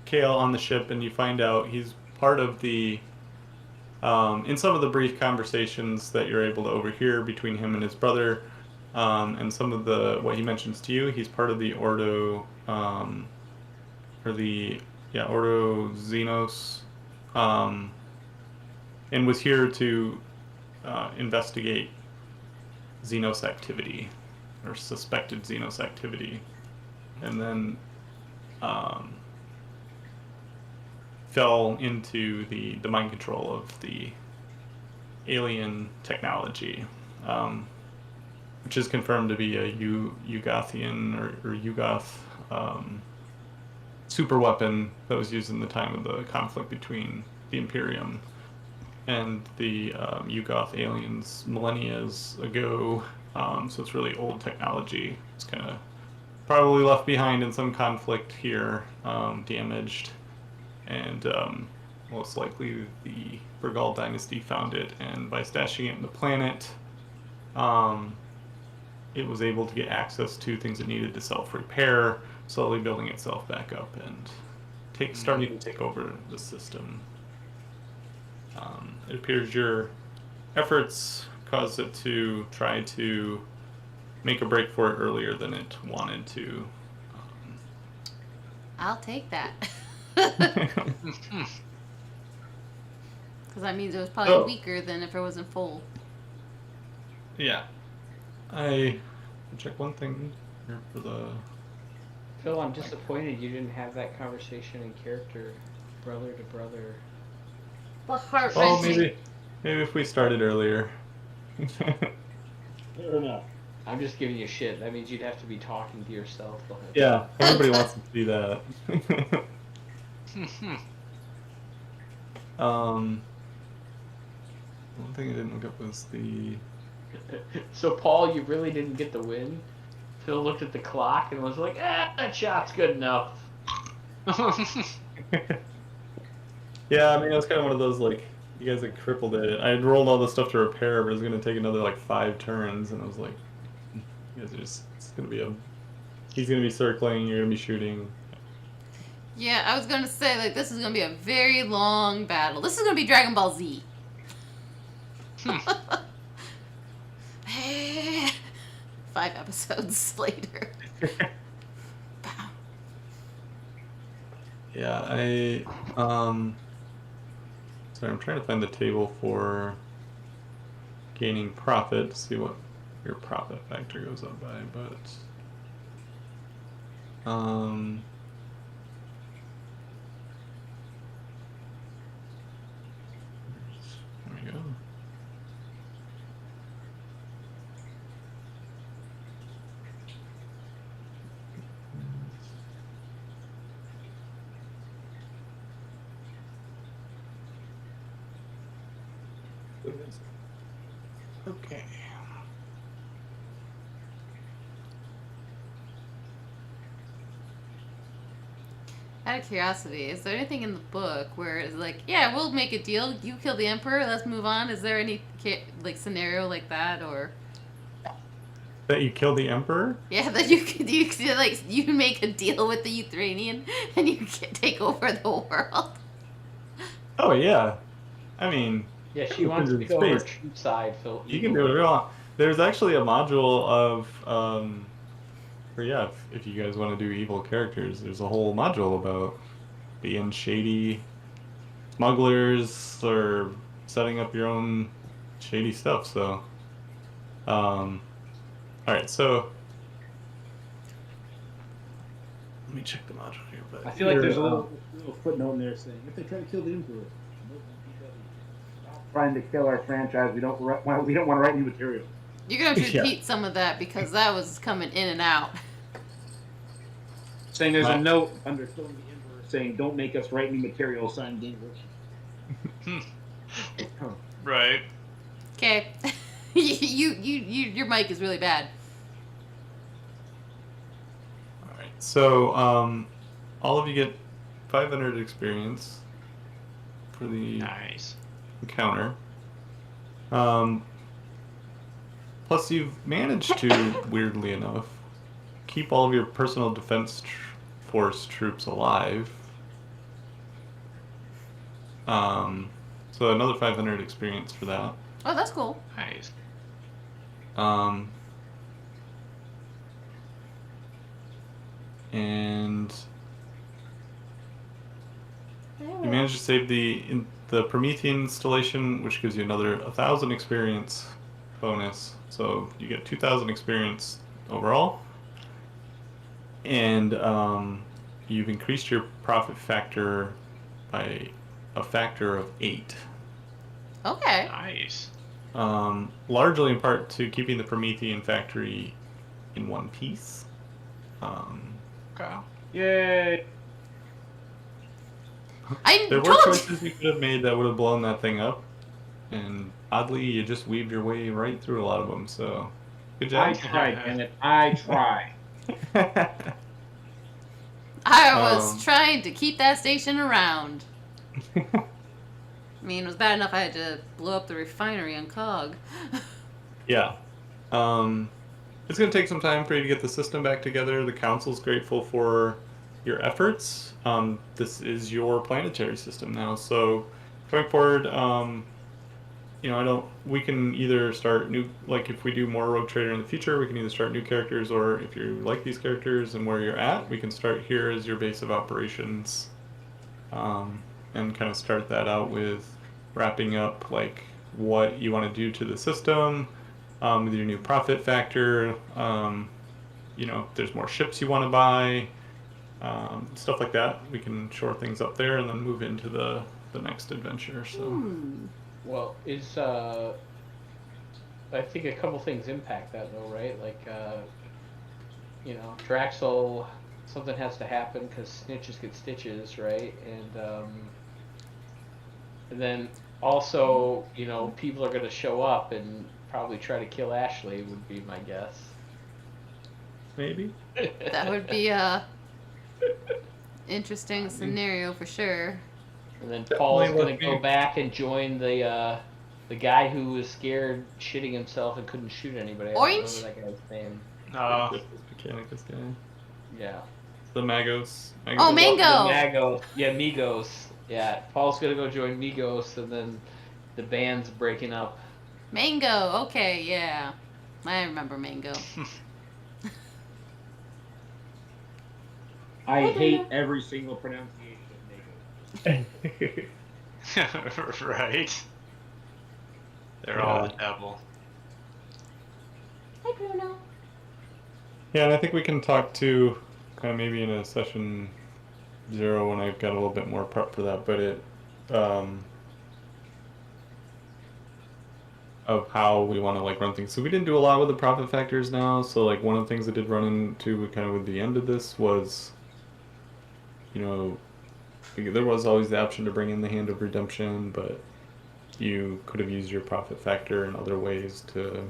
Kale on the ship, and you find out he's part of the. In some of the brief conversations that you're able to overhear between him and his brother, and some of what he mentions to you, he's part of the Ordo, Ordo Xenos, and was here to investigate Xenos activity, or suspected Xenos activity, and then fell into the mind control of the alien technology, which is confirmed to be a Yugothian or Yugoth super weapon that was used in the time of the conflict between the Imperium and the Yugoth aliens millennia ago. So it's really old technology. It's kind of probably left behind in some conflict here, damaged. And most likely the Burgal dynasty found it, and by stashing it in the planet, it was able to get access to things it needed to self-repair, slowly building itself back up and starting to take over the system. It appears your efforts caused it to try to make a break for it earlier than it wanted to. I'll take that. Because that means it was probably weaker than if it wasn't full. Yeah. I check one thing here for the. Phil, I'm disappointed you didn't have that conversation in character, brother to brother. The heart Oh, wrenching. maybe if we started earlier. Fair enough. I'm just giving you shit. That means you'd have to be talking to yourself the whole time. Yeah, everybody wants to see that. One thing I didn't look up was the. So, Paul, you really didn't get the win? Phil looked at the clock and was like, that shot's good enough. Yeah, I mean, it was kind of one of those, like, you guys had crippled it. I had rolled all the stuff to repair, but it was going to take another, like, 5 turns, and I was like, you guys are just, it's going to be he's going to be circling, you're going to be shooting. Yeah, I was gonna say, like, this is gonna be a very long battle. This is gonna be Dragon Ball Z. 5 episodes later. Yeah, sorry, I'm trying to find the table for gaining profit to see what your profit factor goes up by, but there we go. Okay. At out of curiosity, is there anything in the book where it's like, yeah, we'll make a deal. You kill the emperor. Let's move on. Is there any like scenario like that, or That you kill the emperor? yeah, that you like you make a deal with the Ukrainian and you can take over the world? Oh yeah. I mean, Yeah, she It wants to depends in go her space. true side, Phil. you can do it real. There's actually a module of, or yeah, if you guys want to do evil characters, there's a whole module about being shady smugglers or setting up your own shady stuff. So, all right. So, let me check the module here. But I feel like there's a here, little footnote in there saying if they try to kill the emperor, stop trying to kill our franchise. We don't want to write new material. You're gonna have to Yeah. repeat some of that because that was coming in and out. Saying there's a Right. note under killing the emperor saying don't make us write new material. Signed Game Right. Okay, your mic is really bad. all right. So, all of you get 500 experience for the Nice. encounter. Plus, you've managed to, weirdly enough, keep all of your personal defense force troops alive. So another 500 experience for that. Oh, that's cool. Nice. And you managed to save the Promethean installation, which gives you another 1,000 experience bonus. So you get 2,000 experience overall, and you've increased your profit factor by a factor of 8. Okay. Nice. Largely in part to keeping the Promethean factory in one piece. Okay. Yay! I There were told you. choices you could have made that would have blown that thing up, and oddly, you just weaved your way right through a lot of them. So, good I job. tried, damn it! I try. I was Um, trying to keep that station around. I mean, it was bad enough I had to blow up the refinery on Cog. Yeah. It's going to take some time for you to get the system back together. The council's grateful for your efforts. This is your planetary system now. So going forward, we can either start new, like if we do more Rogue Trader in the future, we can either start new characters, or if you like these characters and where you're at, we can start here as your base of operations. And kind of start that out with wrapping up like what you want to do to the system, with your new profit factor. If there's more ships you want to buy, stuff like that. We can shore things up there and then move into the next adventure. So Well, I think a couple things impact that though, right? Like, Draxel, something has to happen because snitches get stitches, right? And then also, people are going to show up and probably try to kill Ashley would be my guess. maybe. That would be a interesting scenario for sure. And then Paul's Definitely going to would go be. back and join the guy who was scared shitting himself and couldn't shoot anybody. I don't Orange? remember that guy's name. Oh, Mechanicus guy. Yeah. The Magos. Oh, Mango! The Magos. Yeah, Migos. Yeah, Paul's gonna go join Migos, and then the band's breaking up. Mango. Okay, yeah. I remember Mango. I hate every single pronunciation of Nago. right. They're all the devil. Hi, Bruno. Yeah, and I think we can talk to kind of maybe in a session 0 when I've got a little bit more prep for that, but of how we want to like run things. So we didn't do a lot with the profit factors now. So like one of the things I did run into kind of with the end of this was, there was always the option to bring in the Hand of Redemption, but you could have used your profit factor in other ways to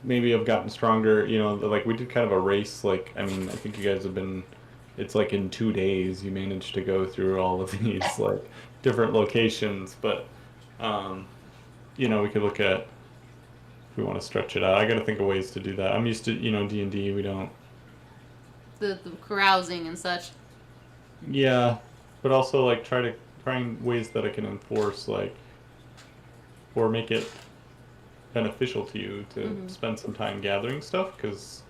maybe have gotten stronger. Like we did kind of a race. Like, I mean, I think you guys have been it's like in 2 days you managed to go through all of these like different locations. But you know, we could look at if we want to stretch it out. I got to think of ways to do that. I'm used to, you know, D&D. We don't. The carousing and such. Yeah, but also like trying ways that I can enforce like or make it beneficial to you to spend some time gathering stuff because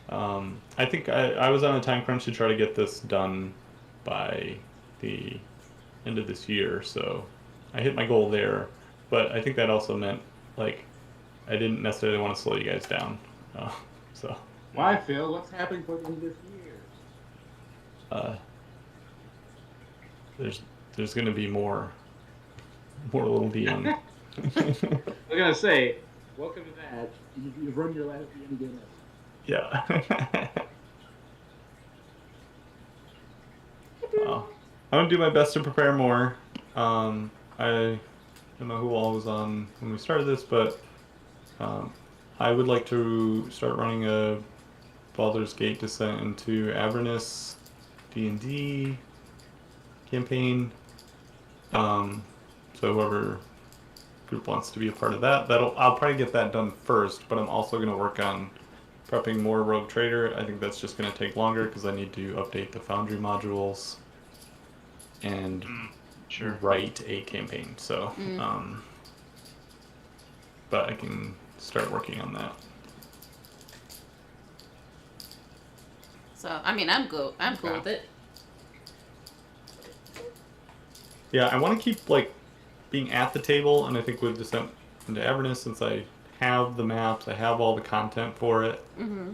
I think I was on a time crunch to try to get this done by the end of this year, so I hit my goal there. But I think that also meant like I didn't necessarily want to slow you guys down. So Why, Phil? What's happening for them this year? there's going to be more little DM. I'm gonna say, welcome to that. You've run your last DM game. Yeah. I'm gonna do my best to prepare more. I don't know who all was on when we started this, but I would like to start running a Baldur's Gate Descent into Avernus D&D campaign. So whoever group wants to be a part of that, I'll probably get that done first, but I'm also going to work on prepping more Rogue Trader. I think that's just going to take longer because I need to update the Foundry modules and write a campaign. So, but I can start working on that. So I mean, I'm cool with it. Yeah, I want to keep like being at the table, and I think with Descent into Avernus, since I have the maps, I have all the content for it.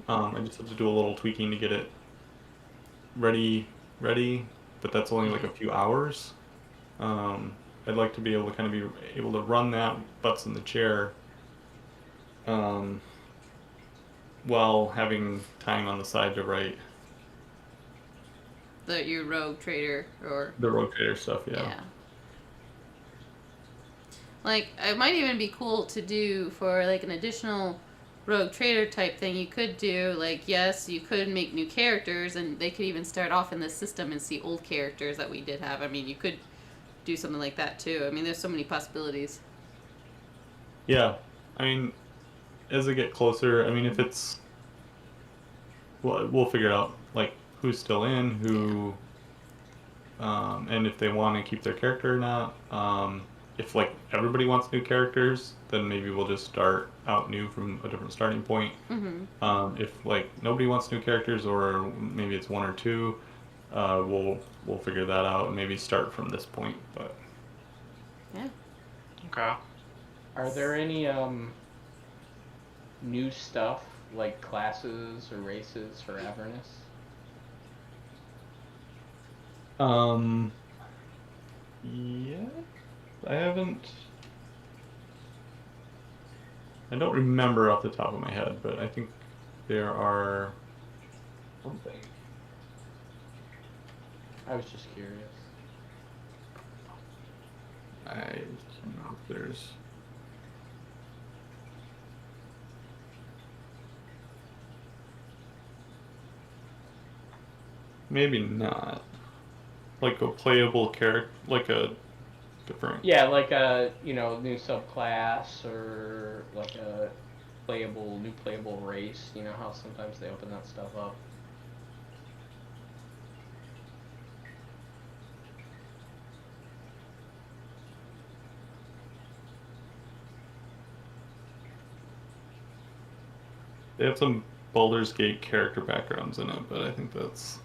I just have to do a little tweaking to get it ready. But that's only like a few hours. I'd like to be able to kind of be able to run that butts in the chair, while having time on the side to write Your Rogue Trader or the Rogue Trader stuff. Yeah. Like, it might even be cool to do for, like, an additional Rogue Trader type thing. You could do, like, yes, you could make new characters, and they could even start off in this system and see old characters that we did have. I mean, you could do something like that, too. I mean, there's so many possibilities. Yeah. I mean, as I get closer, I mean, if it's... we'll figure out, like, who's still in, who... and if they want to keep their character or not. If like everybody wants new characters, then maybe we'll just start out new from a different starting point. If like nobody wants new characters, or maybe it's one or two, we'll figure that out and maybe start from this point. But Yeah. Okay. Are there any new stuff like classes or races for Avernus? Yeah, I don't remember off the top of my head, but I think there are something. I was just curious. I don't know if there's. Maybe not. Like a playable character, like a different. Yeah, like a new subclass or like a new playable race. You know how sometimes they open that stuff up. They have some Baldur's Gate character backgrounds in it, but I think that's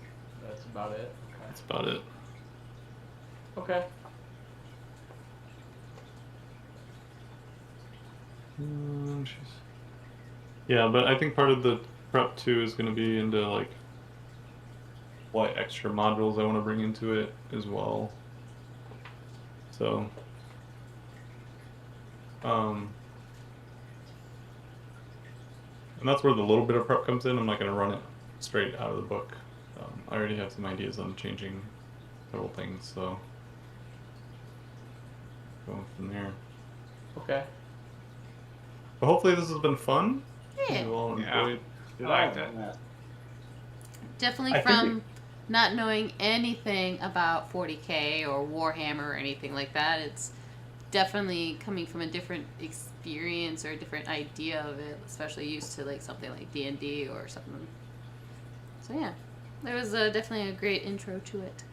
about it. Okay. that's about it. Okay. Yeah, but I think part of the prep too is going to be into like what extra modules I want to bring into it as well. So, and that's where the little bit of prep comes in. I'm not going to run it straight out of the book. I already have some ideas on changing several things, so going from there. Okay. But hopefully this has been fun. Yeah. You all Yeah. enjoyed I liked it. Definitely I think from not knowing anything about 40K or Warhammer or anything like that, it's definitely coming from a different experience or a different idea of it, especially used to like something like D&D or something. So yeah, there was definitely a great intro to it.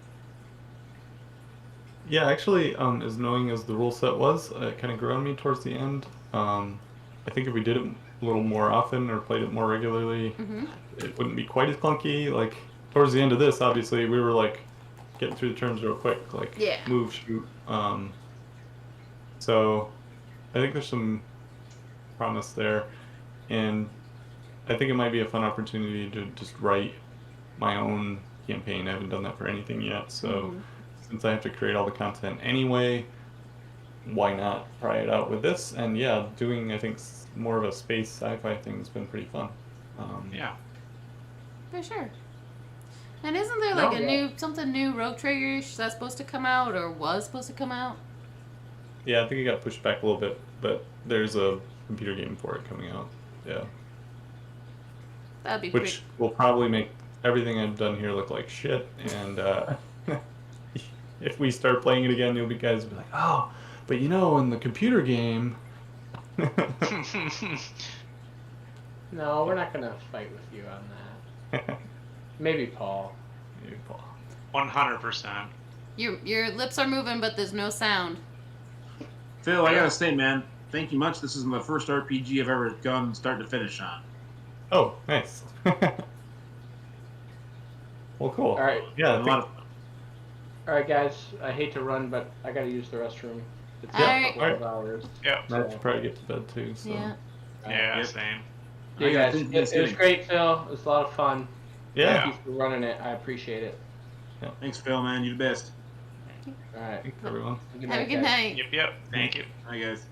Yeah, actually, as knowing as the rule set was, it kind of grew on me towards the end. I think if we did it a little more often or played it more regularly, Mm-hmm. it wouldn't be quite as clunky. Like towards the end of this, obviously, we were like getting through the turns real quick, like Yeah. move, shoot. So I think there's some promise there, and I think it might be a fun opportunity to just write my own campaign. I haven't done that for anything yet, so Mhm. since I have to create all the content anyway, why not try it out with this? And yeah, doing I think more of a space sci-fi thing has been pretty fun. Yeah. For sure. And isn't there like No, a yeah. something new Rogue Trader-ish that's supposed to come out or was supposed to come out? Yeah, I think it got pushed back a little bit, but there's a computer game for it coming out. Yeah, That'd be which will probably make everything I've done here look like shit. And if we start playing it again, you'll be guys will be like, oh, but you know, in the computer game. No, we're not gonna fight with you on that. Maybe Paul. Maybe Paul. 100%. Your lips are moving, but there's no sound. Phil, I gotta say, man, thank you much. This is my first RPG I've ever gone start to finish on. Oh, nice. Well, cool. All right, Yeah, I A think, lot of all right, guys. I hate to run, but I gotta use the restroom. It's All been right. a couple of hours. Yeah. I have to probably get to bed too. So Yeah. Yeah, Yep. same. See you I gotta guys. think It was Thanksgiving. great, Phil. It was a lot of fun. yeah. Thank you for running it. I appreciate it. Thanks, Phil, man. You're the best. All right. Thanks everyone. Have a good guys. night. Yep, yep. Thank you. Hi, guys.